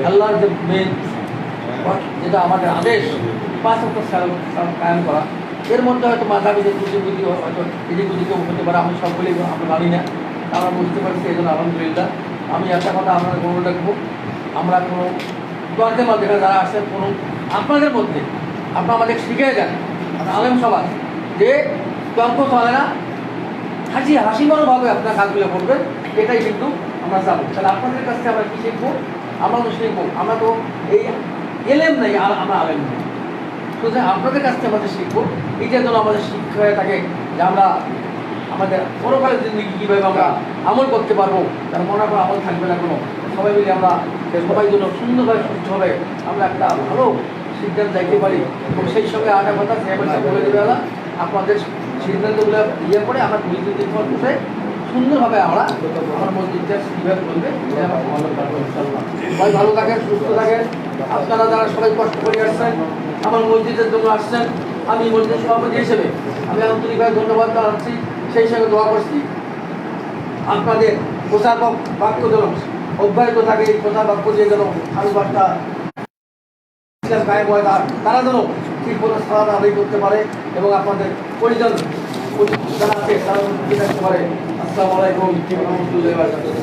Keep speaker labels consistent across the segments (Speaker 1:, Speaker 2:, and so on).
Speaker 1: আল্লাহর যে মেন যেটা আমাদের আদেশ 5 ওয়াক্ত সালাত কায়েম করা, এর মধ্যে হয়তো মাঝাবি যে ত্রুটি হয়তো এদিক ওদিকেও হতে পারে, আমি সকলেই আমরা জানি না, আমরা বুঝতে পারছি। এই জন্য আলহামদুলিল্লাহ আমি একটা কথা আপনাদের মনে রাখবো, আমরা কোনো দরদের মধ্যে যারা আসেন কোনো আপনাদের মধ্যে আপনারা আমাদের শিখে যান, আলেম সমাজ, যে তর্ক চলে না, হাসিমানোভাবে আপনার কাজগুলো করবেন, এটাই কিন্তু আমরা যাবো। তাহলে আপনাদের কাছ থেকে আমরা কী শিখবো? আমরা তো শিখবো, আমরা তো এই এলেম নেই, আর আমরা আলেম নেই, সুতরাং আপনাদের কাছ থেকে আমাদের শিখবো। এইটার জন্য আমাদের শিক্ষা হয়ে থাকে যে আমরা আমাদের পরকালের জিন্দিগি কীভাবে আমরা আমল করতে পারবো, তার মনে করা আমল থাকবে না কোনো, সবাই মিলে আমরা সবাই জন্য সুন্দরভাবে সুস্থভাবে আমরা একটা ভালো সিদ্ধান্ত যাইতে পারি। এবং সেই সঙ্গে আটা কথা চেয়ারম্যান বলে দেবে না, আপনাদের সিদ্ধান্তগুলো ইয়ে করে আমরা মসজিদের করতে সুন্দরভাবে আমরা আমার মসজিদটা কীভাবে করবে সবাই ভালো থাকেন, সুস্থ থাকেন। আপনারা যারা সবাই কষ্ট করে আসছেন, আমার মসজিদের জন্য আসছেন, আমি মসজিদ সভাপতি হিসেবে আমি আন্তরিকভাবে ধন্যবাদ জানাচ্ছি, সেই সঙ্গে দোয়া করছি আপনাদের প্রচার বাক্য যেন অব্যাহত থাকে, এই প্রচার বাক্য দিয়ে যেন আলবাসটা গায়ে হয়, তারা যেন ঠিক মতো সালাদ আদায় করতে পারে এবং আপনাদের পরিজন যারা আছে তারা ঠিক রাখতে পারে। আসসালামু আলাইকুম রহমতুল্লাহি ওয়া বারাকাতুহু।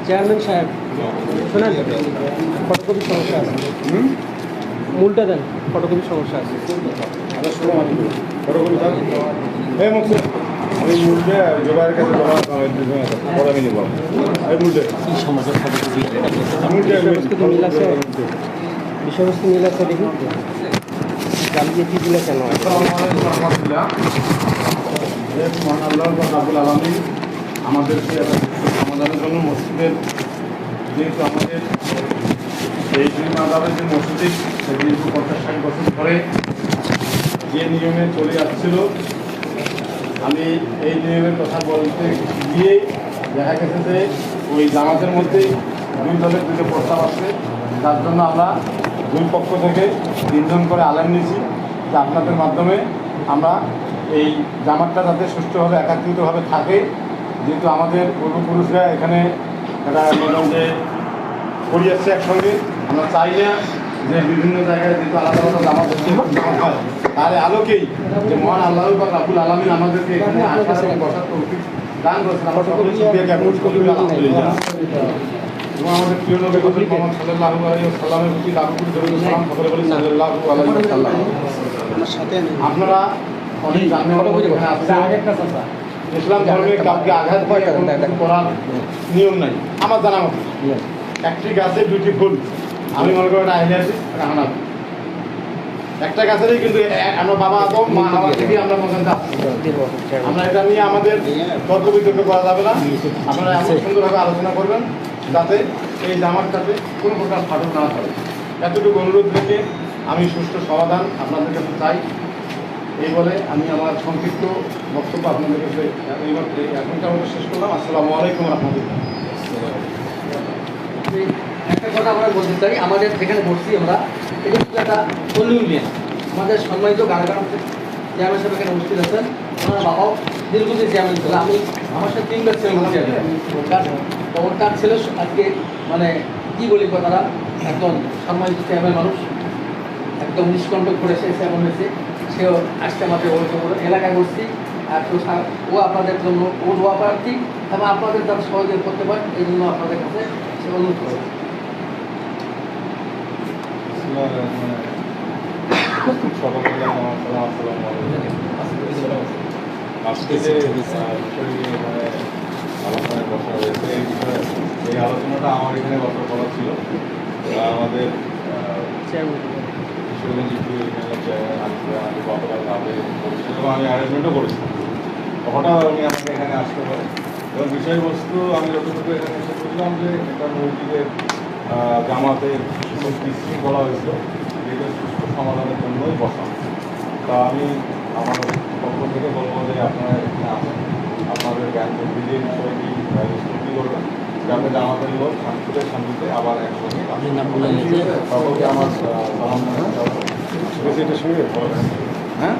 Speaker 2: চেয়ারম্যান সাহেব শোনেন, ফটোকপির সমস্যা আছে, মূলটা দেন, ফটোকপির সমস্যা আছে।
Speaker 3: ফটোকপি থাক আমি মূলটা জোগাড়ের কাছে জমা আমি নিব। এই মূলটা
Speaker 2: কী সমস্যা? ফটোকপি
Speaker 3: মূলটা
Speaker 2: বিষয়বস্তু মিল আছে, বিষয়বস্তু মিল আছে, দেখি জালিয়ে কি দিলে কেন হয়?
Speaker 3: মহান আল্লাহ রাব্বুল আলামিন আমাদেরকে সমাধানের জন্য মসজিদের, যেহেতু আমাদের এই আদাবের যে মসজিদ সেটি 50-60 বছর ধরে যে নিয়মে চলে আসছিল, আমি এই নিয়মের কথা বলতে গিয়ে দেখা গেছে যে ওই জামাতের মধ্যেই 2 দলের 2টো প্রস্তাব আসছে, যার জন্য আমরা 2 পক্ষ থেকে 3 জন করে আলেম নিয়েছি যে আপনাদের মাধ্যমে আমরা এই জামাতটা যাতে সুষ্ঠুভাবে একাত্রিতভাবে থাকে। যেহেতু আমাদের পূর্বপুরুষরা এখানে একটা যে করি আসছে একসঙ্গে, আমরা চাই না যে বিভিন্ন জায়গায় যেহেতু আলাদা আলাদা জামাত হয়, তার আলোকেই যে মহান আল্লাহ রাব্বুল আলামিন আমাদেরকে এখানে আসার এবং বসার তৌফিক দান করেছেন। আমরা সকলে শুকরিয়া জ্ঞাপন করি আলহামদুলিল্লাহ। এবং আমাদের প্রিয় নবী হযরত মুহাম্মদ সাল্লাল্লাহু আলাইহি ওয়াসাল্লামের প্রতি লাখো কোটি দরুদ সালাম সকলে বলি সাল্লাল্লাহু আলাইহি ওয়াসাল্লাম। আপনারা অনেক জানেন এখানে আসছেন, ইসলাম ধর্মে কাউকে আঘাত করার নিয়ম নাই আমার জানা মতো। একটি গাছে 2টি ফুল, আমি মনে করি এটা আইলে আছি হানাফ, একটা গাছেরই কিন্তু আমরা বাবা আদম মা হাওয়া থেকে আমরা পর্যন্ত আমরা এটা নিয়ে আমাদের তর্ক বিতর্ক করা যাবে না। আপনারা এমন সুন্দরভাবে আলোচনা করবেন যাতে এই জামাতটাতে কোনো প্রকার ফাটল না হয়, এতটুকু অনুরোধ রেখে আমি সুষ্ঠু সমাধান আপনাদের কাছে চাই। এই বলে আমি আমার সংক্ষিপ্ত বক্তব্য আপনাদের কাছে এখনটা আমরা শেষ করলাম। আসসালামু আলাইকুম রহমতুল্লাহ।
Speaker 1: একটা কথা আমরা বলতে চাই, আমাদের যেখানে বসছি আমরা, এটা হচ্ছে একটা পল্লী ইউনিয়ন, আমাদের সম্মানিত গাড়াগাড় চেয়ারম্যান সাহেব এখানে উপস্থিত আছেন, ওনার বাবাও দীর্ঘদিন চেয়ারম্যান ছিল, আমি আমার সাথে 3বার চেয়ারম্যান তার ছিল আজকে মানে কী বলি কথাটা, একদম সম্মানিত চেয়ারম্যান মানুষ, একদম নিষ্কণ্টক করে সে চেয়ারম্যান হয়েছে, সেও আসতে আমাদের এলাকায় বসছি। আর ও আপনাদের জন্য ও দোয়া প্রার্থী এবং আপনাদের যারা সহযোগিতা করতে পারেন, এই জন্য আপনাদের কাছে সে অনুরোধ করে।
Speaker 3: আজকে যে আলোচনায় বসা হয়েছে এই বিষয়ে, এই আলোচনাটা আমার এখানে বসার কথা ছিল। আমাদের আমি অ্যারেঞ্জমেন্টও করেছিলাম, হঠাৎ উনি আমাকে এখানে আসতে পারে এবং বিষয়বস্তু আমি যতটুকু এখানে এসে বুঝলাম যে এটা মসজিদের জামাতের বিশৃঙ্খলা হয়েছিল, যেটা সুস্থ সমাধানের জন্যই বসা। তা আমি আমার পক্ষ থেকে বলবো যে আপনারা এখানে আসেন, আপনাদের জ্ঞান বুদ্ধির বিষয়টি স্তুতি করবেন, যাতে জামাতের লোক শান্তিতে আবার একসঙ্গে সকলকে আমার সালাম বেশি এটা সঙ্গে হ্যাঁ।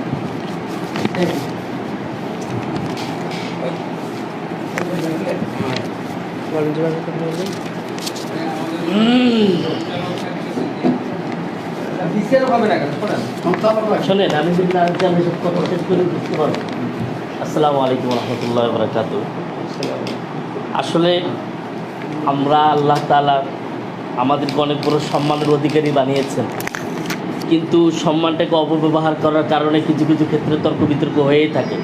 Speaker 2: বলেন যেভাবে কথা বলবেন।
Speaker 1: বিসিআরও হবে না কেন শোনেন
Speaker 4: শোনেন, আমি যদি আমি সব কথা শেষ করে বুঝতে পারবো। আসসালামু আলাইকুম রহমতুল্লাহ বরকাত। আসলে আমরা আল্লাহ তাআলা আমাদেরকে অনেক বড় সম্মানের অধিকারী বানিয়েছেন, কিন্তু সম্মানটাকে অপব্যবহার করার কারণে কিছু কিছু ক্ষেত্রে তর্ক বিতর্ক হয়েই থাকে।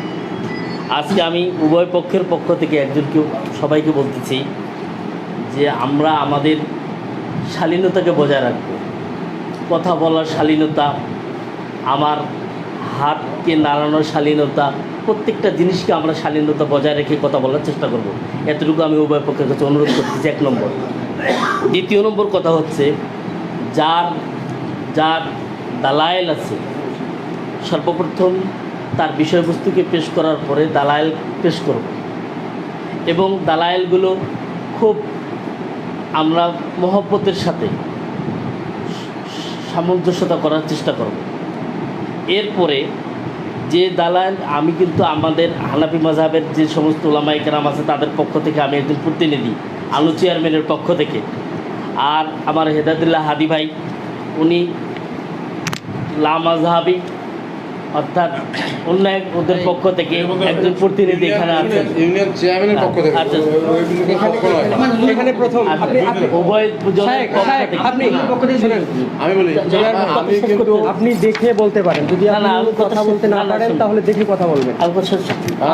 Speaker 4: আজকে আমি উভয় পক্ষের পক্ষ থেকে একজনকে সবাইকে বলতেছি যে আমরা আমাদের শালীনতাকে বজায় রাখবো। কথা বলার শালীনতা, আমার হাতকে নাড়ানোর শালীনতা, প্রত্যেকটা জিনিসকে আমরা শালীনতা বজায় রেখে কথা বলার চেষ্টা করব। এতটুকু আমি উভয় পক্ষের কাছে অনুরোধ করতেছি, 1 নম্বর। দ্বিতীয় নম্বর কথা হচ্ছে, যার যার দালায়েল আছে, সর্বপ্রথম তার বিষয়বস্তুকে পেশ করার পরে দালায়েল পেশ করব, এবং দালায়েলগুলো খুব আমরা মহব্বতের সাথে সামঞ্জস্যতা করার চেষ্টা করব। এরপরে যে দালাল, আমি কিন্তু আমাদের হানাফি মাযহাবের যে সমস্ত উলামায়ে কেরাম আছে তাদের পক্ষ থেকে আমি একজন প্রতিনিধি, আলু চেয়ারম্যানের পক্ষ থেকে, আর আমার হেদায়েতুল্লাহ হাদি ভাই উনি লা মাযহাবি অর্থাৎ অন্য ওদের পক্ষ থেকে একজন প্রতিনিধি এখানে আছেন,
Speaker 3: ইউনিয়ন চেয়ারম্যানের পক্ষ থেকে।
Speaker 4: আচ্ছা,
Speaker 2: এখানে প্রথম
Speaker 4: উভয় দুজনের পক্ষ থেকে।
Speaker 2: আপনি পক্ষ থেকে শুনেন।
Speaker 3: আমি বলি আমি কিন্তু
Speaker 2: আপনি দেখে বলতে পারেন, যদি
Speaker 4: না, না,
Speaker 2: আপনি
Speaker 4: আমি
Speaker 2: কথা বলতে না
Speaker 4: না,
Speaker 2: পারেন
Speaker 4: শুনুন।
Speaker 2: তাহলে দেখে কথা বলবেন।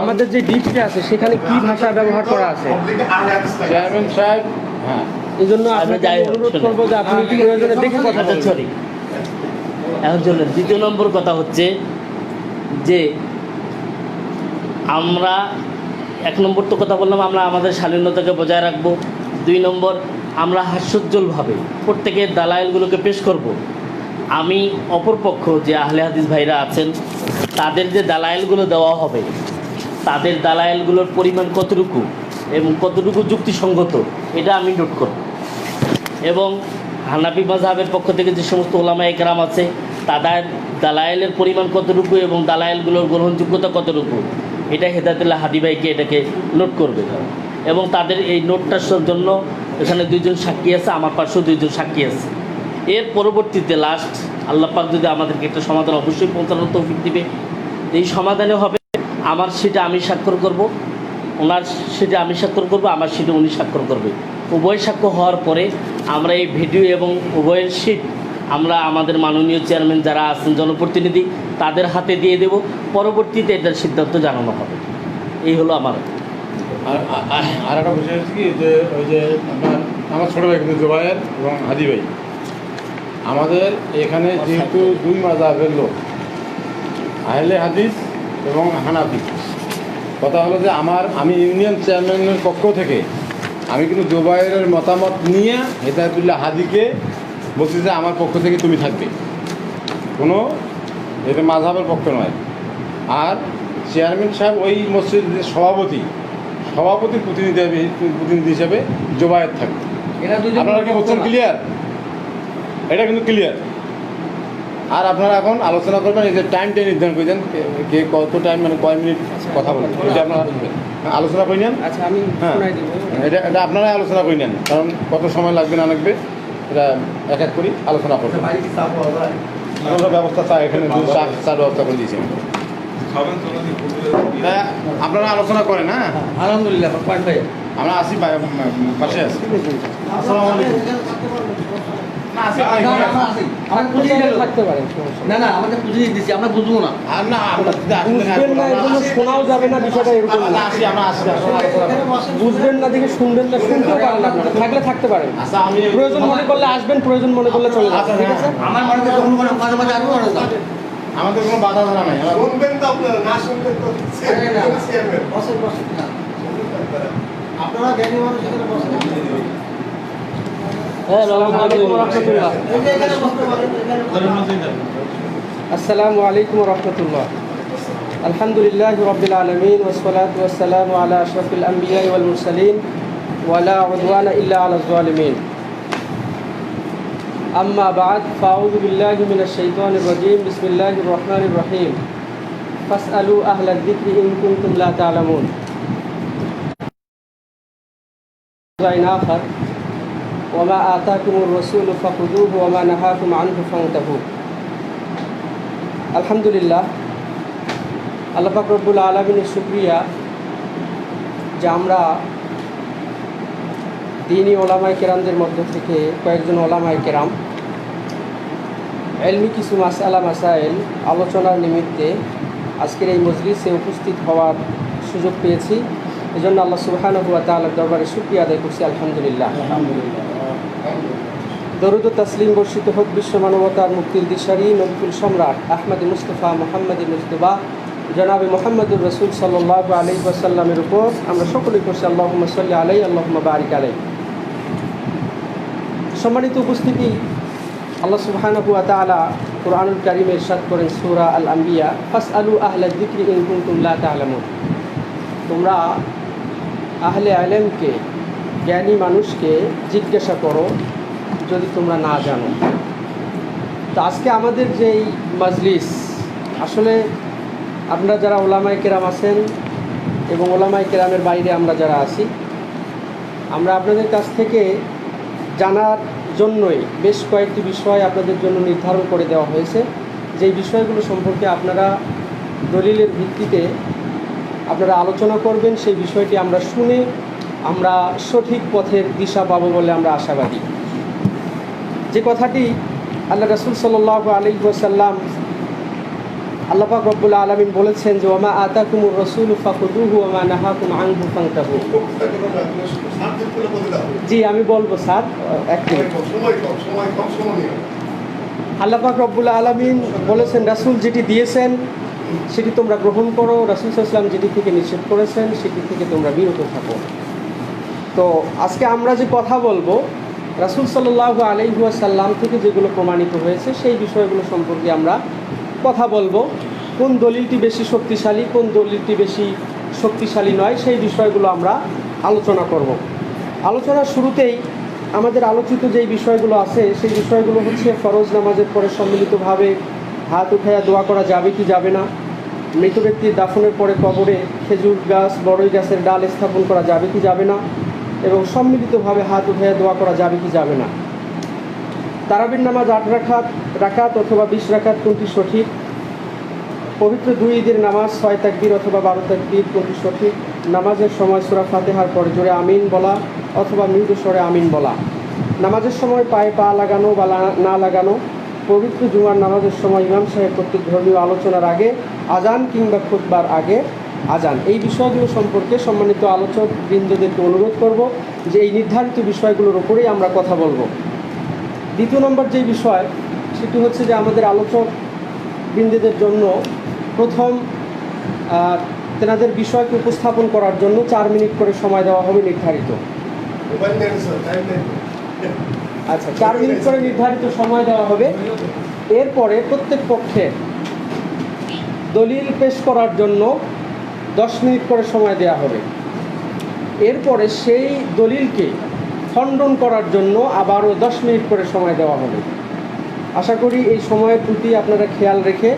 Speaker 2: আমাদের যে ডিপটা আছে সেখানে কি ভাষা ব্যবহার করা আছে,
Speaker 3: চেয়ারম্যান সাহেব, হ্যাঁ,
Speaker 2: এই জন্য
Speaker 4: আমি
Speaker 2: আপনাকে
Speaker 4: যাই হোক,
Speaker 2: অনুরোধ
Speaker 4: শুনুন।
Speaker 2: করবো যে আপনি প্রয়োজনে দেখে কথা
Speaker 4: আচ্ছা,
Speaker 2: বলবেন।
Speaker 4: সরি। এখন চলুন, দ্বিতীয় নম্বর কথা হচ্ছে যে আমরা 1 নম্বর তো কথা বললাম, আমরা আমাদের শালীনতাকে বজায় রাখবো। 2 নম্বর, আমরা হাস্যোজ্জ্বলভাবে প্রত্যেকের দালায়েলগুলোকে পেশ করব। আমি অপরপক্ষ যে আহলে হাদিস ভাইরা আছেন তাদের যে দালায়েলগুলো দেওয়া হবে, তাদের দালায়েলগুলোর পরিমাণ কতটুকু এবং কতটুকু যুক্তিসঙ্গত, এটা আমি নোট করব। এবং হানাফি মাযহাবের পক্ষ থেকে যে সমস্ত ওলামায়ে কেরাম আছে তাদের দালায়েলের পরিমাণ কতটুকু এবং দালায়েলগুলোর গ্রহণযোগ্যতা কতটুকু, এটা হেদায়েতুল্লাহ হাদি ভাইকে এটাকে নোট করবে। এবং তাদের এই নোটটার জন্য এখানে 2 জন সাক্ষী আছে, আমার পাশেও 2 জন সাক্ষী আছে। এর পরবর্তীতে লাস্ট আল্লাহ পাক যদি আমাদেরকে একটা সমাধান অবশ্যই পৌঁছানোর তৌফিক দিবে, এই সমাধানে হবে আমার সেটা আমি স্বাক্ষর করব, ওনার সেটা আমি স্বাক্ষর করব, আমার সেটা উনি স্বাক্ষর করবে। উভয় সাক্ষ্য হওয়ার পরে আমরা এই ভিডিও এবং উভয়ের শিট আমরা আমাদের মাননীয় চেয়ারম্যান যারা আছেন জনপ্রতিনিধি তাদের হাতে দিয়ে দেব। পরবর্তীতে এটার সিদ্ধান্ত জানানো হবে। এই হলো আমার।
Speaker 3: আর একটা বিষয় হচ্ছে কি, যে ওই যে আমার ছোটো ভাই কিন্তু জুবায়ের এবং হাদি ভাই, আমাদের এখানে যেহেতু 2 মাযহাবের লোক, আহলে হাদিস এবং হানাফি, কথা হলো যে আমি ইউনিয়ন চেয়ারম্যানের পক্ষ থেকে আমি কিন্তু জুবায়েরের মতামত নিয়ে হেদায়েতুল্লাহ হাদিকে বলছি যে আমার পক্ষ থেকে তুমি থাকবে, কোনো এটা মাযহাবের পক্ষ নয়। আর চেয়ারম্যান সাহেব ওই মসজিদের সভাপতির প্রতিনিধি হিসেবে জুবায়ের থাকবে।
Speaker 1: এরা দুজন
Speaker 3: আপনারা কি বলছেন? ক্লিয়ার? এটা কিন্তু ক্লিয়ার। আর আপনারা এখন আলোচনা করবেন, এই যে টাইমটা নির্ধারণ করে দেন, কে কত টাইম, মানে কয় মিনিট কথা বলবেন, এটা আপনারা আলোচনা করে নেন।
Speaker 2: আচ্ছা, আমি
Speaker 3: হ্যাঁ,
Speaker 2: শোনাই দেবো।
Speaker 3: এটা আপনারাই আলোচনা করে নেন, কারণ কত সময় লাগবে না লাগবে এটা এক এক করে আলোচনা করবেন।
Speaker 1: বাইরে কি চাপ হওয়া যায়?
Speaker 3: কোনো ব্যবস্থা চাই, এখানে চার ব্যবস্থা করে দিয়েছি আমি। তা আপনারা আলোচনা করেন। হ্যাঁ,
Speaker 1: আলহামদুলিল্লাহ পান ভাই
Speaker 3: আমরা আসি, পাশে আছি। আসসালামু আলাইকুম। না, আসি,
Speaker 1: আমার বুঝিয়ে গেল
Speaker 2: থাকতে পারেন, সমস্যা নেই।
Speaker 1: না না আমাদের বুঝিয়ে দিচ্ছি, আমরা বুঝবো না।
Speaker 3: আর না, আমরা
Speaker 2: বুঝবেন না, এর জন্য শোনাও যাবে না, বিষয়টা এরকম না।
Speaker 3: আসি, আমরা আসি, আলোচনা করেন।
Speaker 2: বুঝবেন না দেখে শুনবেন না, শুনতেও পারেন না, আপনারা থাকলে থাকতে পারেন।
Speaker 3: আচ্ছা, আমি
Speaker 2: প্রয়োজন মনে করলে আসবেন, প্রয়োজন মনে করলে চলে যাবেন, ঠিক আছে?
Speaker 1: আমার মনে হয় যখন কোনো মাঝে মাঝে আরও অনেক দাম।
Speaker 3: আমাদের কোনো বাধা ধরা নাই।
Speaker 5: শুনবেন তো আপনারা, না শুনবেন তো চেয়ারম্যান।
Speaker 1: বসেন বসেন না
Speaker 5: আপনারা জ্ঞানী মানুষ এখানে বসেন।
Speaker 2: আসসালামু আলাইকুম ওয়া রাহমাতুল্লাহ।
Speaker 1: এই যে এখানে বসতে পারেন, এখানে
Speaker 2: আসসালামু আলাইকুম ওয়া রাহমাতুল্লাহ। আলহামদুলিল্লাহি রাব্বিল আলামিন ওয়াস সালাতু ওয়াস সালামু আলা আশরাফিল আমবিয়া ওয়াল মুরসালিন ওয়া লা উদওয়ানা ইল্লা আলাজ জালিমিন। আম্মা বা'দ, ফাআউযু বিল্লাহি মিনাশ শাইতানির রাজীম। বিসমিল্লাহির রহমানির রহিম। ফাসআলু আহলায যিকরি ইন কুনতুম লা তা'লামুন। آخر وما آتاكم الرسول فخذوه وما نهاكم عنه فانتهوا আলহামদুলিল্লাহ, আল্লাহ পাক রব্বুল আলামিনের শুকরিয়া যে আমরা দ্বীনি ওলামায়ে কেরামদের মধ্য থেকে কয়েকজন ওলামায়ে কেরাম এলমি কিছু মাসআলা মাসাইল আলোচনার নিমিত্তে আজকের এই মজলিসে উপস্থিত হওয়ার সুযোগ পেয়েছি। এজন্য আল্লাহ সুবহানাহু ওয়া তাআলার দরবারে শুকরিয়া আদায় করছি। আলহামদুলিল্লাহ। দরুদ ও তাসলিম বর্ষিত হোক বিশ্ব মানবতার মুক্তির দিশারি নবকুল সম্রাট আহমদ মুস্তফা মোহাম্মদ মুজতবা জনাবে মোহাম্মদুর রসুল সাল্লাল্লাহু আলাইহি ওয়াসাল্লামের উপর। আমরা সকলেই করছি আল্লাহুম্মা সাল্লি আলাইহি আল্লাহুম্মা বারিক আলাইহি। সম্মানিত উপস্থিতি, আল্লাহ সুবহানাহু ওয়া তাআলা কুরআনুল কারীমে ইরশাদ করেন সূরা আল আম্বিয়া, ফাসআলু আহলা যিকরি ইন কুনতুম লা তা'লামুন। তোমরা আহলে ইলমকে, জ্ঞানী মানুষকে জিজ্ঞাসা করো যদি তোমরা না জানো। তো আজকে আমাদের যেই মাজলিস, আসলে আপনারা যারা ওলামায়ে কেরাম আছেন এবং ওলামায়ে কেরামের বাইরে আমরা যারা আছি, আমরা আপনাদের কাছ থেকে জানার জন্যই বেশ কয়েকটি বিষয় আপনাদের জন্য নির্ধারণ করে দেওয়া হয়েছে। যেই বিষয়গুলো সম্পর্কে আপনারা দলিলের ভিত্তিতে আপনারা আলোচনা করবেন, সেই বিষয়টি আমরা শুনে আমরা সঠিক পথের দিশা পাবো বলে আমরা আশাবাদী। যে কথাটি আল্লাহ রাসূল সাল্লাল্লাহু আলাইহি ওয়াসাল্লাম, আল্লাহ পাক রব্বুল আলামিন বলেছেন যে ওমা আতাকুমুর রাসূলু ফাখুযুহু ওয়া মা নাহাকুম আনহু ফান্তাহু। জি, আমি বলবো স্যার, এক মিনিট। আল্লাহ পাক রব্বুল আলামিন বলেছেন রাসূল যেটি দিয়েছেন সেটি তোমরা গ্রহণ করো, রাসূল সাল্লাল্লাহু আলাইহি ওয়াসাল্লাম যেটি থেকে নিষেধ করেছেন সেটি থেকে তোমরা বিরত থাকো। তো আজকে আমরা যে কথা বলবো, রাসূল সাল্লাল্লাহু আলাইহি ওয়াসাল্লাম থেকে যেগুলো প্রমাণিত হয়েছে সেই বিষয়গুলো সম্পর্কে আমরা কথা বলবো। কোন দলিলটি বেশি শক্তিশালী, কোন দলিলটি বেশি শক্তিশালী নয়, সেই বিষয়গুলো আমরা আলোচনা করব। আলোচনার শুরুতেই আমাদের আলোচিত যেই বিষয়গুলো আছে সেই বিষয়গুলো হচ্ছে ফরজ নামাজের পরে সম্মিলিতভাবে হাত উঠাইয়া দোয়া করা যাবে কি যাবে না, মৃত ব্যক্তির দাফনের পরে কবরে খেজুর গাছ, বড়ই গাছের ডাল স্থাপন করা যাবে কি যাবে না, এবং সম্মিলিতভাবে হাত উঠাইয়া দোয়া করা যাবে কি যাবে না, তারাবির নামাজ 8 রাকাত অথবা 20 রাকাত কোনটি সঠিক, পবিত্র 2 ঈদের নামাজ 6 তাকবীর অথবা 12 তাকবীর কোনটি সঠিক, নামাজের সময় সূরা ফাতিহার পরে জোরে আমিন বলা অথবা মৃদু স্বরে আমিন বলা, নামাজের সময় পায়ে পা লাগানো বা না লাগানো, পবিত্র জুমার নামাজের সময় ইমাম সাহেব কর্তৃক ধর্মীয় আলোচনার আগে আজান কিংবা খুতবার আগে আজান। এই বিষয়গুলো সম্পর্কে সম্মানিত আলোচক বৃন্দদেরকে অনুরোধ করব যে এই নির্ধারিত বিষয়গুলোর উপরেই আমরা কথা বলবো। দ্বিতীয় নম্বর যে বিষয় সেটি হচ্ছে যে আমাদের আলোচক বৃন্দদের জন্য প্রথম তেনাদের বিষয়কে উপস্থাপন করার জন্য 4 মিনিট করে সময় দেওয়া হবে নির্ধারিত। আচ্ছা, 4 মিনিট করে নির্ধারিত সময় দেওয়া হবে। এরপরে প্রত্যেক পক্ষের দলিল পেশ করার জন্য 10 মিনিট করে সময় দেওয়া হবে। এরপরে সেই দলিলকে খণ্ডন করার জন্য আবারও 10 মিনিট করে সময় দেওয়া হবে। আশা করি এই সময়ের প্রতি আপনারা খেয়াল রেখে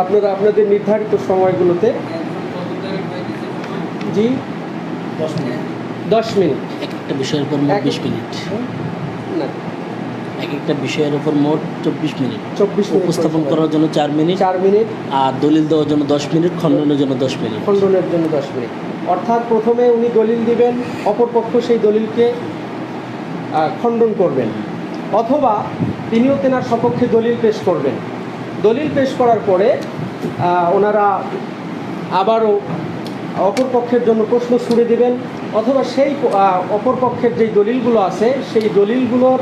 Speaker 2: আপনারা আপনাদের নির্ধারিত সময়গুলোতে জি 10 মিনিট
Speaker 4: একটা বিষয়ের উপর মোট 20 মিনিট,
Speaker 2: না
Speaker 4: একটা বিষয়ের উপর মোট 24 মিনিট
Speaker 2: 24 মিনিট
Speaker 4: উপস্থাপন করার জন্য 4 মিনিট,
Speaker 2: 4 মিনিট,
Speaker 4: আর দলিল দেওয়ার জন্য 10 মিনিট, খণ্ডনের জন্য 10 মিনিট।
Speaker 2: খণ্ডনের জন্য 10 মিনিট। অর্থাৎ প্রথমে উনি দলিল দিবেন, অপরপক্ষ সেই দলিলকে খণ্ডন করবেন, অথবা তিনিও তেনার সপক্ষে দলিল পেশ করবেন। দলিল পেশ করার পরে ওনারা আবারও অপরপক্ষের জন্য প্রশ্ন ছুড়ে দেবেন, অথবা সেই অপরপক্ষের যেই দলিলগুলো আছে সেই দলিলগুলোর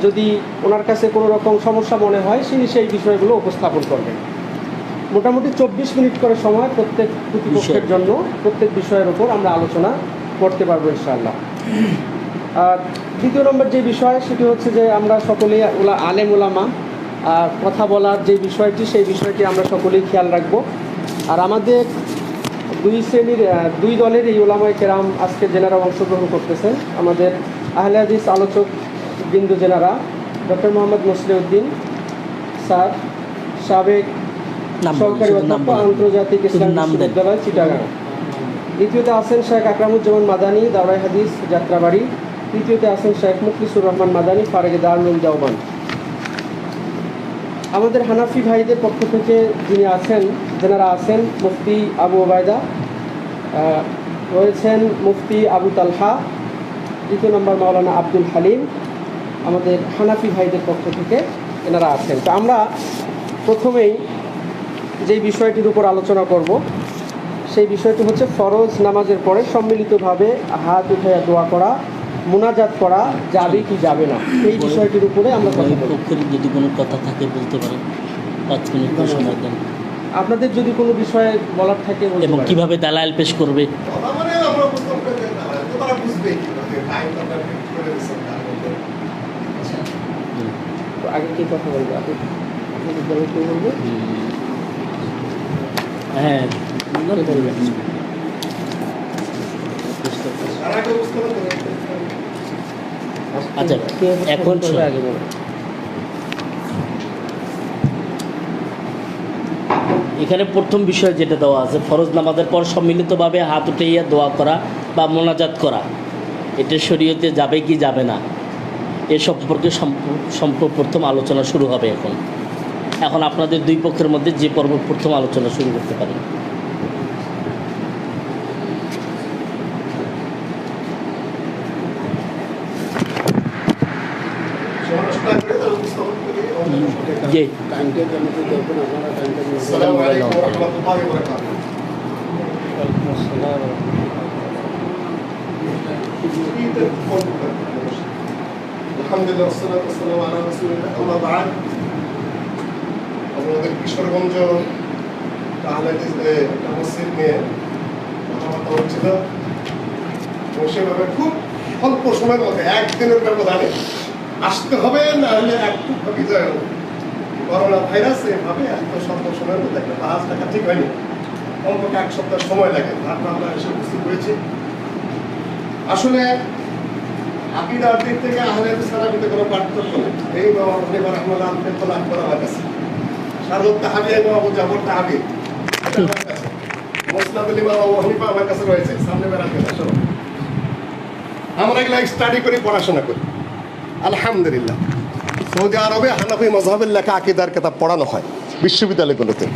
Speaker 2: যদি ওনার কাছে কোনো রকম সমস্যা মনে হয় তিনি সেই বিষয়গুলো উপস্থাপন করবেন। মোটামুটি 24 মিনিট করে সময় প্রত্যেক প্রতিপক্ষের জন্য প্রত্যেক বিষয়ের উপর আমরা আলোচনা করতে পারবো ইনশাআল্লাহ। আর দ্বিতীয় নম্বর যে বিষয় সেটি হচ্ছে যে আমরা সকলেই আলেম ওলামা, কথা বলার যে বিষয়টি সেই বিষয়টি আমরা সকলেই খেয়াল রাখবো। আর আমাদের দুই দলের এই ওলামায়ে কেরাম আজকে যেনারা অংশগ্রহণ করতেছেন, আমাদের আহলে হাদিস আলোচক বিন্দু যেনারা ডক্টর মোহাম্মদ মুসলিউদ্দিন স্যার, সাবেক সহকারী অধ্যক্ষ, আন্তর্জাতিক ইসলাম বিশ্ববিদ্যালয় চিটাগাং, দ্বিতীয়তে আছেন শেখ আকরামুজ্জামান মাদানী, দাওরাই হাদিস, যাত্রাবাড়ি। তৃতীয়তে আছেন শেখ মুখলিসুর রহমান মাদানী, ফারেগে দারুল দেওবান। আমাদের হানাফি ভাইদের পক্ষ থেকে যেনারা আছেন মুফতি আবু ওবায়দা, রয়েছেন মুফতি আবু তালহা, দ্বিতীয় নম্বর মাওলানা আব্দুল হালিম। আমাদের হানাফি ভাইদের পক্ষ থেকে এনারা আছেন। তো আমরা প্রথমেই যেই বিষয়টির উপর আলোচনা করব সেই বিষয়টি হচ্ছে ফরজ নামাজের পরে সম্মিলিতভাবে হাত উঠাইয়া দোয়া করা, মুনাজাত করা যাবে কি যাবে না, এই বিষয়টির উপরে আমরা কথা বলব।
Speaker 4: পক্ষের যদি কোনো কথা থাকে বলতে পারেন, 5 মিনিট সময় দেন।
Speaker 2: আপনাদের যদি কোনো বিষয়ে বলার থাকে বলতে
Speaker 4: এবং
Speaker 2: পারেন।
Speaker 4: কিভাবে দালাল পেশ করবে,
Speaker 5: কথা মানে আমরা বুঝতে পারছি না, তোমরা বুঝবে কি টাইম আমরা ফিক্স করে দিয়েছি তার মধ্যে।
Speaker 2: তো আগে কি কথা বলবো? আপনি বলেন, কি বলবো?
Speaker 4: হ্যাঁ
Speaker 5: আর আগে বুঝতে পারছি
Speaker 4: আচ্ছা, এখন
Speaker 2: করবে আগে বলুন।
Speaker 4: এখানে প্রথম বিষয় যেটা দেওয়া আছে, ফরজ নামাজের পর সম্মিলিতভাবে হাত উঠাইয়া দোয়া করা বা মোনাজাত করা, এটা শরীয়তে যাবে কি যাবে না এ সম্পর্কে প্রথম আলোচনা শুরু হবে। এখন আপনাদের দুই পক্ষের মধ্যে যে পর্ব প্রথম আলোচনা শুরু করতে পারেন।
Speaker 5: সমস্যা করে তাহলে বুঝতে পারছি।
Speaker 4: জি,
Speaker 5: আসসালামু আলাইকুম ওয়া রাহমাতুল্লাহি ওয়া বারাকাতুহু। আলহামদুলিল্লাহ ওয়াসসালাতু ওয়াসসালামু আলা রাসূলিল্লাহ, আম্মা বা'দ। আমাদের কিশোরগঞ্জ তাহলেতে একটা মসজিদ নিয়ে কথাবার্তা হচ্ছিল, এবং সেভাবে খুব অল্প সময়ের মধ্যে একদিনের ব্যবধানে আসতে হবে, না হলে একটু বিজয় হবে। করোনা ভাইরাস এভাবে এত স্বল্প সময়ের মধ্যে একটা পাঁচ টাকা ঠিক হয়নি, অন্তত 1 সপ্তাহ সময় লাগে। তারপর আমরা এসে উপস্থিত হয়েছি। আসলে আকিদার দিক থেকে আহলে হাদিস সালাফিতে কোনো পার্থক্য নেই। এই বাবা হানিফা রাহমাতুল্লাহ আলাইহি তো লাভ করা আমার কাছে, শারহুত তাহাবি এবং আবু জাফর তাহাবি এটা আমার কাছে, মুসনাদুল ইমাম আবু হানিফা আমার কাছে রয়েছে, সামনে বেরাতে আসো। আমরা এগুলা স্টাডি করি, পড়াশোনা করি। আলহামদুলিল্লাহ সৌদি আরবে হানাফি মাযহাবের লেখা আকিদার কিতাব পড়ানো হয় বিশ্ববিদ্যালয়গুলোতে।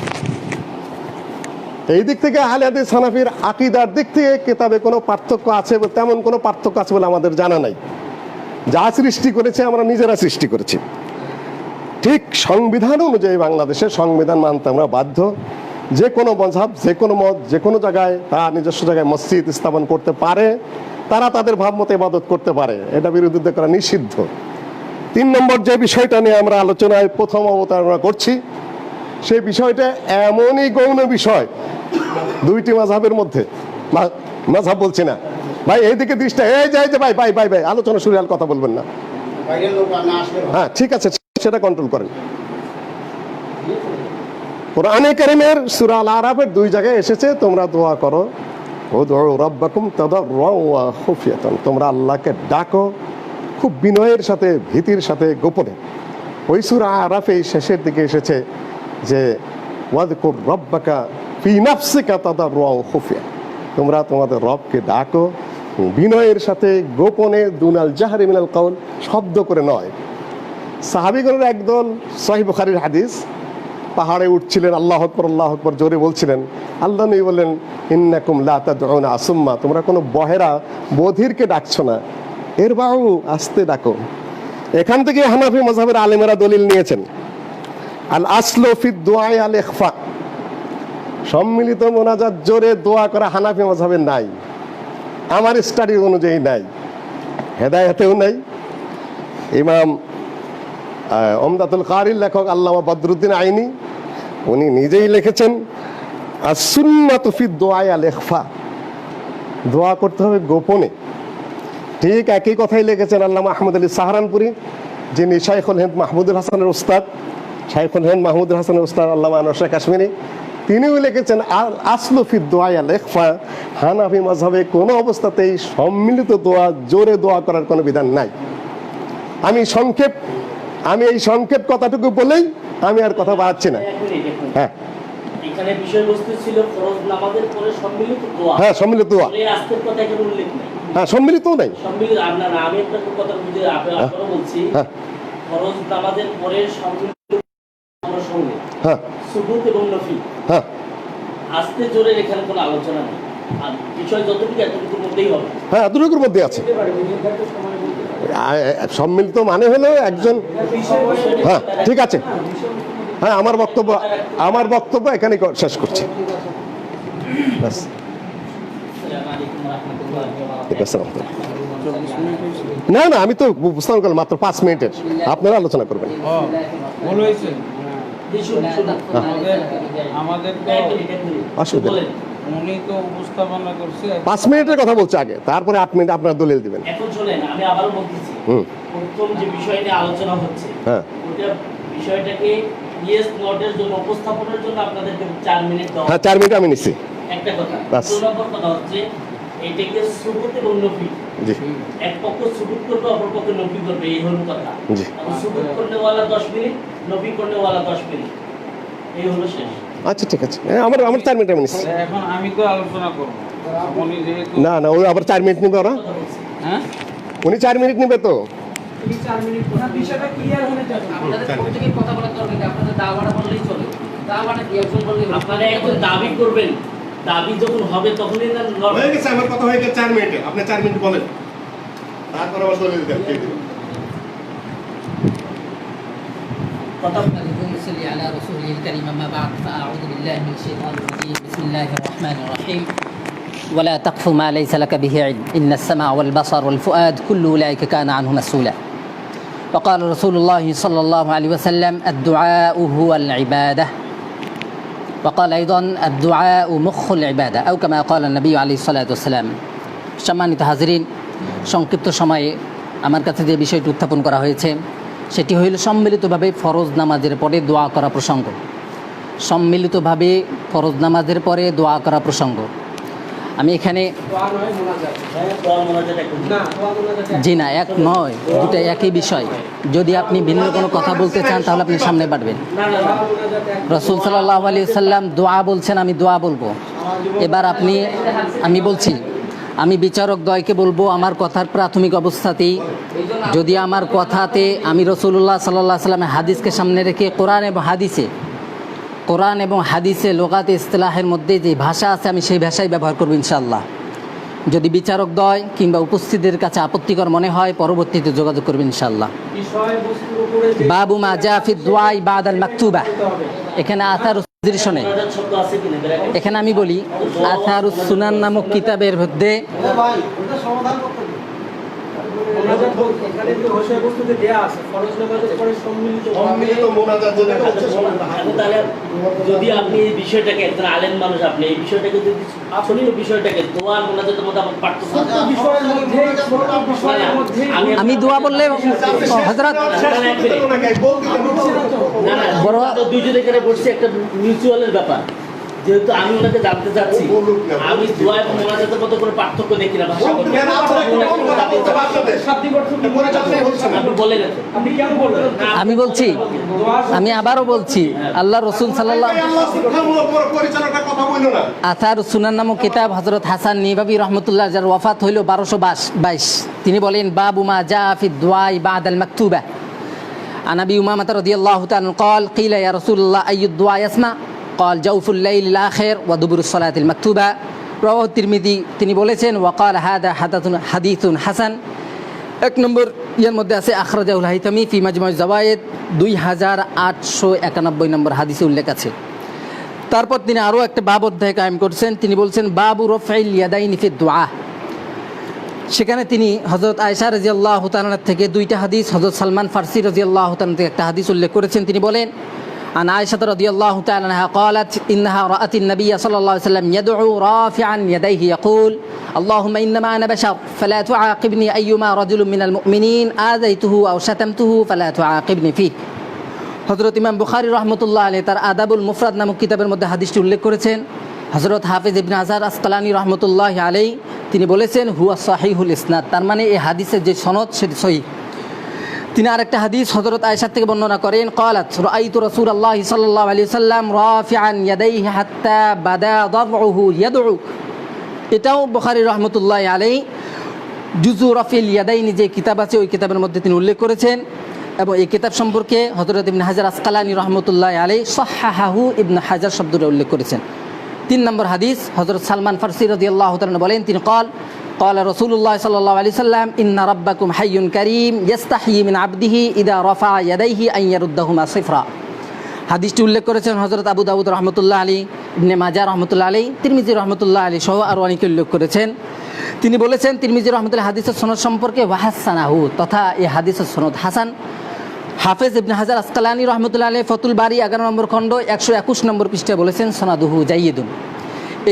Speaker 5: এই দিক থেকে আহলে হাদিস হানাফির আকিদার দিক থেকে কিতাবে কোনো পার্থক্য আছে, তেমন কোনো পার্থক্য আছে বলে আমাদের জানা নাই। যা সৃষ্টি করেছে আমরা নিজেরা সৃষ্টি করেছি। ঠিক সংবিধান অনুযায়ী বাংলাদেশের সংবিধান মানতে আমরা বাধ্য। যে কোনো মযহাব, যে কোনো মত, যে কোনো জায়গায় তারা নিজস্ব জায়গায় মসজিদ স্থাপন করতে পারে, তারা তাদের ভাবমতো ইবাদত করতে পারে, এটা বিরোধিতা করা নিষিদ্ধ। 3 নম্বর যে বিষয়টা নিয়ে আমরা আলোচনায় প্রথম অবতারণা করছি, সেই বিষয়টা এমনই গৌণ বিষয় দুইটি মাযহাবের মধ্যে, মাযহাব বলছি না ভাই, এইদিকে দৃষ্টি, এই যে ভাই ভাই ভাই ভাই আলোচনা শুরু হলে কথা বলবেন না। হ্যাঁ ঠিক আছে, সেটা কন্ট্রোল করেন। কোরআনে কারীমের সূরা আল আরাফের 2 জায়গায় এসেছে, তোমরা দোয়া করো, উদউ রাব্বাকুম তাদাররুআন ওয়া খুফিয়াতান, তোমরা আল্লাহকে ডাকো খুব বিনয়ের সাথে, ভীতির সাথে, গোপনে। ওই সূরা আরাফে শেষের দিকে এসেছে যে ওয়াযকুর রাব্বাকা ফি নাফসিকা তাদাররুআন ওয়া খুফিয়া, তোমরা তোমাদের রবকে ডাকো বিনয়ের সাথে, গোপনে, দুনাল জাহরি মিনাল কাউল, শব্দ করে নয়। সাহাবীগণের একদল, সহিহ বুখারীর হাদিস, পাহাড়ে উঠছিলেন, আল্লাহু আকবার আল্লাহু আকবার জোরে বলছিলেন। আল্লাহ নবী বললেন, ইন্নাকুম লা তাদউনা আসুম্মা, তোমরা কোনো বহেরা বধিরকে ডাকছো না, এর বাউ আস্তে ডাকো। এখান থেকে হানাফি মাযহাবের আলেমেরা দলিল নিয়েছেন, আল আসলু ফিদ দুআ আল ইখফা, সম্মিলিত মোনাজাত জোরে দোয়া করা হানাফি মাযহাবের নাই, আমার স্টাডি অনুযায়ী নাই, হেদায়েতেও নাই। ইমাম উমদাতুল কারির লেখক আল্লামা বদরুদ্দিন আইনি উনি নিজেই লিখেছেন, আস-সুন্নাতু ফিদ দুআ আল ইখফা, দোয়া করতে হবে গোপনে। ঠিক একই কথাই লিখেছেন আল্লামা আহমদ আলী সাহারানপুরি, যিনি শাইখুল হিন্দ মাহমুদুল হাসানের উস্তাদ, শাইখুল হিন্দ মাহমুদুল হাসানের উস্তাদ আল্লামা আনোয়ার শাহ কাশ্মীরি, তিনিও লিখেছেন আল আসলু ফিদ দুআ আল ইখফা, হানাফি মাযহাবে কোনো অবস্থাতেই সম্মিলিত দোয়া, জোরে দোয়া করার কোনো বিধান নাই। আমি এই সংক্ষেপ কথাটুকু বলেই আমি আর কথা বাড়াচ্ছি না। হ্যাঁ,
Speaker 4: এখানে বিষয়বস্তু ছিল ফরজ নামাজের পরে সম্মিলিত দোয়া।
Speaker 5: হ্যাঁ সম্মিলিত দোয়া,
Speaker 4: এই আজকের কথা এখানে উল্লেখ নেই।
Speaker 5: হ্যাঁ সম্মিলিতও নাই।
Speaker 4: সম্মিলিত আপনার আমি আপনাকে কথা বুঝে আপনারও বলছি,
Speaker 5: হ্যাঁ
Speaker 4: ফরজ নামাজের পরে সম্মিলিত আমার সঙ্গে
Speaker 5: হ্যাঁ
Speaker 4: সুবুত এবং নফি
Speaker 5: হ্যাঁ
Speaker 4: আস্তে জোরে এখানে কোনো আলোচনা নেই। আর বিষয় যতটুকু এতটুকুর মধ্যেই হবে।
Speaker 5: হ্যাঁ এতটুকুর মধ্যে আছে। সম্মিলিত মানে হলো একজন, হ্যাঁ ঠিক আছে, হ্যাঁ আমার বক্তব্য এখানে শেষ করছি। ব্যাস।
Speaker 4: আসসালামু আলাইকুম ওয়া রাহমাতুল্লাহি ওয়া বারাকাতুহু।
Speaker 5: ঠিক আছে, না না আমি তো উপস্থাপন করলাম মাত্র 5 মিনিটের, আপনারা আলোচনা করবেন।
Speaker 6: ভুল হয়েছে। আমাদের তো
Speaker 5: অসুবিধা নেই।
Speaker 6: উনি তো উপস্থাপনা করছে।
Speaker 5: 5 মিনিটের কথা বলছে আগে, তারপরে 8 মিনিট আপনারা দলিল দিবেন।
Speaker 4: এখন শোনেন, আমি আবারও বলতেছি, প্রথম যে বিষয় নিয়ে আলোচনা হচ্ছে
Speaker 5: হ্যাঁ
Speaker 4: ওটা বিষয়টাকে ইয়েস নটের জন্য উপস্থাপনের জন্য আপনাদেরকে 4 মিনিট দাও।
Speaker 5: হ্যাঁ 4 মিনিট আমি নিচ্ছি।
Speaker 4: একটা কথা।
Speaker 5: বাস।
Speaker 4: 2 নম্বর কথা হচ্ছে এটাকে সুবুত এবং নফি,
Speaker 5: জি
Speaker 4: এক পক্ষ সুবুত করবে অপর পক্ষ নফি করবে, এই হলো কথা।
Speaker 5: জি
Speaker 4: এখন সুবুত করনে ওয়ালা 10 মিনিট, নফি করনে ওয়ালা 10 মিনিট, এই হলো শেষ।
Speaker 5: আচ্ছা ঠিক আছে, আমার 4 মিনিট আমি নিচ্ছি।
Speaker 6: এখন আমি তো আলোচনা করবো, উনি যেহেতু
Speaker 5: না না ওই আবার 4 মিনিট নিবে ওরা,
Speaker 4: কথা বলছি।
Speaker 6: হ্যাঁ
Speaker 5: উনি 4 মিনিট নিবে তো।
Speaker 1: আপনাদের প্রত্যেকের কথা বলার দরকার নেই, আপনাদের দাওয়াটা বললেই চলে। দাওয়াটা কি একজন বললেই হবে?
Speaker 4: আপনারা এখন দাবি করবেন, দাবি যখন হবে তখনই না
Speaker 5: হয়ে গেছে আমার কথা, হয়ে গেছে 4 মিনিটে, আপনি 4 মিনিট বলেন, তারপরে আবার দলিল দেন।
Speaker 4: কথা
Speaker 7: اللهم صل على رسوله الكريم. أما بعد فأعوذ بالله من الشيطان الرجيم. بسم الله الرحمن الرحيم. ولا تقف ما ليس لك به علم إن السمع والبصر والفؤاد كل أولئك كان عنه مسؤولا. وقال رسول الله صلى الله عليه وسلم الدعاء هو العبادة. وقال أيضا الدعاء مخ العبادة أو كما قال النبي عليه الصلاة والسلام. সম্মানিত হাজিরিন, সংক্ষিপ্ত সময়ে আমার কাছে যে বিষয়টি উত্থাপন করা হয়েছে সেটি হইল সম্মিলিতভাবে ফরজ নামাজের পরে দোয়া করা প্রসঙ্গ। সম্মিলিতভাবে ফরজ নামাজের পরে দোয়া করা প্রসঙ্গ। আমি এখানে জি না, এক নয়, দুটা একই বিষয়। যদি আপনি ভিন্ন কোনো কথা বলতে চান তাহলে আপনি সামনে বাড়বেন। রসুল সাল্লাল্লাহু আলাইহি সাল্লাম দোয়া বলছেন, আমি দোয়া বলবো। এবার আমি বলছি, আমি বিচারক দ্বয়কে বলবো আমার কথার প্রাথমিক অবস্থাতেই যদি আমার কথাতে আমি রসুল্লাহ সাল্লাল্লাহু আলাইহি সাল্লামের হাদিসকে সামনে রেখে কোরআন এবং হাদিসে লোগাতে ইসতিলাহের মধ্যে যে ভাষা আছে আমি সেই ভাষাই ব্যবহার করব ইনশাআল্লাহ। যদি বিচারক দ্বয় কিংবা উপস্থিতদের কাছে আপত্তিকর মনে হয় পরবর্তীতে যোগাযোগ করবেন ইনশাআল্লাহ। বাবু মা জা ফি দুআই বাদাল মাকতুবা, এখানে আথারুস শোনে,
Speaker 4: শব্দ আছে কিনা ব্র্যাকেট?
Speaker 7: এখানে আমি বলি আথারুস সুনান নামক কিতাবের মধ্যে
Speaker 4: তাহলে যদি আপনি এই বিষয়টাকে একজন আলেম মানুষ, আপনি এই বিষয়টাকে যদি ছোট বিষয়টাকে দোয়া মোনাজাতের মধ্যে আমার পার্থক্য
Speaker 7: আমি দোয়া বললে হযরত
Speaker 4: বড় দুইজন এখানে বসছে, একটা মিউচুয়ালের ব্যাপার। যেহেতু আমি ওনাকে জানতে চাচ্ছি, আমি দোয়া এবং মোনাজাতের মধ্যে কোনো পার্থক্য দেখি না। ভাষা বলে গেছে,
Speaker 7: আমি বলছি, আমি আবারও বলছি, আল্লাহ রসুল সাল্লাল্লাহু আথার সুনান নামক কিতাব হযরত হাসান নিবাবী রহমতুল্লাহ যার ওয়াফাত হইল 1222, তিনি বলেন বাবু মা জা ফি দুআই বাদাল মাকতুবা। عن أبي أمامة رضي الله تعالى قال قيل يا رسول الله أي الدعاء يسمع قال جوف الليل الآخر ودبر الصلاة المكتوبة رواه الترمذي। তিনি বলেছেন وقال هذا حديث حسن। এক নম্বর ইয়ার মধ্যে আছে আখরাজাহুল হাইতামি ফি মাজমুজ জাওয়ায়েদ 2891 নম্বর হাদিসে উল্লেখ আছে। তারপর তিনি আরও একটা বাব অধ্যায় কায়েম করছেন, তিনি বলছেন বাবু রফাইল ইয়াদাইনি ফি দুআ। সেখানে তিনি হযরত আয়েশা রাদিয়াল্লাহু তাআলা থেকে দুইটা হাদিস, হযরত সালমান ফারসি রাদিয়াল্লাহু তাআলা থেকে একটা হাদিস উল্লেখ করেছেন। তিনি বলেন عن عائشة رضي الله تعالى عنها قالت إنها رأت النبي صلى الله عليه وسلم يدعو رافعا يديه يقول اللهم إنما أنا بشر فلا تعاقبني أيما رجل من المؤمنين آذيته أو شتمته فلا تعاقبني فيه। হযরত ইমাম বুখারী রাহমাতুল্লাহ আলাইহি তার আদাবুল মুফরাদ নামক কিতাবের মধ্যে হাদিসটি উল্লেখ করেছেন। হযরত হাফেজ ইবনে হাজার আসকালানী রাহমাতুল্লাহি আলাইহি তিনি বলেছেন হুয়া সাহিহুল ইসনাদ, তার মানে এই হাদিসের যে সনদ সেটি সহিহ। তিনি আরেকটা হাদিস হযরত আয়েশা থেকে বর্ণনা করেন قالت رأيت رسول الله صلى الله عليه وسلم رافعا يديه حتى بدا ضبعه يدعو। এটাও বুখারী রহমতুল্লাহ আলাইহি জুজু রাফিল ইয়াদাইনি যে কিতাব আছে ওই কিতাবের মধ্যে তিনি উল্লেখ করেছেন এবং এই কিতাব সম্পর্কে হযরত ইবনে হাজার আসকালানি রহমতুল্লাহ আলাইহি সাহহাহু ইবনে হাজার শব্দটা উল্লেখ করেছেন। 3 নম্বর হাদিস হযরত সালমান ফারসি রাদিয়াল্লাহু তাআলা বলেন তিনি قال رسول الله صلى الله عليه وسلم إن ربكم حي كريم يستحيي من عبده إذا رفع يديه أن يردهما صفرا। হাদিসটি উল্লেখ করেছেন হযরত আবু দাউদ রহমতুল্লাহ আলাইহি, ইবনে মাজাহ রহমতুল্লাহ আলাইহি, তিরমিজি রহমতুল্লাহ আলাইহি সহ আরও অনেকে উল্লেখ করেছেন। তিনি বলেছেন তিরমিজি রহমতুল্লাহ হাদিসের সনদ সম্পর্কে ওয়াহাসানাহু, তথা এই হাদিসের সনদ হাসান। হাফেজ ইবনে হাজার আসকালানি রহমতুল্লাহ আলাইহি ফতুল বারি 11 নম্বর খণ্ড 121 নম্বর পৃষ্ঠায় বলেছেন সনাদুহু জাইয়িদুন।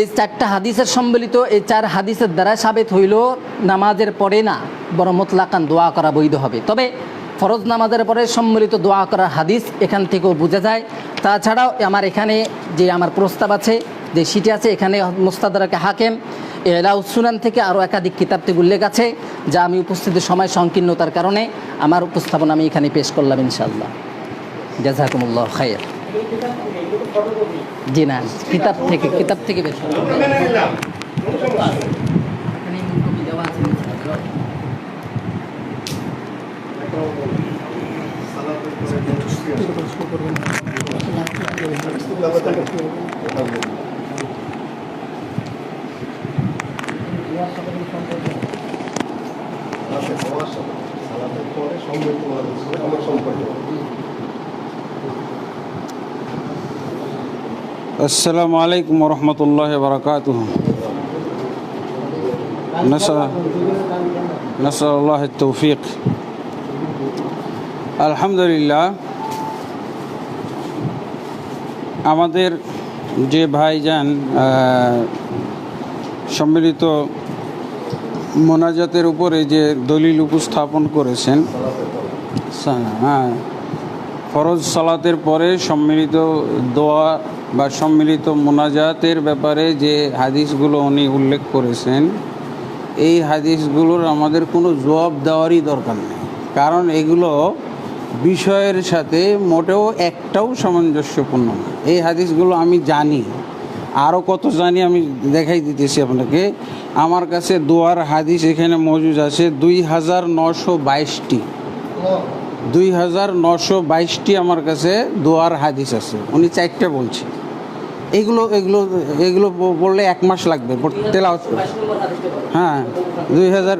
Speaker 7: এই 4টা হাদিসের সম্বলিত এই 4 হাদিসের দ্বারা সাবিত হইল নামাজের পরে না বরং মুতলাকান দোয়া করা বৈধ হবে। তবে ফরজ নামাজের পরে সম্মিলিত দোয়া করার হাদিস এখান থেকেও বোঝা যায়। তাছাড়াও আমার এখানে যে আমার প্রস্তাব আছে যে সিটি আছে এখানে মুস্তাদরাকে হাকিম ইলাউস সুনান থেকে আরও একাধিক কিতাব থেকে উল্লেখ আছে যা আমি উপস্থিতির সময় সংকীর্ণতার কারণে আমার উপস্থাপন আমি এখানে পেশ করলাম ইনশাআল্লাহ। জাযাকুমুল্লাহ খায়র। জি না, কিতাব থেকে বেশ
Speaker 6: আসসালামু আলাইকুম ওয়া রাহমাতুল্লাহি ওয়া বারাকাতুহু। নাসআলুল্লাহ আত-তৌফিক। আলহামদুলিল্লাহ, আমাদের যে ভাইজান সম্মিলিত মোনাজাতের উপরে যে দলিল উপস্থাপন করেছেন, হ্যাঁ, ফরজ সালাতের পরে সম্মিলিত দোয়া বা সম্মিলিত মোনাজাতের ব্যাপারে যে হাদিসগুলো উনি উল্লেখ করেছেন, এই হাদিসগুলোর আমাদের কোনো জবাব দেওয়ারই দরকার নেই, কারণ এগুলো বিষয়ের সাথে মোটেও একটাও সামঞ্জস্যপূর্ণ না। এই হাদিসগুলো আমি জানি, আরও কত জানি আমি দেখাই দিতেছি আপনাকে। আমার কাছে দোয়ার হাদিস এখানে মজুদ আছে 2922টি। 2922টি আমার কাছে দোয়ার হাদিস আছে। উনি 4টা বলছে। এগুলো এগুলো এগুলো বললে 1 মাস লাগবে তেলাওয়াত করতে। হ্যাঁ, 2000।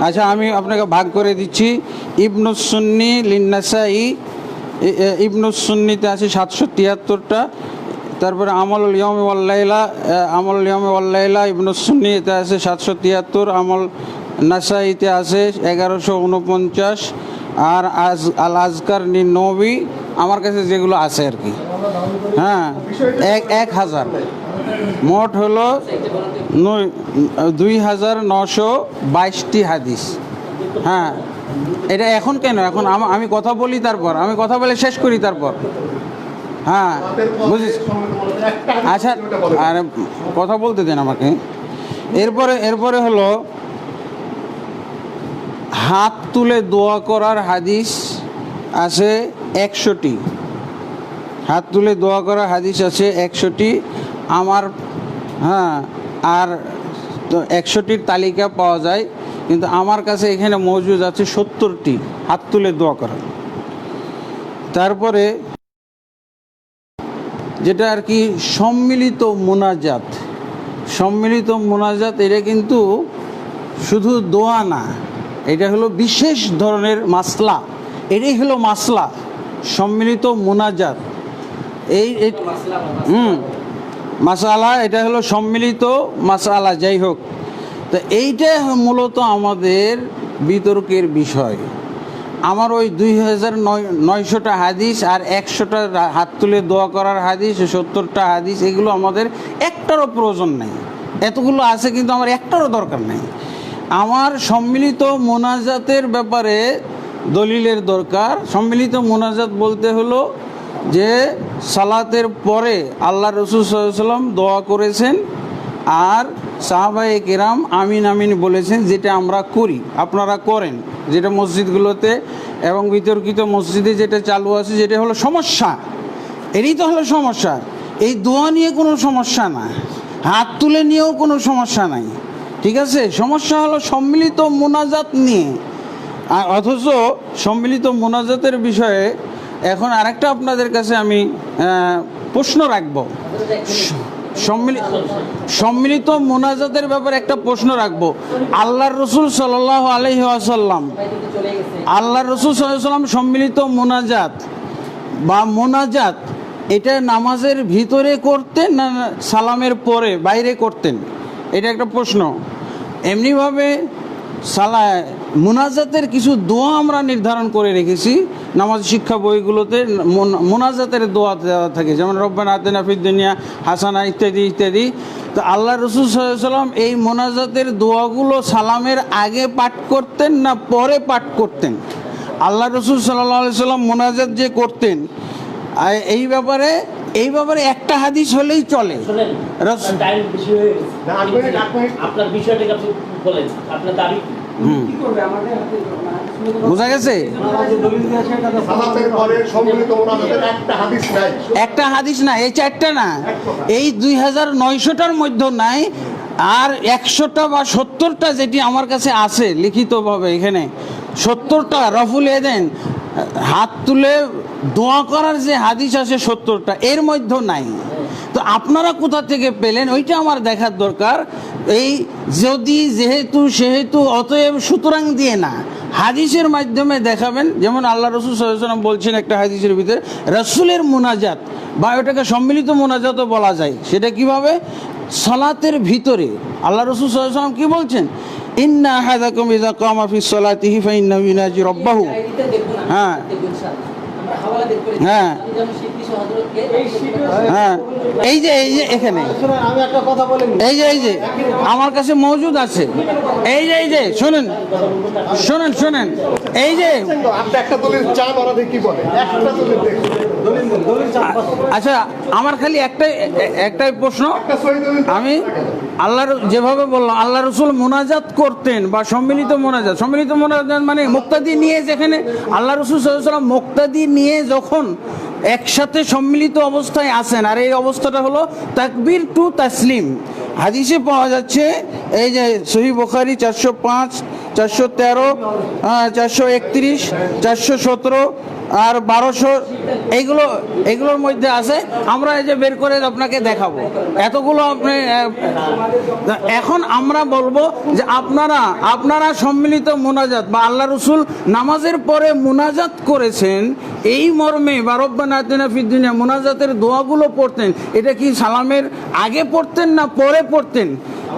Speaker 6: আচ্ছা, আমি আপনাকে ভাগ করে দিচ্ছি। ইবনুস সুন্নি লিন্নাসাই, ইবনুস সুন্নিতে আছে 773টা। তারপরে আমলুল ইয়াউমি ওয়াল লাইলা, আমলুল ইয়াউমি ওয়াল লাইলা ইবনুস সুন্নিতে আছে 773। আমল নাসাইতে আছে 1149। আর আল আজকার নবী আমার কাছে যেগুলো আছে আর কি, হ্যাঁ, 1000। মোট হলো 2922টি হাদিস। হ্যাঁ, এটা এখন কেন? এখন আমি কথা বলি, তারপর আমি কথা বলে শেষ করি, তারপর হ্যাঁ বুঝিস। আচ্ছা, আর কথা বলতে দেন আমাকে। এরপরে হলো হাত তুলে দোয়া করার হাদিস আছে 100টি। হাত তুলে দোয়া করার হাদিস আছে 100টি আমার। হ্যাঁ, আর 100টির তালিকা পাওয়া যায়, কিন্তু আমার কাছে এখানে মজুদ আছে 70টি হাত তুলে দোয়া করা। তারপরে যেটা আর কি সম্মিলিত মোনাজাত, সম্মিলিত মোনাজাত এটা কিন্তু শুধু দোয়া না, এটা হলো বিশেষ ধরনের মাসলা। এটাই হলো মাসলা, সম্মিলিত মোনাজাত। এই মাসালা, এটা হলো সম্মিলিত মাসালা। যাই হোক, তো এইটা মূলত আমাদের বিতর্কের বিষয়। আমার ওই 2900টা হাদিস আর 100টা হাত তুলে দোয়া করার হাদিস, 70টা হাদিস, এগুলো আমাদের একটারও প্রয়োজন নেই। এতগুলো আছে কিন্তু আমার একটারও দরকার নেই। আমার সম্মিলিত মোনাজাতের ব্যাপারে দলিলের দরকার। সম্মিলিত মোনাজাত বলতে হলো যে সালাতের পরে আল্লাহ রসুল সাল্লাল্লাহু আলাইহি ওয়াসাল্লাম দোয়া করেছেন আর সাহাবায়ে কেরাম আমিন আমিন বলেছেন, যেটা আমরা করি, আপনারা করেন, যেটা মসজিদগুলোতে এবং বিতর্কিত মসজিদে যেটা চালু আছে, যেটা হলো সমস্যা। এরই তো হলো সমস্যা। এই দোয়া নিয়ে কোনো সমস্যা না, হাত তুলে নিয়েও কোনো সমস্যা নাই, ঠিক আছে? সমস্যা হলো সম্মিলিত মোনাজাত নিয়ে। আর অথচ সম্মিলিত মোনাজাতের বিষয়ে এখন আরেকটা আপনাদের কাছে আমি প্রশ্ন রাখবো। সম্মিলিত মোনাজাতের ব্যাপারে একটা প্রশ্ন রাখবো। আল্লাহর রসুল সাল্লাল্লাহু আলাইহি ওয়াসাল্লাম, আল্লাহর রসুল সাল্লাল্লাহু আলাইহি ওয়াসাল্লাম সম্মিলিত মোনাজাত বা মোনাজাত এটা নামাজের ভিতরে করতেন না সালামের পরে বাইরে করতেন? এটা একটা প্রশ্ন। এমনিভাবে মোনাজাতের কিছু দোয়া আমরা নির্ধারণ করে রেখেছি নামাজ শিক্ষা বইগুলোতে। মোনাজাতের দোয়া দেওয়া থাকে, যেমন রব্বানা আতিনা ফিদ দুনিয়া হাসানা ইত্যাদি ইত্যাদি। তো আল্লাহ রসুল সাল্লাল্লাহু আলাইহি ওয়াসাল্লাম এই মোনাজাতের দোয়াগুলো সালামের আগে পাঠ করতেন না পরে পাঠ করতেন? আল্লাহ রসুল সাল্লাল্লাহু আলাইহি ওয়াসাল্লাম মোনাজাত যে করতেন, এই ব্যাপারে একটা হাদিস হলেই চলে। বোঝা গেছে? একটা হাদিস না, এই 4টা না, এই 2900টার মধ্যে নাই। আর 100টা বা 70টা যেটি আমার কাছে আছে লিখিতভাবে, এখানে 70টা রফুল এদেন হাত তুলে দোয়া করার যে হাদিস আছে 70টা, এর মধ্যে নাই। তো আপনারা কোথা থেকে পেলেন ওইটা আমার দেখার দরকার। এই যদি যেহেতু সেহেতু অতএব সুতরাং দিয়ে না, হাদিসের মাধ্যমে দেখাবেন। যেমন আল্লাহ রসুল সাল্লাল্লাহু আলাইহি ওয়াসাল্লাম বলছেন একটা হাদিসের ভিতরে, রসুলের মোনাজাত বা ওটাকে সম্মিলিত মোনাজাতও বলা যায়। সেটা কিভাবে? সালাতের ভিতরে আল্লাহ রসুল সাল্লাল্লাহু আলাইহি ওয়াসাল্লাম কি বলছেন? ইন্না আহাদাকুম ইযা কামা ফি সলাতিহি ফাইন্নাহু ইউনাজি রাব্বাহু। হ্যাঁ হ্যাঁ হ্যাঁ, এই যে এখানে এই যে আমার কাছে মজুদ আছে। এই যে শোনেন, এই যে আচ্ছা, আমার খালি একটাই প্রশ্ন। আমি আল্লাহর যেভাবে বললাম, আল্লাহ রসুল মোনাজাত করতেন বা সম্মিলিত মোনাজাত মানে মুক্তাদি নিয়ে, যেখানে আল্লাহ রসুল সাল্লাল্লাহু আলাইহি ওয়াসাল্লাম মুক্তাদি নিয়ে যখন একসাথে সম্মিলিত অবস্থায় আছেন, আর এই অবস্থাটা হলো তাকবীর টু তাসলিম। হাদিসে পাওয়া যাচ্ছে, এই যে সহিহ বুখারী 405, 413, 431, 417 আর 1200, এইগুলোর মধ্যে আছে। আমরা এই যে বের করে আপনাকে দেখাবো এতগুলো। আপনি এখন আমরা বলবো যে আপনারা সম্মিলিত মোনাজাত বা আল্লাহ রসুল নামাজের পরে মোনাজাত করেছেন এই মর্মে, বা রব্বানা আতিনা ফিদ দুনিয়া মোনাজাতের দোয়াগুলো পড়তেন, এটা কি সালামের আগে পড়তেন না পরে পড়তেন?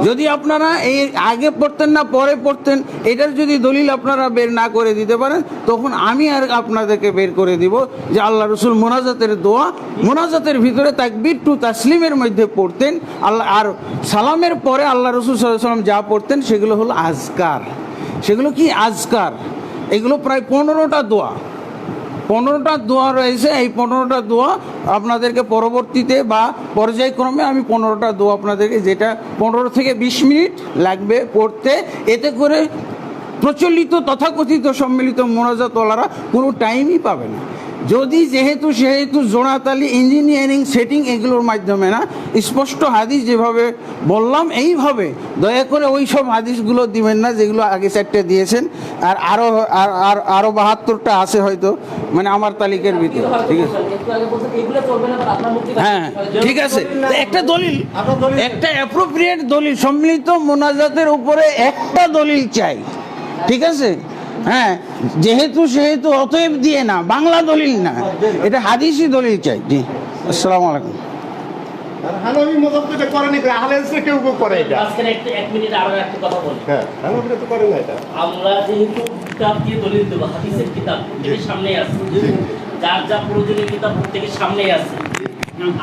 Speaker 6: যদি আপনারা এই আগে পড়তেন না পরে পড়তেন, এটার যদি দলিল আপনারা বের না করে দিতে পারেন, তখন আমি আর আপনাদেরকে বের করে দিব যে আল্লাহ রসুল মোনাজাতের দোয়া মোনাজাতের ভিতরে তাকবীর টু তাসলিমের মধ্যে পড়তেন। আল্লাহ আর সালামের পরে আল্লাহ রসুল সাল্লাল্লাহু আলাইহি ওয়াসাল্লাম যা পড়তেন সেগুলো হলো আজকার। সেগুলো কি আজকার? এগুলো প্রায় 15টা দোয়া, 15টা দোয়া রয়েছে। এই 15টা দোয়া আপনাদেরকে পরবর্তীতে বা পর্যায়ক্রমে আমি 15টা দোয়া আপনাদেরকে, যেটা 15 থেকে 20 মিনিট লাগবে পড়তে, এতে করে প্রচলিত তথাকথিত সম্মিলিত মোনাজাতওয়ালারা কোনো টাইমই পাবে না। যদি যেহেতু জোড়াতালি ইঞ্জিনিয়ারিং সেটিং এগুলোর মাধ্যমে না, স্পষ্ট হাদিস যেভাবে বললাম এইভাবে দয়া করে ওই সব হাদিসগুলো দিবেন না যেগুলো আগে 4টে দিয়েছেন। আর আরও 72টা আছে হয়তো, মানে আমার তালিকার ভিতরে। ঠিক আছে, হ্যাঁ ঠিক আছে। একটা দলিল, একটা অ্যাপ্রোপ্রিয়েট দলিল, সম্মিলিত মোনাজাতের উপরে একটা দলিল চাই। ঠিক আছে, হ্যাঁ, যেহেতু অতএব দিয়ে না, বাংলা দলিল না, এটা হাদিসি দলিল চাই। জি, আসসালামু আলাইকুম।
Speaker 5: হানাফি মতবাদ এটা করেনি, আহলে হাদিসে কেউ করে এটা।
Speaker 4: আজকে এক মিনিট আরো একটা কথা বলি।
Speaker 5: হ্যাঁ, হানাফিরা তো করে না এটা।
Speaker 4: আমরা যেহেতু কিতাব দিয়ে দলিল দেব, হাদিসের কিতাব প্রত্যেকের সামনেই আছে, যার যা প্রয়োজনীয় কিতাব প্রত্যেকের সামনেই আছে।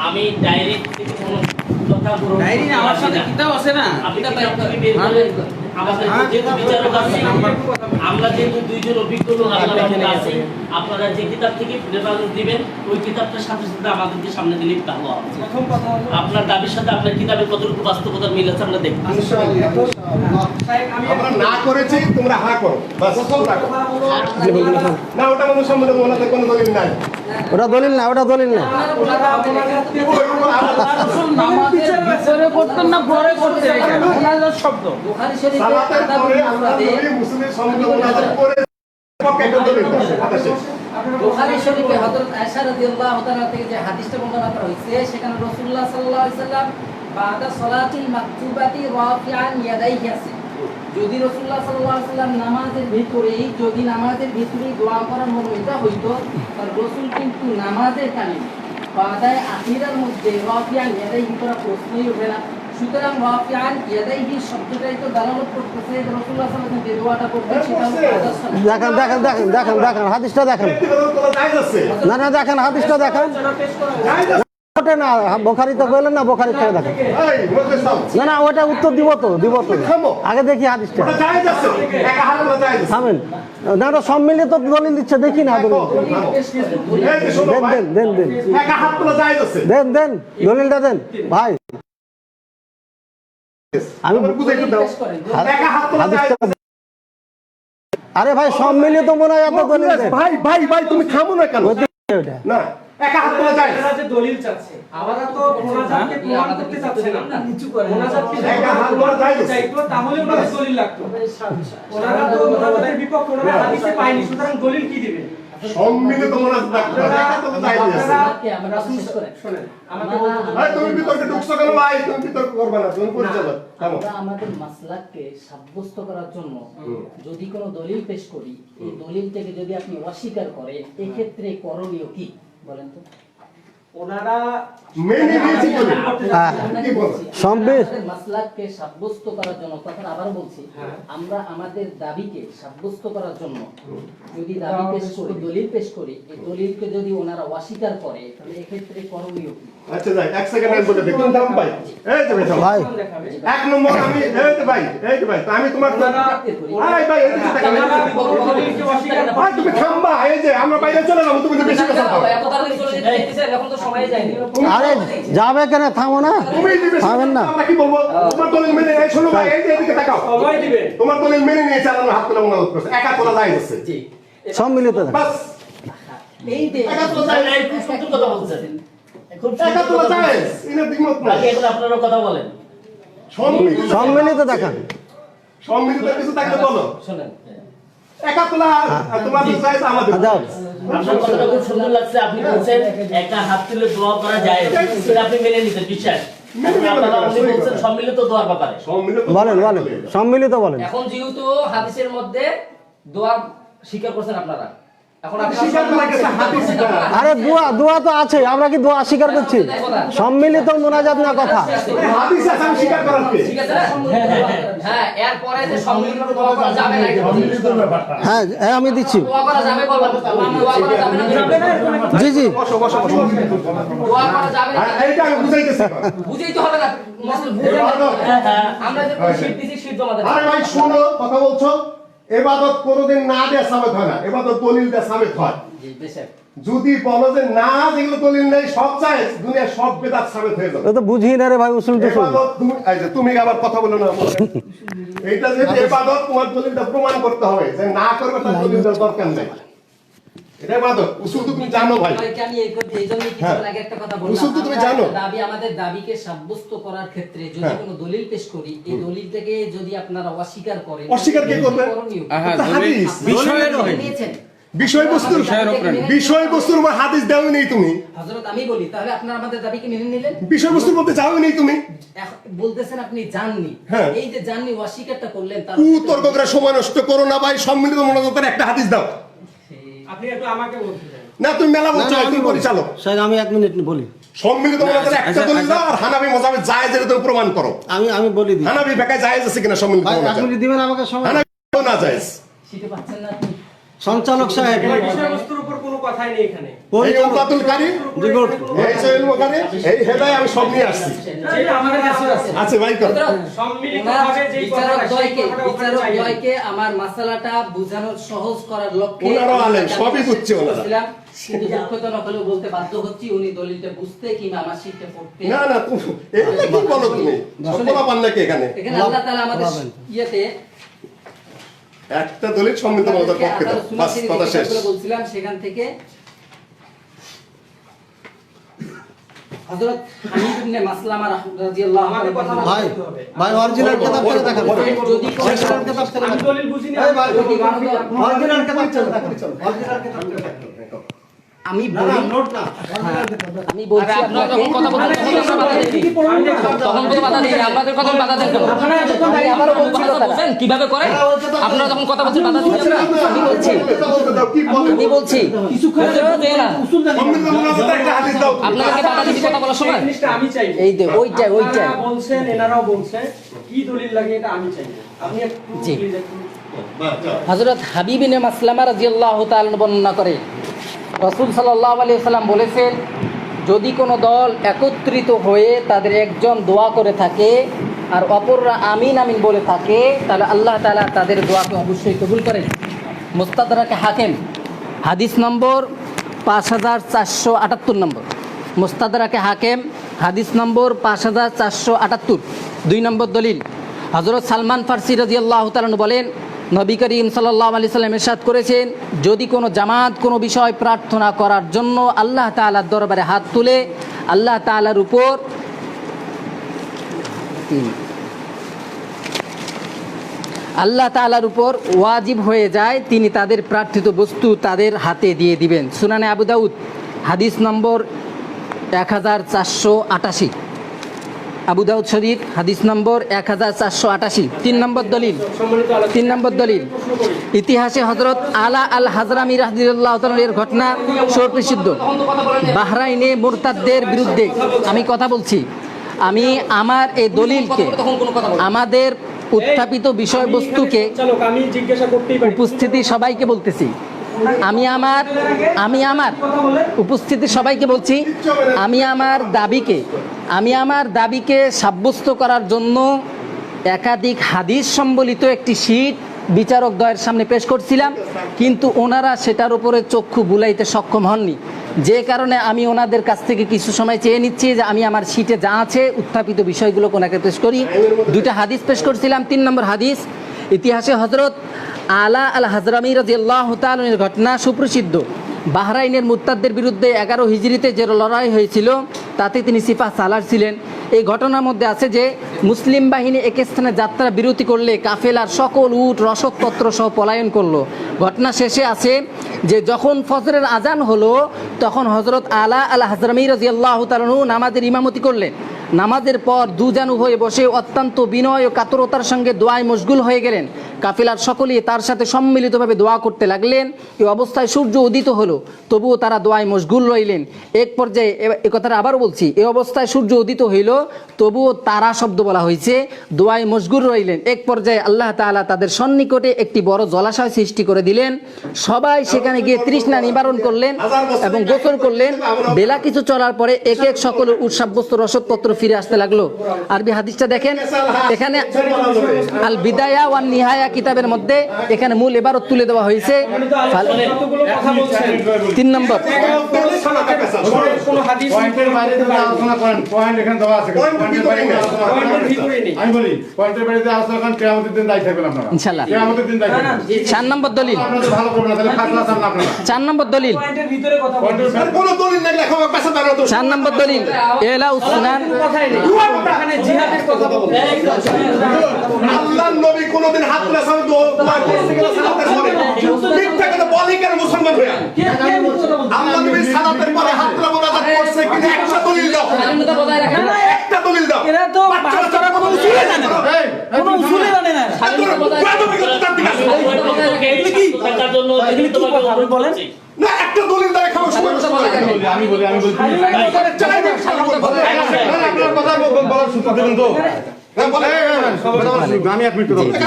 Speaker 4: আমি ডাইরেক্ট কোনো কথা বলবো, ডাইরেক্ট আমার সাথে কিতাব আছে না, আপনি কিতাব থেকে বের করে আমাদের যেহেতু বিচারক আছে, আমরা যেহেতু দুইজন অভিজ্ঞ লোক আপনারা আছি, আপনারা যে কিতাব থেকে রেফারেন্স দিবেন ওই কিতাবটার সাথে সাথে আমাদেরকে সামনে দিলে ভালো হবে। আপনার দাবির সাথে আপনার কিতাবের কতটুকু বাস্তবতার মিল আছে আমরা দেখব।
Speaker 5: আমরা না করেছি, তোমরা হা করো বাস। না, ওটা মানুষ সম্বন্ধে ওনাদের কোনো দলিল নাই।
Speaker 2: ওটা দলিল না, ওটা দলিল না।
Speaker 7: বুখারী শরীফে
Speaker 5: সালাতের পরে আমরা নবী মুসলিম সম্বন্ধে ওনাদের করে পক্ষে একটা দলিল আছে। কথা শেষ।
Speaker 7: বুখারী শরীফে হযরত আয়েশা রাদিয়াল্লাহু তাআলা থেকে যে হাদিসটা বর্ণনা করা হয়েছে, সেখানে রাসূলুল্লাহ সাল্লাল্লাহু আলাইহি সাল্লাম বাদা সালাতিল মাকতুবাতি রাফিআন ইয়াদাইহি আছে। যদি রাসূলুল্লাহ সাল্লাল্লাহু আলাইহি সাল্লাম নামাজের ভিতরেই দোয়া করার মনে এটা হইতো, তার রাসূল কিন্তু নামাজের কালে বাদায়ে আখিরার মধ্যে রাফিআন ইয়াদাইহি করা প্রশ্নই ওঠে না। সুতরাং রাফিআন ইয়াদাইহি শব্দটাই তো দালালত করতেছে যে রাসূলুল্লাহ সাল্লাল্লাহু আলাইহি ওয়াসাল্লাম যে দোয়াটা করতেন সেটা হলো বাদা সালাত।
Speaker 2: দেখেন হাদিসটা দেখেন। না না, দেখেন হাদিসটা দেখেন। ওটা না, বোখারি তো বললেন না, বোখারি থেকে দেখেন।
Speaker 5: এই মুখে সাও।
Speaker 2: না না, ওটা উত্তর দিব তো। আগে দেখি হাদিসটা।
Speaker 5: ওটা জায়েজ আছে। একা হাত তোলা জায়েজ আছে।
Speaker 2: থামেন। না, ওটা সম্মিলিত দলিল দিচ্ছে, দেখি না দলিল।
Speaker 5: এই যে শোনো ভাই,
Speaker 2: দেন
Speaker 5: একা হাত তোলা জায়েজ আছে।
Speaker 2: দেন দলিলটা দেন ভাই। আমি
Speaker 5: বুঝাই দাও। একা হাত তোলা জায়েজ আছে।
Speaker 2: আরে ভাই, সম্মিলিত মনে হয় এত দলিল দেন।
Speaker 5: ভাই তুমি থামো না কেন?
Speaker 2: ওটা
Speaker 5: না, একা হাত তোলা জায়েজ।
Speaker 8: দলিল চাচ্ছে, আমরা তো মোনাজাতকে প্রমাণ করতে চাচ্ছি না। মোনাজাতকে
Speaker 5: একা হাত তোলা জায়েজ আছে।
Speaker 8: চাইতো তাহলে ওনাদের দলিল লাগতো। ওনারা তো মোনাজাতের বিপক্ষে, ওনারা হাদিসে পায়নি, সুতরাং দলিল কি দিবে?
Speaker 5: সম্মিলিত মোনাজাত রাখতে হবে। একা তোলা জায়েজ আছে।
Speaker 7: আমরা শেষ করেন।
Speaker 8: শোনেন, আমাকে
Speaker 5: ভাই তুমি বিতর্কে ঢুকছো কেন ভাই? তুমি বিতর্ক করবে না, তুমি পরিচালক। থামো।
Speaker 7: আমরা আমাদের মাসলাককে সাব্যস্ত করার জন্য যদি কোনো দলিল পেশ করি, এই দলিল থেকে যদি আপনি অস্বীকার করেন, এক্ষেত্রে করণীয় কি বলেন তো?
Speaker 8: ওনারা
Speaker 5: মেনে নিয়েছি বলে। কি বল?
Speaker 7: আমাদের মাসলাককে সাব্যস্ত করার জন্য, তখন আবার বলছি, আমরা আমাদের দাবিকে সাব্যস্ত করার জন্য যদি দাবি পেশ করি, দলিল পেশ করি, এই দলিলকে যদি ওনারা অস্বীকার করে, তাহলে এক্ষেত্রে করণীয় কি?
Speaker 5: আচ্ছা যাই, এক সেকেন্ড আমি বলে দেখুন দাম ভাই। এই যে ভাই,
Speaker 8: দেখাবে।
Speaker 5: এক নম্বর আমি এই যে ভাই তো আমি তোমার ভাই এই যে টাকা
Speaker 8: দলিলকে অস্বীকার
Speaker 5: ভাই তুমি থামবা। এই যে আমরা বাইরে চলে যাবো, তুমি তো বেশি কথা বলো।
Speaker 7: এত তাড়াতাড়ি চলে যেতে চাইতেছেন, এখন তো সময় যায়নি।
Speaker 2: আরে যাবে কেন? থামো না,
Speaker 5: তুমি দিবে
Speaker 2: থামেন না।
Speaker 5: আমরা কি বলবো? তোমার দলিল মেনে এই শোনো ভাই, এই যে এদিকে তাকাও।
Speaker 8: সময় দিবে।
Speaker 5: তোমার দলিল মেনে নিয়েছে, আমরা হাত তোলা মনে করছে। একা তোলা যায় আছে।
Speaker 7: জি,
Speaker 2: সম্মিলিত
Speaker 5: বাস
Speaker 7: এই যে
Speaker 5: একা তোলা যায়।
Speaker 4: এই খুব সুন্দর কথা বলছেন। খুব
Speaker 5: একা তোলা যায়। এনে দ্বিমত নাই।
Speaker 4: বাকি এখন আপনারা কথা বলেন।
Speaker 2: সম্মিলিত দেখান।
Speaker 5: সম্মিলিত কিছু থাকলে বলো।
Speaker 7: শোনেন,
Speaker 5: একা তোলা তোমাদের যায়, আমাদের
Speaker 2: দাও।
Speaker 4: আপনার কথাটা খুব সুন্দর লাগছে। আপনি বলছেন একা হাত তুলে দোয়া করা যায়, সেটা আপনি মেনে নিতেন, বিশ্বাস। আপনারা উনি বলছেন সম্মিলিত দোয়ার ব্যাপারে।
Speaker 5: সম্মিলিত
Speaker 2: বলেন সম্মিলিত বলেন।
Speaker 7: এখন যেহেতু হাদিসের মধ্যে দোয়া স্বীকার করছেন আপনারা, এখন
Speaker 5: স্বীকার করা গেছে হাদিস এটা।
Speaker 2: আরে দোয়া তো আছে, আমরা কি দোয়া স্বীকার করছি? সম্মিলিত মোনাজাত না কথা।
Speaker 5: হাদিস আছে, আমি স্বীকার করার কে?
Speaker 7: ঠিক আছে না? হ্যাঁ, এরপরে যে সম্মিলিত দোয়া করা যাবে না,
Speaker 2: হ্যাঁ আমি দিচ্ছি।
Speaker 7: দোয়া করা যাবে বলবো, দোয়া করা যাবে না,
Speaker 2: জি
Speaker 5: বসো।
Speaker 7: দোয়া করা যাবে না,
Speaker 5: এইটা আমি বুঝাইতেছি।
Speaker 7: বুঝেইতে হবে না, মসল বুঝে আমরা যে শীত দিছি, শীত জমা দেব।
Speaker 5: আরে ভাই শুনো, কথা বলছো। এবাদত কোনোদিন না দেয়া সাবেত হয় না, এবাদত দলিল দেয়া সাবেত হয়।
Speaker 7: জি বেশক,
Speaker 5: যদি বলো যে না, যেগুলো দলিল নেই সব চাই, দুনিয়ার সব বেদাত সাবেত হয়ে যাবে।
Speaker 2: ও তো বুঝি না রে ভাই, উসুল তো শুন।
Speaker 5: এবাদত তুমি আবার কথা বলো না। এইটা যে এবাদত, তোমার দলিলটা প্রমাণ করতে হবে যে না করবে, তার দলিল দেওয়ার দরকার নেই। এটা এবাদত, উসুল তো তুমি জানো ভাই।
Speaker 7: আমি এই জন্য কিছু আগে একটা কথা বললাম,
Speaker 5: উসুল তো তুমি জানো।
Speaker 7: আমাদের দাবিকে সাব্যস্ত করার ক্ষেত্রে যদি কোনো দলিল পেশ করি, এই দলিলটাকে যদি আপনারা অস্বীকার করেন,
Speaker 5: অস্বীকার কে করবে? এটা হাদিস। বিষয়বস্তুর উপর হাদিস দেওয়া নেই তুমি।
Speaker 7: হযরত আমি বলি, তাহলে আপনারা আমাদের দাবিকে মেনে নিলেন?
Speaker 5: বিষয়বস্তুর মধ্যে যাও নেই তুমি।
Speaker 7: বলতেছেন আপনি জাননি,
Speaker 5: হ্যাঁ।
Speaker 7: এই যে জাননি অস্বীকারটা করলেন, তার
Speaker 5: তর্ক করে সময় নষ্ট করো না ভাই। সম্মিলিত মোনাজাতের একটা হাদিস দাও।
Speaker 8: আপনি একটু আমাকে বলতে চান।
Speaker 5: না তুমি মেলা বলছো, তুমি পরিচালক।
Speaker 2: স্যার আমি 1 মিনিট বলি।
Speaker 5: সম্মিলিত মোনাজাতের একটা দলিল দাও, আর হানাফি মাযহাবে জায়েজ এটা তুমি প্রমাণ করো।
Speaker 2: আমি বলি দিই
Speaker 5: হানাফি বেকায় জায়েজ আছে কিনা সম্মিলিত
Speaker 2: ভাই, 1
Speaker 5: মোনাজাত?
Speaker 2: মিনিট দিবেন আমাকে সময়।
Speaker 5: হানাফি না জায়েজ।
Speaker 7: শিখতে পাচ্ছেন না আপনি?
Speaker 2: সঞ্চালক সাহেব,
Speaker 8: বিষয়বস্তুর উপর কোনো কথাই নেই এখানে।
Speaker 5: এই উমদাতুল কারী, এই সহিহুল বুখারী, এই হেদায় আমি সব নিয়ে আসছি।
Speaker 8: যেটা আমাদের কাছে আছে।
Speaker 5: আচ্ছা ভাই কর।
Speaker 8: সম্মিলিতভাবে যেই কথাটা সেই কথাটা
Speaker 7: বিচারকদ্বয়কে আমার মাসালাটা বোঝানোর সহজ করার লক্ষ্যে
Speaker 5: ওনারাও আলেম, সবই বুঝছে ওনারা।
Speaker 7: কিন্তু দুঃখজনক হলেও বলতে বাধ্য হচ্ছি, উনি দলিলটা বুঝতে কিংবা আমার শিখতে পড়তে।
Speaker 5: না না তুমি এগুলো কি বলো তুমি? সকলা পান নাকি এখানে?
Speaker 7: এখানে আল্লাহ তাআলা আমাদের ইয়েতে
Speaker 5: একটা দলিল সম্মিলিততার পক্ষে দাও, বাস কথা শেষ।
Speaker 7: বলছিলাম সেখান থেকে হযরত হানিফ ইবনে মাসলামা রাদিয়াল্লাহু আনহু কথা বলতে হবে।
Speaker 9: ভাই অরিজিনাল কিতাব থেকে দেখান,
Speaker 7: যদি
Speaker 9: অরিজিনাল কিতাব থেকে
Speaker 8: আমি
Speaker 9: দেখান।
Speaker 8: দলিল বুঝিনি।
Speaker 9: এই ভাই
Speaker 8: অরিজিনাল
Speaker 9: অরিজিনাল কিতাব থেকে দেখান, অরিজিনাল কিতাব থেকে দেখান।
Speaker 7: আমি
Speaker 9: না
Speaker 7: বলি,
Speaker 9: না নোট না,
Speaker 7: আমি বলছি
Speaker 4: আপনারা
Speaker 7: আপনাকে
Speaker 4: যখন কথা বলছেন তখন আমরা বাধা দিই। তখন তো বাধা দিই, আপনাদের কথা বাধা দেন কেন?
Speaker 7: আমি আবারও বলছি
Speaker 4: কথা
Speaker 7: কথাটা।
Speaker 4: বলছেন কিভাবে করে? আপনারা যখন কথা বলছেন বাধা দিচ্ছেন না?
Speaker 7: আমি বলছি আমি বলছি
Speaker 4: হজরত দেয় না।
Speaker 5: সম্মিলিত একটা হাদিস দাও।
Speaker 4: আপনাদেরকে বাধা দিচ্ছি কথা বলার সময়।
Speaker 8: জিনিসটা আমি চাই।
Speaker 7: এই যে ওইটাই
Speaker 8: আপনারা বলছেন, এনারাও বলছেন, কি দলিল লাগে এটা আমি চাই। আপনি একটু
Speaker 7: জি।
Speaker 8: প্লিজ একটু
Speaker 7: হযরত হাবিব ইবনে মাসলামা রাদিয়াল্লাহু তাআলা বর্ণনা করে রাসূল সাল্লাল্লাহু আলাইহি ওয়াসাল্লাম বলেছেন, যদি কোনো দল একত্রিত হয়ে তাদের একজন দোয়া করে থাকে আর অপররা আমিন আমিন বলে থাকে, তাহলে আল্লাহ তাআলা তাদের দোয়াকে অবশ্যই কবুল করেন। মুস্তাদরাকে হাকিম হাদিস নম্বর 5478 নম্বর। মুস্তাদরাকে হাকিম হাদিস নম্বর 5478। 2 নম্বর দলিল, হযরত সালমান ফারসি রাদিয়াল্লাহু তাআলা বলেন, নবী করিম সাল্লাল্লাহু আলাইহি সাল্লাম ইরশাদ করেছেন, যদি কোনো জামাত কোনো বিষয় প্রার্থনা করার জন্য আল্লাহ তাআলার দরবারে হাত তুলে আল্লাহ তাআলার উপর আল্লাহ তাআলার উপর ওয়াজিব হয়ে যায়, তিনি তাদের প্রার্থিত বস্তু তাদের হাতে দিয়ে দিবেন। সুনানে আবু দাউদ হাদিস নম্বর 1488। আবু দাউদ শরীফ হাদিস নম্বর 1488। 3 নম্বর দলিল, 3 নম্বর দলিল, ইতিহাসে হযরত আলা আল হাজরামি রাদিয়াল্লাহু তাআলা এর ঘটনা সুপ্রসিদ্ধ। বাহরাইনে মুরতাদদের বিরুদ্ধে আমি কথা বলছি, আমি আমার এই দলিলকে আমাদের উত্থাপিত বিষয়বস্তুকে
Speaker 8: চালক আমি জিজ্ঞাসা করতেই পারি।
Speaker 7: উপস্থিতি সবাইকে বলতেছি, আমি আমার উপস্থিতি সবাইকে বলছি, আমি আমার দাবিকে সাব্যস্ত করার জন্য একাধিক হাদিস সম্বলিত একটি শীট বিচারক দ্বয়ের সামনে পেশ করছিলাম, কিন্তু ওনারা সেটার উপরে চক্ষু বুলাইতে সক্ষম হননি, যে কারণে আমি ওনাদের কাছ থেকে কিছু সময় চেয়ে নিচ্ছি যে আমি আমার শীটে যা আছে উত্থাপিত বিষয়গুলো ওনাকে পেশ করি। 2টা হাদিস পেশ করছিলাম। 3 নম্বর হাদিস, ইতিহাসে হযরত আলা আল হাজরামি রাদিয়াল্লাহু তাআলা এর ঘটনা সুপ্রসিদ্ধ। বাহরাইনের মুরতাদদের বিরুদ্ধে 11 হিজরিতে যে লড়াই হয়েছিল তাতে তিনি সিপাহ সালার ছিলেন। এই ঘটনার মধ্যে আছে যে মুসলিম বাহিনী এক স্থানে যাত্রা বিরতি করলে কাফেলার সকল উট রসদপত্র সহ পলায়ন করলো। ঘটনা শেষে আছে যে যখন ফজরের আজান হলো তখন হযরত আলা আল হাজরামি রাদিয়াল্লাহু তাআলা নামাজের ইমামতি করলেন। নামাজের পর দুজানু হয়ে বসে অত্যন্ত বিনয় ও কাতরতার সঙ্গে দোয়ায় মশগুল হয়ে গেলেন। কাফিলার সকলেই তার সাথে সম্মিলিতভাবে দোয়া করতে লাগলেন। এই অবস্থায় সূর্য উদিত হলো, তবুও তারা দোয়ায় মশগুল রইলেন। এক পর্যায়ে এ কথাটা আবারও বলছি, এই অবস্থায় সূর্য উদিত হইল, তবুও তারা শব্দ বলা হয়েছে, দোয়ায় মশগুল রইলেন। এক পর্যায়ে আল্লাহ তাআলা তাদের সন্নিকটে একটি বড় জলাশয় সৃষ্টি করে দিলেন। সবাই সেখানে গিয়ে তৃষ্ণা নিবারণ করলেন এবং গোসল করলেন। বেলা কিছু চলার পরে এক এক সকলের উৎসাবস্ত রসদপত্র ফিরে আসতে লাগলো। আরবি হাদিসটা দেখেন, এখানে আল বিদায়া ওয়ান নিহায়া কিতাবের মধ্যে এখানে মূল ইবারত তুলে দেওয়া হয়েছে। 3 নম্বর,
Speaker 8: কোনো হাদিস
Speaker 3: পয়েন্টের বাইরে যদি আলোচনা করেন, পয়েন্ট এখানে দেওয়া আছে, পয়েন্টের বাইরে আলোচনা করেন। আমি বলি পয়েন্টের বাইরে আলোচনা করেন, কিয়ামতের দিন দায়ী থাকবেন আপনারা,
Speaker 7: ইনশাআল্লাহ।
Speaker 3: কিয়ামতের দিন দায়ী থাকবেন।
Speaker 7: 4 নম্বর দলিল,
Speaker 3: আপনারা ভালো করবেন না, তাহলে ফাঁসলা চান না আপনারা।
Speaker 7: 4 নম্বর দলিল,
Speaker 8: পয়েন্টের ভিতরে কথা বলছি।
Speaker 3: পয়েন্টের বাইরে
Speaker 5: কোনো দলিল নাই, লেখা পেশা দাঁড়ানো তো
Speaker 7: 4 নম্বর দলিল, এলা উসনান
Speaker 8: কথাই নেই, এখানে জিহাদের কথা বলছি।
Speaker 5: আল্লাহর নবী কোনদিন হাত তুলে সামনে দোয়া করতে গেলে সালাতের পরে ঠিক থাকে তো বলি কেন মুসলমান হয়ে আল্লাহ নবী সালাতের পরে হাত তুলে মোনাজাত করছে, কিন্তু একটা দলিল দাও,
Speaker 7: স্বাধীনতা বজায় রাখেন।
Speaker 5: একটা দলিল দাও।
Speaker 8: এরা তো বাচ্চারা কোনো উসুলে জানে না, কোনো উসুলে জানে না।
Speaker 7: স্বাধীনতা বজায় রাখেন।
Speaker 4: এগুলো কি তার জন্য লিখিতভাবে অনুরোধ
Speaker 8: বলেন?
Speaker 4: করছি।
Speaker 5: না একটা দলিল দাও, খাও সময় নষ্ট করে কেন?
Speaker 3: আমি বলি
Speaker 5: চাই না, সারা বলবো।
Speaker 3: আপনার কথা বলার সুযোগ দেবেন তো।
Speaker 5: হ্যাঁ, বলেন।
Speaker 3: আমি এক মিনিট কথা বলছি।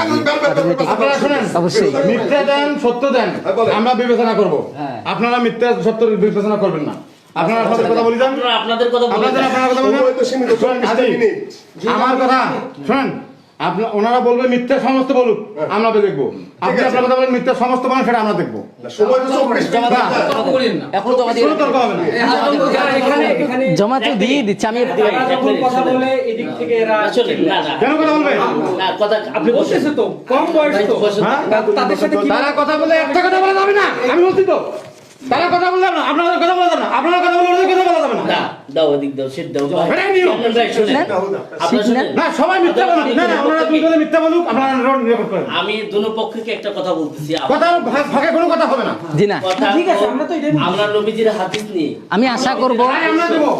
Speaker 3: আপনারা শুনেন,
Speaker 7: অবশ্যই।
Speaker 3: মিথ্যা দেন সত্য দেন,
Speaker 5: হ্যাঁ, বলেন।
Speaker 3: আমরা বিবেচনা করব। আপনারা মিথ্যা সত্য বিবেচনা করবেন না। আপনারা আপনাদের কথা বলি যান,
Speaker 4: আপনারা আপনাদের কথা বলে
Speaker 3: আপনাদের
Speaker 4: যান।
Speaker 3: আপনার কথা
Speaker 5: সময় তো
Speaker 3: বলবেন।
Speaker 5: সীমিত,
Speaker 3: শুনেন,
Speaker 5: 20
Speaker 3: হাজি,
Speaker 5: মিনিট।
Speaker 3: আমার কথা শুনেন, আপনার ওনারা বলবে মিথ্যা সমস্ত বলুক, আমরা দেখবো। আপনি
Speaker 5: আছে।
Speaker 3: আপনার কথা বলেন মিথ্যা সমস্ত বলেন, সেটা আমরা দেখবো।
Speaker 5: না, সময় তো 24 মিনিট।
Speaker 1: এখন তো আমাদের
Speaker 3: কোনো তর্ক হবে না।
Speaker 8: এখানে
Speaker 7: জমা তো দিয়ে দিচ্ছে আমি
Speaker 8: তারা যখন কথা বলে এদিক থেকে এরা
Speaker 4: আসলে না না
Speaker 3: কেন কথা বলবে?
Speaker 4: না কথা আপনি বসেন
Speaker 8: বসেছে তো কম বয়স তো
Speaker 3: হ্যাঁ?
Speaker 8: তাদের সাথে কি
Speaker 3: তারা কথা বলে একটা কথা বলা যাবে না, আমি বলছি তো। তারা কথা বললে না, আপনাদের কথা বলা যাবে না, আপনারা কথা বললে ওদের কথা বলা যাবে না।
Speaker 4: না দাও ওদিক দাও সিট দাও
Speaker 3: এটাই নিয়ম।
Speaker 4: আপনারা শুনেন আপনারা শুনেন
Speaker 3: না, সবাই মিথ্যা বলুক, না না, ওনারা দুই কথা মিথ্যা বলুক, আপনারা রেকর্ড করেন।
Speaker 4: আমি দুনো পক্ষকে একটা কথা বলতেছি
Speaker 3: কথা ফাঁকে কোনো কথা হবে না।
Speaker 7: জি না
Speaker 4: কথা
Speaker 8: ঠিক আছে, আমরা তো এটাই বলছি।
Speaker 4: আমরা নবীজির হাদিস নিয়ে
Speaker 7: আমি আশা করব
Speaker 3: রায় আমরা দেবো।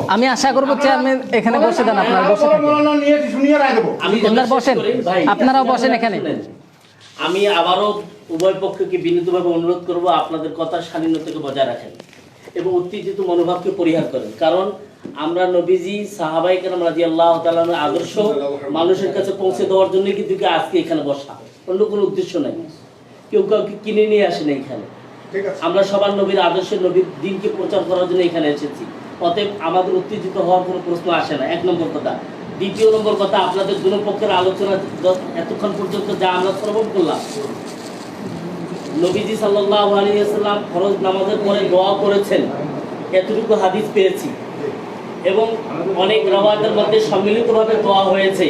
Speaker 7: চেয়ারম্যান এখানে বসে দেন আপনারা বসে
Speaker 3: বড়
Speaker 7: থাকেন
Speaker 3: মৌলানা নিয়ে শুনিয়ে রায় দেবো।
Speaker 4: আমি
Speaker 7: আপনারা
Speaker 4: কথা শেষ
Speaker 7: বসেন।
Speaker 4: করি, ভাই।
Speaker 7: আপনারাও বসেন এখানে।
Speaker 4: শুনেন। আমি আবারও উভয় পক্ষকে বিনীতভাবে অনুরোধ করব আপনাদের কথার শালীনতাকে বজায় রাখেন এবং উত্তেজিত মনোভাবকে পরিহার করেন, কারণ আমরা নবীজি সাহাবাই কেরাম রাদিয়াল্লাহু তাআলার আদর্শ মানুষের কাছে পৌঁছে দেওয়ার জন্য কিন্তু আজকে এখানে বসা, অন্য কোনো উদ্দেশ্য নাই। কেউ কাউকে কিনে নিয়ে আসে না এখানে।
Speaker 5: ঠিক আছে।
Speaker 4: আমরা সবার নবীর আদর্শের নবীর দিনকে প্রচার করার জন্য এখানে এসেছি। অতএব আমাদের উত্তেজিত হওয়ার কোনো প্রশ্ন আসে না, এক নম্বর কথা। দ্বিতীয় নম্বর কথা, আপনাদের দুনো পক্ষের আলোচনা এতক্ষণ পর্যন্ত যা আমরা শ্রবণ করলাম, নবীজি সাল্লাল্লাহু আলাইহি ওয়াসাল্লাম ফরজ নামাজের পরে দোয়া করেছেন, এতটুকু হাদিস পেয়েছি এবং অনেক রাওয়াতের মধ্যে সম্মিলিতভাবে দোয়া হয়েছে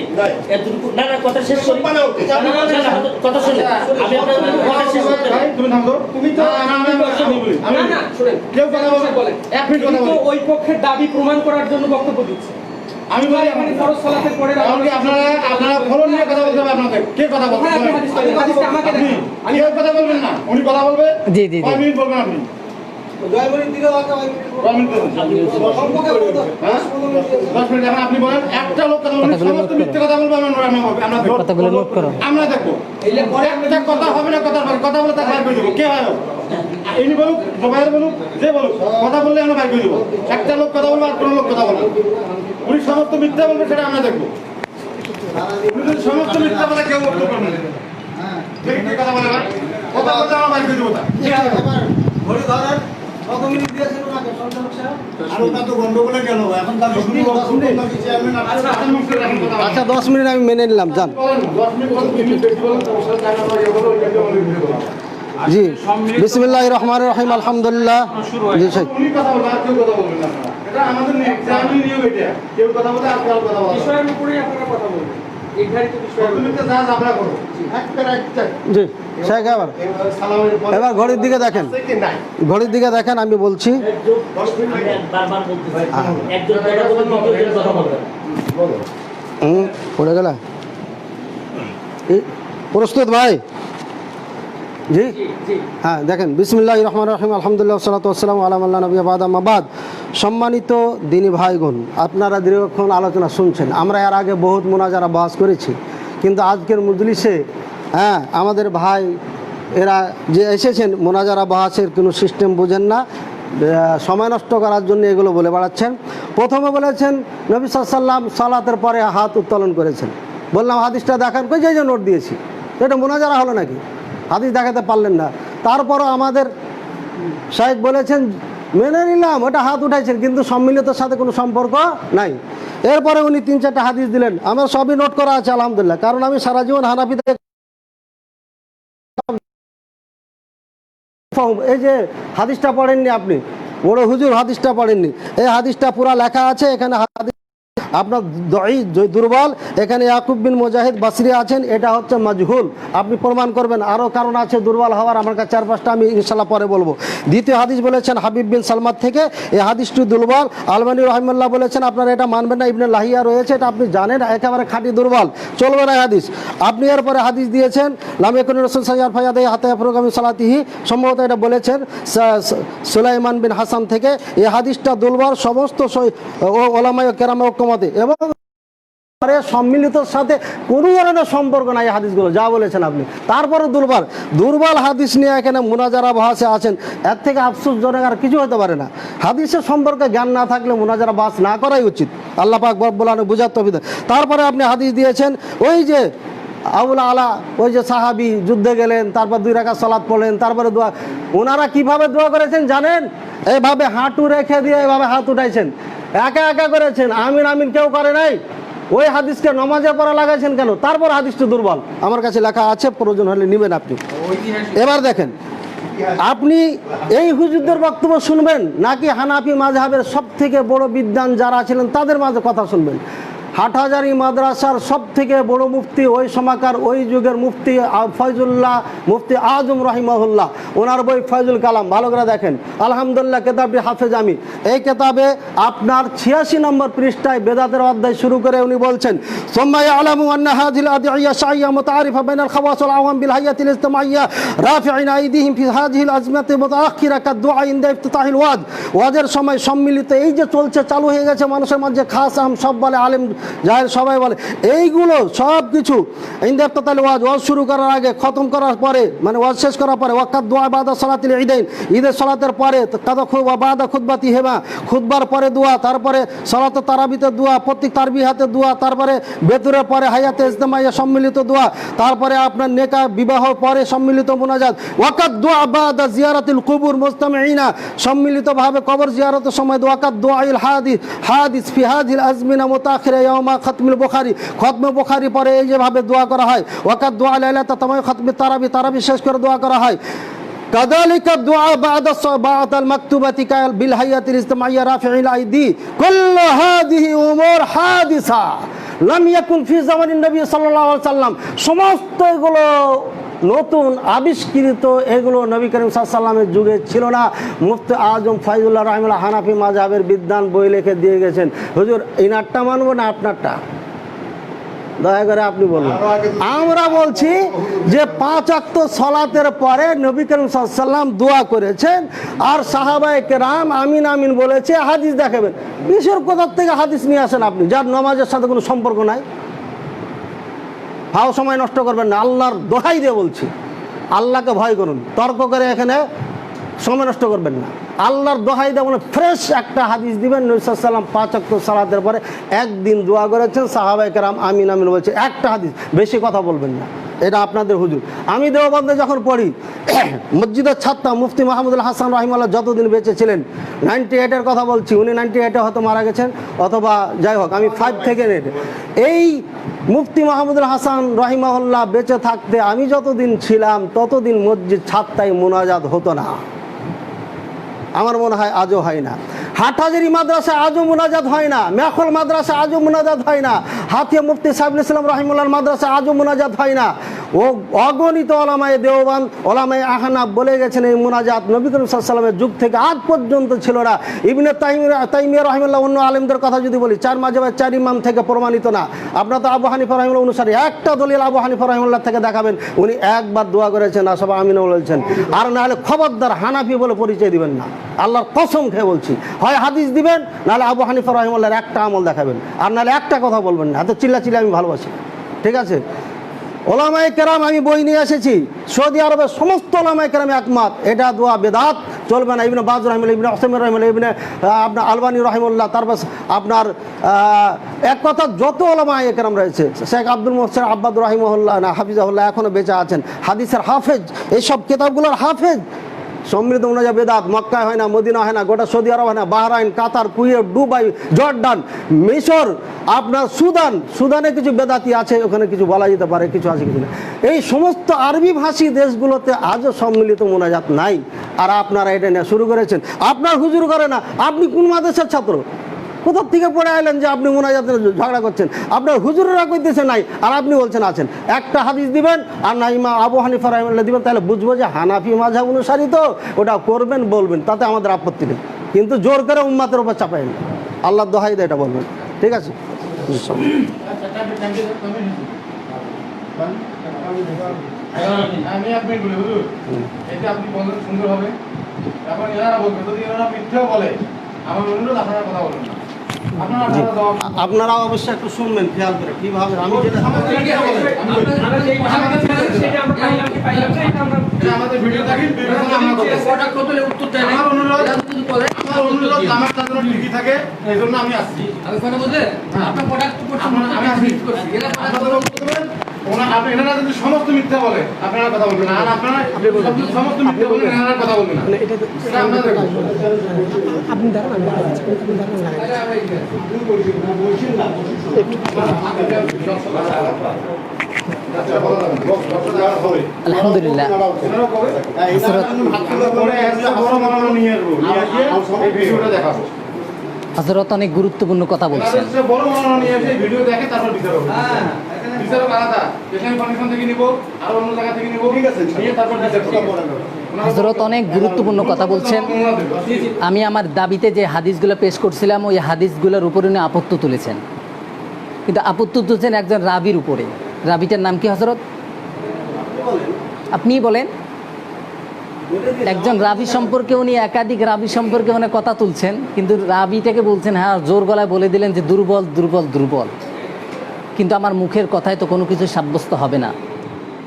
Speaker 4: এতটুকু। না না কথা শেষ করি, না, না, কথা শুনে আমি আপনাদের কথা শেষ করতে
Speaker 3: ভাই, তুমি থামো।
Speaker 8: তুমি তো না না শুনেন
Speaker 3: কেউ কথা বলে, এক মিনিট কথা
Speaker 8: তুমি তো
Speaker 3: বলে।
Speaker 8: ওই পক্ষের দাবি প্রমাণ করার জন্য বক্তব্য দিচ্ছে
Speaker 3: আমি বলি
Speaker 8: এখানে ফরজ সালাতের পরে
Speaker 3: এমনকি আপনারা ফলন নিয়ে কথা বলতে হবে আপনাদের। কে কথা বলবেন?
Speaker 8: হ্যাঁ, আপনি হাদিসটা আমাকে
Speaker 3: আপনি
Speaker 8: দেখান।
Speaker 3: আমি কেউ কথা বলবেন না, উনি কথা বলবে।
Speaker 7: জি, জি, জি।
Speaker 3: 5 মিনিট বলবেন আপনি। 5 মিনিট বলবেন। হ্যাঁ? 10 মিনিট এখন আপনি বলেন, একটা লোক কথা বলবে, সমস্ত মিথ্যে কথা বলবে, আমরা
Speaker 7: কথাগুলো নোট করো।
Speaker 3: আমরা দেখবো। একটা কথা হবে না, কথা বলে তাকে বাইর করে দেবো। কে হয় ও? ইনি বলুক, জোবাইর বলুক, যে বলুক, কথা বললে আমরা বাইর করে দেবো। একটা লোক কথা বলবে আর কোনো লোক কথা বলবে। উনি সমস্ত মিথ্যা বলবে, সেটা আমরা দেখবো। উনি যদি সমস্ত মিথ্যা বলে কেউ উত্তর করবে না। ঠিক ঠিক কথা বলে ভাই। কথা বলতে আমরা বাইর করে দেবো তা।
Speaker 6: আচ্ছা 10 মিনিট আমি মেনে নিলাম, যান।
Speaker 3: 10 মিনিট বলুন, 2 মিনিট বেশি বলুন, সমস্যা নাই, আমরা ইয়ে করবো, ইয়ে করবো।
Speaker 6: জি বিসমিল্লাহির রহমানির রহিম, আলহামদুলিল্লাহ। জি স্যার,
Speaker 3: উনি কথা বলবে, আর কেউ কথা বলবে না। এটা আমাদের নিয়ম এটা। কেউ কথা বলে আর কেউ কথা বলে না।
Speaker 8: বিষয়ের উপরেই আপনারা কথা বলবেন নির্ধারিত বিষয়ের উপরে।
Speaker 3: প্রথমে যা আমরা করবো। একটা
Speaker 6: জি শেখ,
Speaker 5: সালামের পরে
Speaker 6: এবার ঘড়ির দিকে দেখেন,
Speaker 5: আছে কি নাই?
Speaker 6: ঘড়ির দিকে দেখেন, আমি বলছি।
Speaker 5: 10 মিনিট
Speaker 4: আমি
Speaker 5: লাগে।
Speaker 4: বারবার বলতেছি, একজন কথা বলবে, দ্বিতীয়জন কথা বলবে না।
Speaker 5: বলো।
Speaker 6: পড়ে গেল। প্রস্তুত ভাই? জি হ্যাঁ, দেখেন, বিসমিল্লাহির রহমানির রহিম, আলহামদুলিল্লাহ, সাল্লাতু ওয়াসসালামু আলা মান লা নাবিয়্যা বা'দা, আম্মা বা'দ। সম্মানিত দিনী ভাইগণ, আপনারা দীর্ঘক্ষণ আলোচনা শুনছেন। আমরা এর আগে বহুত মুনাজারা বাস করেছি, কিন্তু আজকের মজলিসে আমাদের ভাই এরা যে এসেছেন, মোনাজারা বাহাসের কোনো সিস্টেম বোঝেন না, সময় নষ্ট করার জন্য এগুলো বলে বেড়াচ্ছেন। প্রথমে বলেছেন নবী সাল্লাল্লাহু আলাইহি ওয়াসাল্লাম সালাতের পরে হাত উত্তোলন করেছেন। বললাম হাদিসটা দেখান, কই যে নোট দিয়েছি, এটা মোনাজারা হলো নাকি? হাদিস দেখাতে পারলেন না। তারপরও আমাদের শাইখ বলেছেন, মেনে নিলাম ওটা হাত উঠাইছেন, কিন্তু সম্মিলিতর সাথে কোনো সম্পর্ক নাই। এরপরে উনি 3-4টা হাদিস দিলেন, আমার সবই নোট করা আছে আলহামদুলিল্লাহ, কারণ আমি সারা জীবন হানাফিতে। এই যে হাদিসটা পড়েননি আপনি, বড় হুজুর হাদিসটা পড়েননি, এই হাদিসটা পুরা লেখা আছে এখানে। হাদিস আপনার দুর্বল, এখানে ইয়াকুব বিন মুজাহিদ বাসরি আছেন, এটা হচ্ছে মাজহুল, আপনি প্রমাণ করবেন। আরও কারণ আছে দুর্বল হওয়ার, আমার কাছে 4-5টা আমি ইনশাল্লাহ পরে বলবো। দ্বিতীয় হাদিস বলেছেন হাবিব বিন সালমাত থেকে, এই হাদিসটি দুর্বল। আলবানী রহিমাল্লাহ বলেছেন আপনারা এটা মানবেন না, ইবনে লাহিয়া রয়েছে, এটা আপনি জানেন, একেবারে খাঁটি দুর্বল, চলবে না হাদিস। আপনি এরপরে হাদিস দিয়েছেন লামিয়াকুন রাসূল সাল্লাল্লাহু আলাইহি ওয়াসাল্লাম হাত্তা ইয়াফরুগা মিন সালাতিহি, সম্ভবত এটা বলেছেন সুলাইমান বিন হাসান থেকে। এই হাদিসটা দুর্বল, সমস্ত ওলামায়ে কেরামের ঐক্যমতে। এবং
Speaker 9: সম্মিলিতর সাথে কোনো ধরনের সম্পর্ক নাই হাদিসগুলো যা বলেছেন আপনি। তারপরে দুর্বল হাদিস নিয়ে এখানে মুনাজারা বহাসে আছেন, এর থেকে আফসোসজনক আর কিছু হতে পারে না। হাদিসের সম্পর্কে জ্ঞান না থাকলে মুনাজারা বাস না করাই উচিত। আল্লাহ পাক রব্বুল আলামিন বুঝার তৌফিক দেন। তারপরে আপনি হাদিস দিয়েছেন ওই যে আবুল আলা ওই যে সাহাবি যুদ্ধে গেলেন, তারপর 2 রাকাত সালাত পড়লেন, তারপরে দোয়া। ওনারা কিভাবে দোয়া করেছেন জানেন? এইভাবে হাঁটু রেখে দিয়ে এইভাবে হাত উঠাইছেন, একা একা করেছেন, আমিন আমিন কেউ করে নাই। ওই হাদিসকে নমাজে পড়া লাগাইছেন কেন? তারপর হাদিসটা দুর্বল, আমার কাছে লেখা আছে, প্রয়োজন হলে নেবেন আপনি। এবার দেখেন, আপনি এই হুজুরদের বক্তব্য শুনবেন নাকি হানাফি মাযহাবের সব থেকে বড় বিদ্বান যারা ছিলেন তাদের মাঝে কথা শুনবেন? হাটহাজারী মাদ্রাসার সব থেকে বড় মুফতি ওই সময়কার ওই যুগের মুফতি ফয়জুল্লাহ মুফতি আজম রহিমাহুল্লাহ, ওনার বই ফয়জুল কালাম ভালো করে দেখেন। আলহামদুলিল্লাহ কেতাবটি হাফেজ আমি। এই কেতাবে আপনার 86 নম্বর পৃষ্ঠায় বেদাতের অধ্যায় শুরু করে উনি বলছেন, সুম্মা ইয়ালামু আন্না হাযিল আদিয়া শাইয়া মুতাআরিফা বাইনাল খাওয়াস ওয়াল আওয়াম বিল হায়াতিল ইজতিমাইয়া রাফি'িনা আইদিহিম ফি হাযিহিল আজমাতি মুতাআখিরা কাদ-দুআ ইনদা ইফতিতাহিল ওয়াজের সময় সম্মিলিত এই যে চলছে, চালু হয়ে গেছে মানুষের মাঝে, খাস আম সব বলে, আলেম জাহেল সবাই বলে, এইগুলো সব কিছু ইনদাফতাল ওয়াজ শুরু করার আগে, খতম করার পরে, মানে ওয়াজ শেষ করার পরে, ওয়াকাত দোয়া বাদা সালাতিল ঈদাইন, ঈদের সালাতের পরে, কাদা খুতবা বাদা খুতবাতি হেমা, খুতবার পরে দোয়া, তারপরে সালাত তারাবিতে দোয়া, প্রত্যেক তারবিহাতে দোয়া, তারপরে বেতুরের পরে হায়াতে ইজতিমাইয়া সম্মিলিত দোয়া, তারপরে আপনার নেকা বিবাহ পরে সম্মিলিত মুনাজাত, ওয়াকাত দোয়া বাদা জিয়ারাতিল কুবুর মুজতামিঈনা, সম্মিলিতভাবে কবর জিয়ারতের সময় ওয়াকাত দোয়াইল হাদিস ফি হাযিল আজমিনা মুতাখিরা ইয়াউমা খতমুল বুখারী, খতমে বুখারী পরে এই যেভাবে দোয়া করা হয়, ওয়াকাত দোয়া লাইলাতা তামাম খতমে তারাবি শেষ করে দোয়া করা হয়। কাযালিকা দোয়া বাদাল মাকতুবাতি কাল বিল হায়াতিল ইজতিমাইয়া রাফি'িল আইদি, কুল্লু হাযিহি উমুর হাদিসা লাম ইয়াকুন ফি জামানিন নবী সাল্লাল্লাহু আলাইহি ওয়াসাল্লাম, সমস্ত এগুলো নতুন আবিষ্কৃত, এগুলো নবী করিম সাল্লাল্লাহু আলাইহি ওয়াসাল্লামের যুগে ছিল না। মুফতি আজম ফয়জুল্লাহ রাহিমাহুল্লাহ হানাফি মাযহাবের বিদ্বান বই লিখে দিয়ে গেছেন। হুজুর ইনারটা মানবো না আপনারটা? দয়া করে আপনি বলুন। আমরা বলছি যে 5 ওয়াক্ত সালাতের পরে নবী করিম সাল্লাল্লাহু আলাইহি ওয়াসাল্লাম দোয়া করেছেন আর সাহাবায়ে কেরাম আমিন আমিন বলেছে। হাদিস দেখাবেন, কিসের কোথা থেকে হাদিস নিয়ে আসেন আপনি, যার নামাজের সাথে কোনো সম্পর্ক নাই? হাও সময় নষ্ট করবেন না, আল্লাহর দোহাই দিয়ে বলছি, আল্লাহকে ভয় করুন, তর্ক করে এখানে সময় নষ্ট করবেন না। আল্লাহর দোহাই দিয়ে বলে ফ্রেশ একটা হাদিস দিবেন, নবী সাল্লাল্লাহু আলাইহি ওয়াসাল্লাম 5 ওয়াক্ত সালাতের পরে একদিন দোয়া করেছেন, সাহাবায়ে কেরাম আমিন আমিন বলছে, একটা হাদিস, বেশি কথা বলবেন না। এটা আপনাদের হুজুর। আমি দেওবন্দে যখন পড়ি, মসজিদের ছাত্র মুফতি মাহমুদুল হাসান রাহিমাহুল্লাহ যতদিন বেঁচে ছিলেন, 98-এর কথা বলছি, উনি 98-এ হয়তো মারা গেছেন, অথবা যাই হোক, আমি 5 থেকে এই মুফতি মাহমুদুল হাসান রাহিমাহুল্লাহ বেঁচে থাকতে আমি যতদিন ছিলাম ততদিন মসজিদ ছাত্রায় মুনাজাত হতো না। আমার মনে হয় আজও হয় না। হাটহাজারী মাদ্রাসা আজও মুনাজাত হয় না, মেখল মাদ্রাসা আজও মুনাজাত হয় না, হাতিয়া মুফতি সাহেবুল ইসলাম রাহিমাহুল্লাহর মাদ্রাসা আজও মুনাজাত হয় না। ও অগণিত ওলামায়ে দেওবন্দ, ওলামায়ে আহনাফ বলে গেছেন এই মুনাজাত নবী করিম সাল্লাল্লাহু আলাইহি ওয়াসাল্লামের যুগ থেকে আজ পর্যন্ত ছিল না। ইবনে তাইমিয়া রাহিমাহুল্লাহ, অন্য আলেমদের কথা যদি বলি, 4 মাযহাবের 4 ইমাম থেকে প্রমাণিত না। আপনারা তো আবু হানিফা রাহিমাহুল্লাহ অনুসারী, একটা দলিল আবু হানিফা রাহিমাহুল্লাহ থেকে দেখাবেন উনি একবার দোয়া করেছেন আর সবাই আমিন বলেছেন। আর না হলে খবরদার হানাফি বলে পরিচয় দিবেন না, আল্লাহর কসম খেয়ে বলছি। হয় হাদিস দিবেন, নাহলে আবু হানিফা রাহিমাহুল্লাহর একটা আমল দেখাবেন, আর নাহলে একটা কথা বলবেন না। এত চিল্লা আমি ভালোবাসি, ঠিক আছে? ওলামায়ে কেরাম, আমি বই নিয়ে এসেছি, সৌদি আরবের সমস্ত ওলামায়ে কেরাম একমত, এটা দোয়া বেদাত, চলবে না। ইবনে বাজ রাহিমাহুল্লাহ, ইবনে উসাইমিন রাহিমাহুল্লাহ, ইবনে আপনার আলবানী রাহিমাহুল্লাহ, তারপর আপনার এক কথা যত ওলামায়ে কেরাম রয়েছে, শেখ আব্দুল মুহসিন আব্বাদ রাহিমাহুল্লাহ না হাফিজাহুল্লাহ এখনও বেঁচে আছেন, হাদিসের হাফেজ, এইসব কিতাবগুলোর হাফেজ। সম্মিলিত মুনাজাত বেদাত মক্কায় হয় না, মদিনা হয় না, গোটা সৌদি আরব হয় না, বাহরাইন, কাতার, কুয়েত, দুবাই, জর্ডান, মিশর, আপনার সুদানে কিছু বেদাতি আছে, ওখানে কিছু বলা যেতে পারে, কিছু আছে কিছু না। এই সমস্ত আরবি ভাষী দেশগুলোতে আজও সম্মিলিত মুনাজাত নাই, আর আপনারা এটা নিয়ে শুরু করেছেন। আপনার হুজুর করে না, আপনি কোন মাদ্রাসার ছাত্র? কোথার থেকে পড়ে আইলেন যে আপনি মুনাজাতের ঝগড়া করছেন? আপনার হুজুরেরা কইতেছে নাই, আর আপনি বলছেন আছেন। একটা হাদিস দিবেন আর না ইমাম আবু হানিফা রাহিমাহুল্লাহ দিবেন, তাহলে বুঝবো যে হানাফি মাযহাব অনুসারী, তো ওটা করবেন, বলবেন, তাতে আমাদের আপত্তি নেই। কিন্তু জোর করে উম্মাতের উপর চাপাই না, আল্লাহর দোহাই দিয়ে এটা বলবেন, ঠিক আছে?
Speaker 3: আমি আপনি বলি হুজুর, এটা আপনি বলেন সুন্দর হবে, এখন এনারা বলবেন, যদি এনারা মিথ্যা বলে আমার অনুরোধ আপনারা কথা বলবেন না।
Speaker 9: আপনারা অবশ্যই একটু শুনবেন খেয়াল করে কিভাবে আমি যেটা
Speaker 8: আমরা যেই কথা বলছিলাম সেটা আমরা পাইলাম কি পাইলাম না এটা আমরা
Speaker 3: আমাদের ভিডিও দেখি
Speaker 1: প্রোডাক্ট কত উত্তর দেয় না
Speaker 3: আমার অনুরোধ
Speaker 1: যদি বলে
Speaker 3: আমার অনুরোধ আমার কাছে ঠিকই থাকে এই জন্য আমি আসছি
Speaker 1: আমি ফোনে বুঝলে আপনার প্রোডাক্ট
Speaker 3: আমি আসছি আপনারা আপনি এনারা যদি সমস্ত মিথ্যা বলে আপনারা কথা বলবেন না আর আপনারা সমস্ত মিথ্যা বলে এনারা কথা বলবেন না এটা আপনাদের
Speaker 2: আপনি দাঁড়ান
Speaker 7: আলহামদুলিল্লাহ হযরত অনেক গুরুত্বপূর্ণ কথা বলছেন।
Speaker 3: বড় মামলা নিয়ে এসে ভিডিও দেখে তারপর বিচার হবে বিচারক আলাদা এখানে কমিশন থেকে নিব আর অন্য জায়গা থেকে নিব ঠিক আছে নিয়ে তারপর বিচার করব
Speaker 7: হযরত অনেক গুরুত্বপূর্ণ কথা বলছেন। আমি আমার দাবিতে যে হাদিসগুলো পেশ করছিলাম ওই হাদিসগুলোর উপরে উনি আপত্তি তুলেছেন, কিন্তু আপত্তি তুলছেন একজন রাবির উপরে। রাবিটার নাম কি হযরত? আপনিই বলেন। একজন রাবি সম্পর্কে উনি একাধিক রাবি সম্পর্কে উনি কথা তুলছেন, কিন্তু রাবিটাকে বলছেন হ্যাঁ জোর গলায় বলে দিলেন যে দুর্বল দুর্বল দুর্বল। কিন্তু আমার মুখের কথায় তো কোনো কিছু সাব্যস্ত হবে না।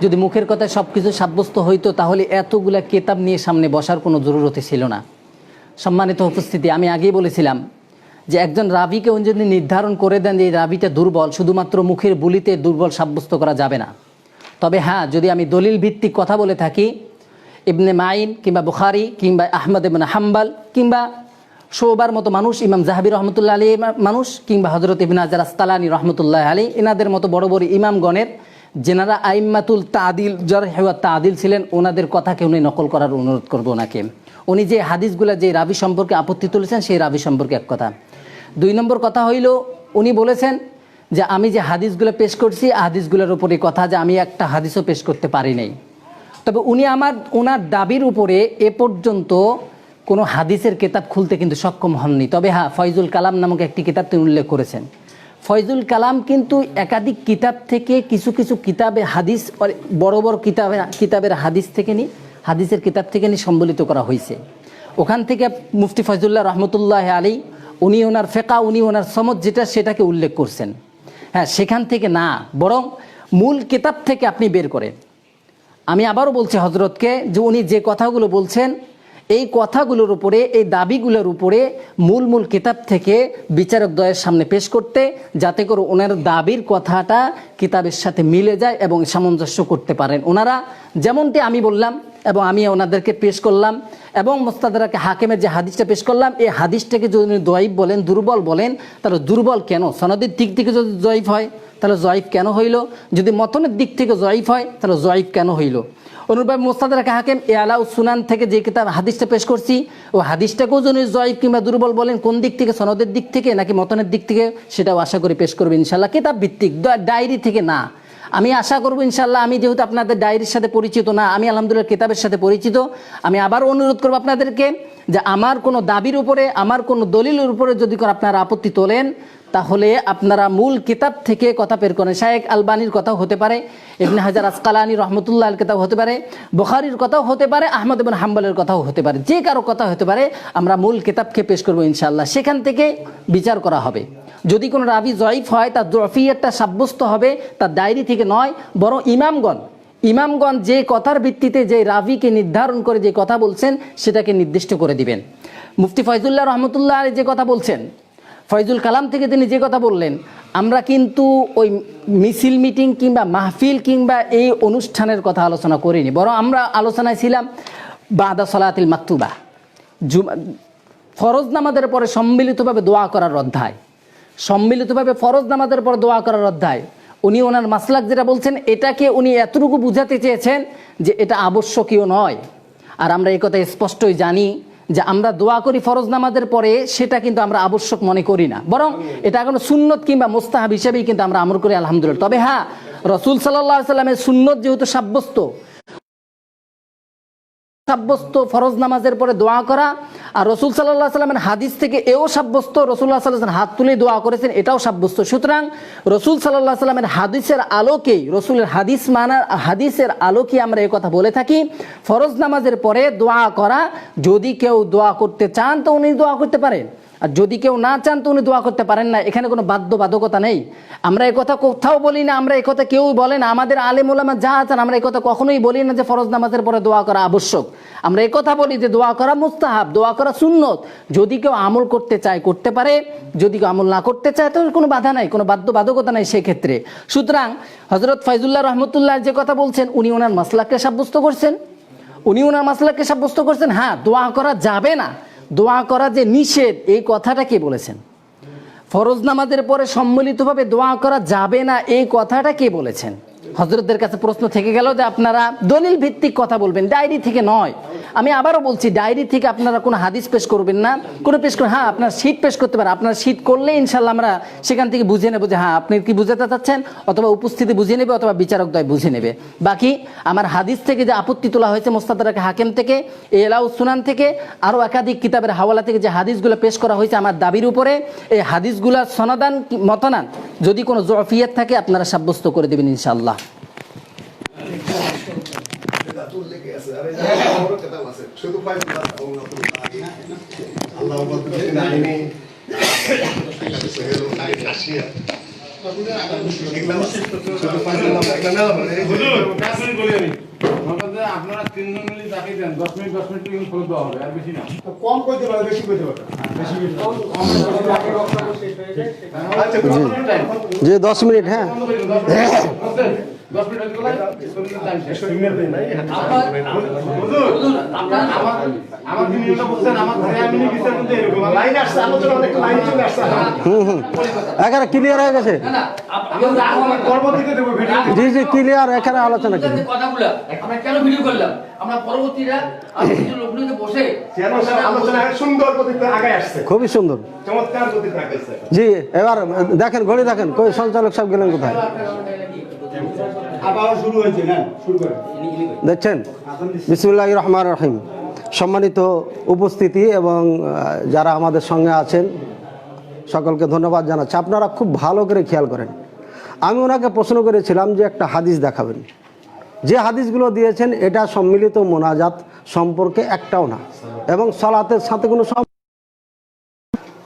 Speaker 7: যদি মুখের কথায় সব কিছু সাব্যস্ত হইতো তাহলে এতগুলা কেতাব নিয়ে সামনে বসার কোনো জরুরত ছিল না। সম্মানিত উপস্থিতি, আমি আগেই বলেছিলাম যে একজন রাবিকে উনি যদি নির্ধারণ করে দেন যে এই রাবিটা দুর্বল, শুধুমাত্র মুখের বুলিতে দুর্বল সাব্যস্ত করা যাবে না। তবে হ্যাঁ, যদি আমি দলিল ভিত্তিক কথা বলে থাকি, ইবনে মাইন কিংবা বুখারি কিংবা আহমদ ইবনে হাম্বাল কিংবা শোবার মতো মানুষ, ইমাম জাহাবি রহমতুল্লাহ আলী মানুষ কিংবা হজরত ইবনে হাজার আসকালানী রহমতুল্লাহ আলী, এনাদের মতো বড় বড় ইমামগণের যেনারা আইম্মাতুল তাদিল জারহ ওয়া তাদিল ছিলেন, ওনাদের কথাকে উনি নকল করার অনুরোধ করবো ওনাকে। উনি যে হাদিসগুলো যে রাবি সম্পর্কে আপত্তি তুলেছেন সেই রাবি সম্পর্কে এক কথা। 2 নম্বর কথা হইল, উনি বলেছেন যে আমি যে হাদিসগুলো পেশ করছি হাদিসগুলোর উপরে কথা, যে আমি একটা হাদিসও পেশ করতে পারি নাই। তবে উনি ওনার দাবির উপরে এ পর্যন্ত কোনো হাদিসের কিতাব খুলতে কিন্তু সক্ষম হননি। তবে হ্যাঁ, ফয়জুল কালাম নামক একটি কিতাব তিনি উল্লেখ করেছেন। ফয়জুল কালাম কিন্তু একাধিক কিতাব থেকে কিছু কিছু কিতাবে হাদিস, বড় বড় কিতাবের হাদিস থেকে হাদিসের কিতাব থেকে সম্বলিত করা হয়েছে। ওখান থেকে মুফতি ফয়জুল্লাহ রহমতুল্লাহ আলী উনি ওনার ফেকা, উনি ওনার সমজ যেটা সেটাকে উল্লেখ করছেন। হ্যাঁ, সেখান থেকে না, বরং মূল কিতাব থেকে আপনি বের করেন। আমি আবারও বলছি হজরতকে যে উনি যে কথাগুলো বলছেন এই কথাগুলোর উপরে, এই দাবিগুলোর উপরে মূল কিতাব থেকে বিচারক দ্বয়ের সামনে পেশ করতে, যাতে করে ওনার দাবির কথাটা কিতাবের সাথে মিলে যায় এবং সামঞ্জস্য করতে পারেন ওনারা। যেমনটি আমি বললাম এবং আমি ওনাদেরকে পেশ করলাম, এবং মুস্তাদরাকে হাকিমের যে হাদিসটা পেশ করলাম, এই হাদিসটাকে যদি উনি দয়ীফ বলেন, দুর্বল বলেন, তাহলে দুর্বল কেন? সনদের দিক থেকে যদি জয়ীফ হয় তাহলে জয়ীফ কেন হইল? যদি মতনের দিক থেকে জয়ীফ হয় তাহলে জয়ীফ কেন হইল? অনুরূপভাবে মুস্তাদরাকে হাকিম আলা সুনান থেকে যে কিতাব হাদিসটা পেশ করছি, ও হাদিসটাকেও যদি জয়ীফ কিংবা দুর্বল বলেন, কোন দিক থেকে? সনদের দিক থেকে নাকি মতনের দিক থেকে? সেটাও আশা করি পেশ করবে ইনশাল্লাহ, কিতাব ভিত্তিক, ডায়েরি থেকে না। আমি আশা করবো ইনশাল্লাহ, আমি যেহেতু আপনাদের ডায়েরির সাথে পরিচিত না, আমি আলহামদুলিল্লাহ কিতাবের সাথে পরিচিত। আমি আবার অনুরোধ করবো আপনাদেরকে যে আমার কোনো দাবির উপরে, আমার কোনো দলিলের উপরে যদি আপনারা আপত্তি তোলেন, তাহলে আপনারা মূল কিতাব থেকে কথা বের করেন। শায়েখ আলবানির কথাও হতে পারে, ইবনে হাজার আসকালানী রহমতুল্লাহ আল কথাও হতে পারে, বুখারীর কথাও হতে পারে, আহমদ ইবনে হাম্বলের কথাও হতে পারে, যে কারো কথা হতে পারে। আমরা মূল কিতাবকে পেশ করবো ইনশাআল্লাহ, সেখান থেকে বিচার করা হবে। যদি কোনো রাবি জয়ীফ হয়, তার জয়ফিয়তটা সাব্যস্ত হবে তার ডায়েরি থেকে নয়, বরং ইমামগণ যে কথার ভিত্তিতে যে রাবিকে নির্ধারণ করে যে কথা বলছেন সেটাকে নির্দিষ্ট করে দিবেন। মুফতি ফয়জুল্লাহ রহমতুল্লাহ আলী যে কথা বলছেন, ফয়জুল কালাম থেকে তিনি যে কথা বললেন, আমরা কিন্তু ওই মিছিল মিটিং কিংবা মাহফিল কিংবা এই অনুষ্ঠানের কথা আলোচনা করিনি, বরং আমরা আলোচনায় ছিলাম বাদা সলাতিল মাকতুবা, ফরজ নামাজের পরে সম্মিলিতভাবে দোয়া করার অধ্যায়, সম্মিলিতভাবে ফরজ নামাজের পর দোয়া করার অধ্যায়। উনি ওনার মাসলাক যেটা বলছেন, এটাকে উনি এতটুকু বুঝাতে চেয়েছেন যে এটা আবশ্যকীয় নয়। আর আমরা এই কথা স্পষ্টই জানি যে আমরা দোয়া করি ফরজ নামাজের পরে, সেটা কিন্তু আমরা আবশ্যক মনে করি না, বরং এটা কোনো সুন্নত কিংবা মুস্তাহাব হিসেবেই কিন্তু আমরা আমল করি আলহামদুলিল্লাহ। তবে হ্যাঁ, রাসূল সাল্লাল্লাহু আলাইহি সাল্লামের সুন্নত যেহেতু সাব্যস্ত ফরজ নামাজের পরে দোয়া করা, আর রাসূল সাল্লাল্লাহু আলাইহি সাল্লামের হাদিস থেকে এও সাব্যস্ত, রাসূলুল্লাহ সাল্লাল্লাহু আলাইহি ওয়াসাল্লাম হাত তুলে দোয়া করেছেন, এটাও সাব্যস্ত। সুতরাং রাসূল সাল্লাল্লাহু আলাইহি সাল্লামের হাদিসের আলোকেই, রাসূলের হাদিসের আলোকে আমরা এই কথা বলে থাকি, ফরজ নামাজের পরে দোয়া করা, যদি কেউ দোয়া করতে চান তো উনি দোয়া করতে পারেন। আর যদি কেউ না চান তো উনি দোয়া করতে পারেন না, এখানে কোনো বাধ্যবাধকতা নেই। আমরা এই কথা কোথাও বলি না, আমরা এই কথা কেউ বলে না, আমাদের আলেম ওলামা যা আছেন আমরা এই কথা কখনোই বলি না যে ফরজ নামাজের পরে দোয়া করা আবশ্যক। আমরা এই কথা বলি যে দোয়া করা মুস্তাহাব, দোয়া করা সুন্নত। যদি কেউ আমল করতে চায় করতে পারে, যদি কেউ আমল না করতে চায় তো কোনো বাধা নাই, কোনো বাধ্যবাধকতা নাই সেক্ষেত্রে। সুতরাং হযরত ফয়জুল্লাহ রহমতুল্লাহ যে কথা বলছেন উনি ওনার মাসলাককে সাব্যস্ত করছেন, হ্যাঁ দোয়া করা যাবে না, দোয়া করা যে নিষেধ এই কথাটা কে বলেছেন? ফরজ নামাজের পরে সম্মিলিতভাবে দোয়া করা যাবে না এই কথাটা কে বলেছেন? হযরতদের কাছে প্রশ্ন থেকে গেল যে আপনারা দলিল ভিত্তিক কথা বলবেন, ডায়েরি থেকে নয়। আমি আবারও বলছি, ডায়েরি থেকে আপনারা কোনো হাদিস পেশ করবেন না, কোনো পেশ করবেন, হ্যাঁ আপনার শীত পেশ করতে পারেন, আপনার শীত করলে ইনশাল্লাহ আমরা সেখান থেকে বুঝে নেব যে হ্যাঁ আপনি কি বুঝাতে চাচ্ছেন, অথবা উপস্থিতি বুঝে নেবে, অথবা বিচারকদ্বয় বুঝে নেবে। বাকি আমার হাদিস থেকে যে আপত্তি তোলা হয়েছে মুস্তাদরাক হাকিম থেকে, এলাউ সুনান থেকে, আরও একাধিক কিতাবের হাওয়ালা থেকে যে হাদিসগুলো পেশ করা হয়েছে আমার দাবির উপরে, এই হাদিসগুলোর সনদান মতনান যদি কোনো জফিয়াত থাকে আপনারা সাব্যস্ত করে দেবেন ইনশাআল্লাহ।
Speaker 3: আপনারা 3 জন মিলে তাকে দেন 10 মিনিট ফলো দেওয়া হবে, আর বেশি না।
Speaker 5: কম করতে পারে, বেশি করতে পারে।
Speaker 9: জি 10 মিনিট, হ্যাঁ
Speaker 3: 10 মিনিট আমার নিয়মটা বুঝছেন, আমার ঘরে আমি বিচার করতে এরকম লাইন আসছে, আলোচনা অনেক লাইন চলে আসছে।
Speaker 9: এখানে ক্লিয়ার হয়ে গেছে।
Speaker 3: পরবর্তীতে দেব ভিডিও।
Speaker 9: জি জি ক্লিয়ার, এখানে আলোচনা কি
Speaker 1: কথাগুলো আমরা কেন ভিডিও করলাম, আমরা পরবর্তীরা কিছু লোকগুলোকে বসে
Speaker 5: আলোচনা সুন্দর গতিতে আগে আসছে,
Speaker 9: খুবই সুন্দর,
Speaker 5: চমৎকার গতিতে আগে আসছে।
Speaker 9: জি এবার দেখেন, ঘড়ি দেখেন, কই সঞ্চালক সাহেব গেলেন কোথায়?
Speaker 3: আবার শুরু হয়েছে না, শুরু করেন।
Speaker 9: দেখছেন? বিসমিল্লাহির রহমানির রহিম। সম্মানিত উপস্থিতি এবং যারা আমাদের সঙ্গে আছেন সকলকে ধন্যবাদ জানাচ্ছি। আপনারা খুব ভালো করে খেয়াল করেন, আমি ওনাকে প্রশ্ন করেছিলাম যে একটা হাদিস দেখাবেন, যে হাদিসগুলো দিয়েছেন এটা সম্মিলিত মোনাজাত সম্পর্কে একটাও না, এবং সালাতের সাথে কোনো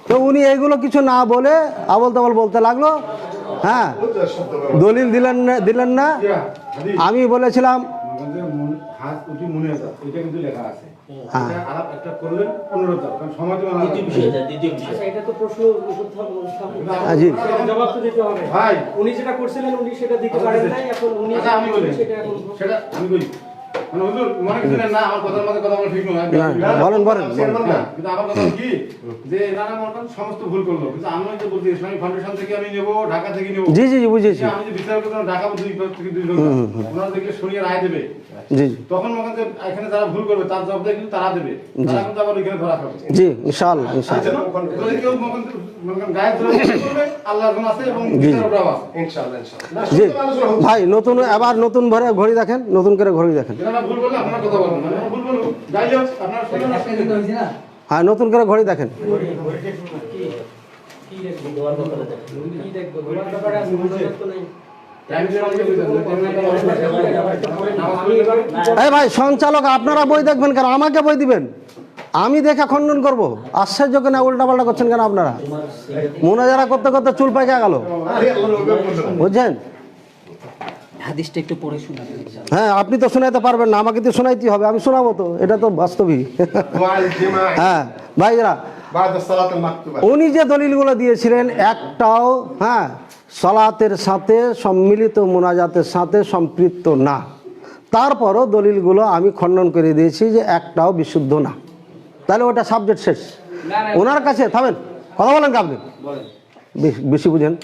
Speaker 9: তো উনি এইগুলো কিছু না বলে আবল তাবল বলতে লাগলো। হ্যাঁ দলিল দিলেন না। আমি বলেছিলাম
Speaker 3: হাত উঠি মনে আছে, এটা কিন্তু লেখা আছে।
Speaker 9: হ্যাঁ
Speaker 3: আলাপ একটা করলেন 15 দাও, কারণ সময় তো
Speaker 4: দ্বিতীয় বিষয়।
Speaker 8: এটা তো প্রশ্ন
Speaker 9: জি
Speaker 8: জবাব তো দিতে হবে
Speaker 3: ভাই।
Speaker 8: উনি যেটা করছিলেন উনি সেটা দিতে পারেন নাই, এখন উনি
Speaker 3: আচ্ছা আমি বলি,
Speaker 8: সেটা এখন
Speaker 3: সেটা আমি বলি, মানে হুজুর মনে করেন না আমার কথার মধ্যে কথা বলা ঠিক নয়।
Speaker 9: বলেন বলেন
Speaker 3: কিন্তু আমার কথা কি যে নানা মনে করেন সমস্ত ভুল করলো, কিন্তু আমি যে বলছি ইসলামিক ফাউন্ডেশন থেকে আমি নেব, ঢাকা থেকে নেব।
Speaker 9: জি জি জি বুঝেছি।
Speaker 3: আমি যে বিচার করতে ঢাকা 2 থেকে 2 ঘন্টা, ওনারা দেখলে শনিয়ে রায় দেবে,
Speaker 9: জি
Speaker 3: তখন মনে করেন এখানে যারা ভুল করবে তার জবাবটা কিন্তু তারা দেবে, তারা কিন্তু আবার ওইখানে ধরা খাবে।
Speaker 9: জি ইনশাআল্লাহ ইনশাআল্লাহ।
Speaker 3: যদি কেউ মনে করেন গায়ে ধরে করবে, আল্লাহর গুণ আছে এবং বিচারের প্রভাব আছে।
Speaker 5: ইনশাআল্লাহ ইনশাআল্লাহ।
Speaker 9: জি ভাই নতুন আবার নতুন ভরে ঘড়ি দেখেন, নতুন করে ঘড়ি দেখেন।
Speaker 3: যারা ভুল করলে আপনারা কথা বলবেন, ভুল বলুন যাই হোক আপনারা শুনুন।
Speaker 9: হ্যাঁ নতুন করে ঘড়ি দেখেন। এই ভাই সঞ্চালক, আপনারা বই দেখবেন কেন, আমাকে বই দিবেন? আমি দেখে খণ্ডন করব? আশ্চর্য কেন উল্টাপাল্টা করছেন কেন আপনারা? মোনাজারা করতে করতে চুল পাইকা গেল, বুঝছেন?
Speaker 7: হাদিসটা একটু পড়ে শোনাবেন।
Speaker 9: হ্যাঁ আপনি তো শোনাইতে পারবেন না, আমাকে তো শোনাইতেই হবে, আমি শোনাবো তো, এটা তো বাস্তবিক। হ্যাঁ ভাইরা,
Speaker 5: বাদা সালাতুল মাকতুবা
Speaker 9: উনি যে দলিলগুলো দিয়েছিলেন একটাও হ্যাঁ সালাতের সাথে সম্মিলিত মোনাজাতের সাথে সম্পৃক্ত না। তারপরও দলিলগুলো আমি খণ্ডন করে দিয়েছি যে একটাও বিশুদ্ধ না। তাহলে ওটা সাবজেক্ট শেষ। ওনার কাছে থামেন, কথা বলেন কি আপনি? বেশি বুঝেন।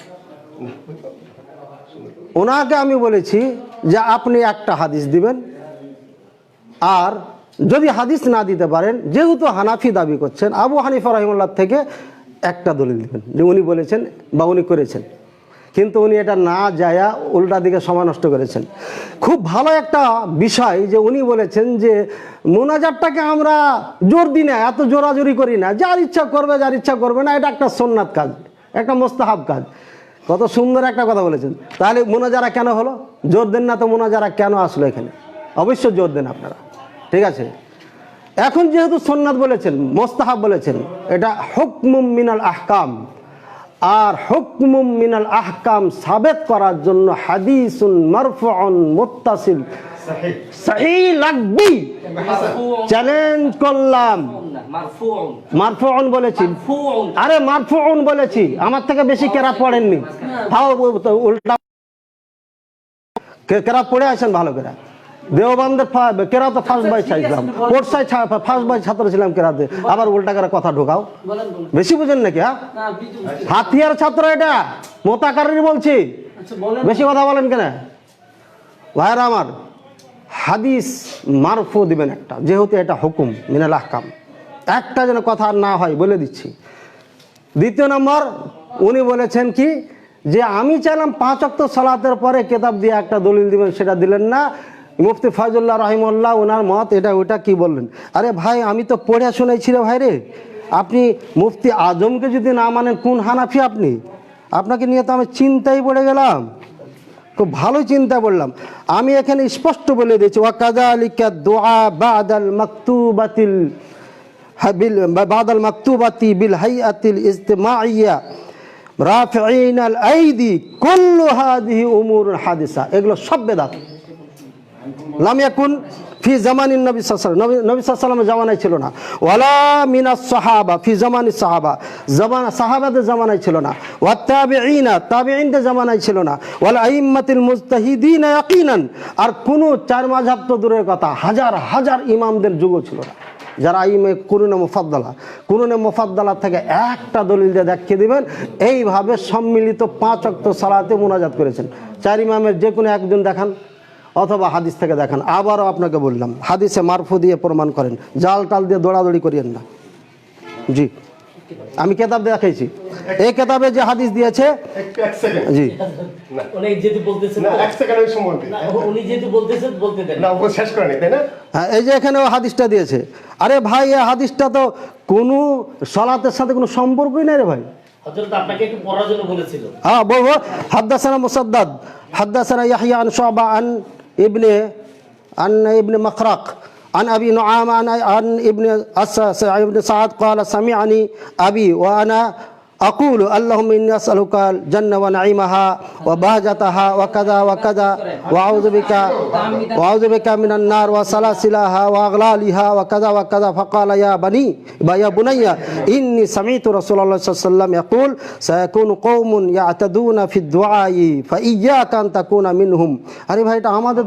Speaker 9: ওনাকে আমি বলেছি যে আপনি একটা হাদিস দিবেন, আর যদি হাদিস না দিতে পারেন, যেহেতু হানাফি দাবি করছেন, আবু হানিফা রাহিমাহুল্লাহ থেকে একটা দলিল দিবেন যে উনি বলেছেন বা উনি করেছেন। কিন্তু উনি এটা না যায়া উল্টা দিকে সময় নষ্ট করেছেন। খুব ভালো একটা বিষয় যে উনি বলেছেন যে মোনাজাতটাকে আমরা জোর দিই না, এত জোরাজোরি করি না, যার ইচ্ছা করবে যার ইচ্ছা করবে না, এটা একটা সুন্নাত কাজ, একটা মোস্তাহাব কাজ। কত সুন্দর একটা কথা বলেছেন। তাহলে মোনাজারা কেন হলো? জোর দেন না তো মোনাজারা কেন আসলো এখানে? অবশ্যই জোর দেন আপনারা, ঠিক আছে? এখন যেহেতু সুন্নাত বলেছেন, মোস্তাহাব বলেছেন, এটা হুকমুম মিনাল আহকাম। আর হুকমুম মিনাল আহকাম সাবেত করার জন্য হাদিসুন মারফুউন মুত্তাসিল সহিহ লাগবে। চ্যালেঞ্জ করলাম, মারফুউন বলেছি, আরে মারফুউন বলেছি, আমার থেকে বেশি কেরাত পড়েননি, তাও উল্টা কেরাত পড়ে আছেন ভালো করে। দেওবন্দের কেরাতে ফার্স্ট বাই ছিলাম, কোর্সায় ফার্স্ট বাই ছাত্র ছিলাম কেরাতে, আবার উল্টা করে কথা ঢোকাও, বেশি বুঝেন নাকি? হ্যাঁ, হাতিয়ার ছাত্র এটা, মোতাকারীর বলছি, বেশি কথা বলেন কেন ভাইরা আমার? হাদিস মারফু দিবেন একটা, যেহেতু এটা হুকুম মিনাল আহকাম, একটা যেন কথা না হয় বলে দিচ্ছি। দ্বিতীয় নম্বর, উনি বলেছেন কি যে আমি চাইলাম 5 ওয়াক্ত সালাতের পরে কেতাব দিয়ে একটা দলিল দিবেন, সেটা দিলেন না। মুফতি ফয়জুল্লাহ রহিমুল্লাহ ওনার মত এটা ওইটা কি বললেন? আরে ভাই, আমি তো পড়ে শুনেছি রে ভাই রে, আপনি মুফতি আজমকে যদি না মানেন, কোন হানাফি আপনি? আপনাকে নিয়ে তো আমি চিন্তায় পড়ে গেলাম, খুব ভালো চিন্তা করলাম। আমি এখানে স্পষ্ট বলে দিয়েছি, ওয়াকাযালিকা দুআ বাদাল মাকতুবাতিল বাদাল মাকতুবাতি বিল হাইয়াতিল ইজতিমাইয়া রাফিঈন আল আইদি কুল্লু হাদিহি উমুরুল হাদিসা, এগুলো সব বেদাত। লাম ইয়াকুন ফি জামানিন নবী সাল্লাল্লাহু আলাইহি ওয়াসাল্লাম, নবী সাল্লাল্লাহু আলাইহি ওয়াসাল্লামের জামানায় ছিল না। ওয়ালা মিনাস সাহাবা ফি জামানিস সাহাবা, সাহাবাদের জামানায় ছিল না। ওয়াত তাবিঈনা, তাবিঈনদের জামানায় ছিল না। ওয়াল আইম্মাতিল মুজতাহিদিনা ইয়াকিনান, আর কোন 4 মাযহাব তো দূরের কথা, হাজার হাজার ইমামদের যুগও ছিল না, যারা আইমে কুরুনে মুফাদ্দালা থেকে একটা দলিল দিয়ে দেখিয়ে দিবেন এইভাবে সম্মিলিত 5 ওয়াক্ত সালাতে মুনাজাত করেছেন। 4 ইমামের যে কোনো একজন দেখান, অথবা হাদিস থেকে দেখান। আবারও আপনাকে বললাম, হাদিসে মারফু দিয়ে প্রমাণ করেন, জাল টাল দিয়ে দৌড়াদৌড়ি করিয়েন না। জি, আমি কেতাব দেখাইছি, এই কেতাবে যে হাদিস দিয়েছে। জি, হ্যাঁ, এই যে এখানে হাদিসটা দিয়েছে। আরে ভাই, এই হাদিসটা তো কোনো সালাতের সাথে কোনো সম্পর্কই নাই রে ভাই।
Speaker 4: আপনাকে একটু পড়ার জন্য বলেছিল।
Speaker 9: হ্যাঁ, বলবো। হাদ্দাসানা মুসাদ্দাদ হাদ্দাসানা ইয়াহইয়া আন শুআবা আন ইবনে মাখরাক عن أبي نعام عن ابن سعد قال سمعني أبي وأنا أقول اللهم إني أسألك الجنة ونعيمها وبهجتها وكذا وكذا وأعوذ بك من النار وسلاسلها وأغلالها وكذا وكذا. فقال يا بني إني سمعت رسول الله صلى الله عليه وسلم يقول سيكون قوم يعتدون في الدعاء فإياك أن تكون منهم. আরে ভাই, এটা আমাদের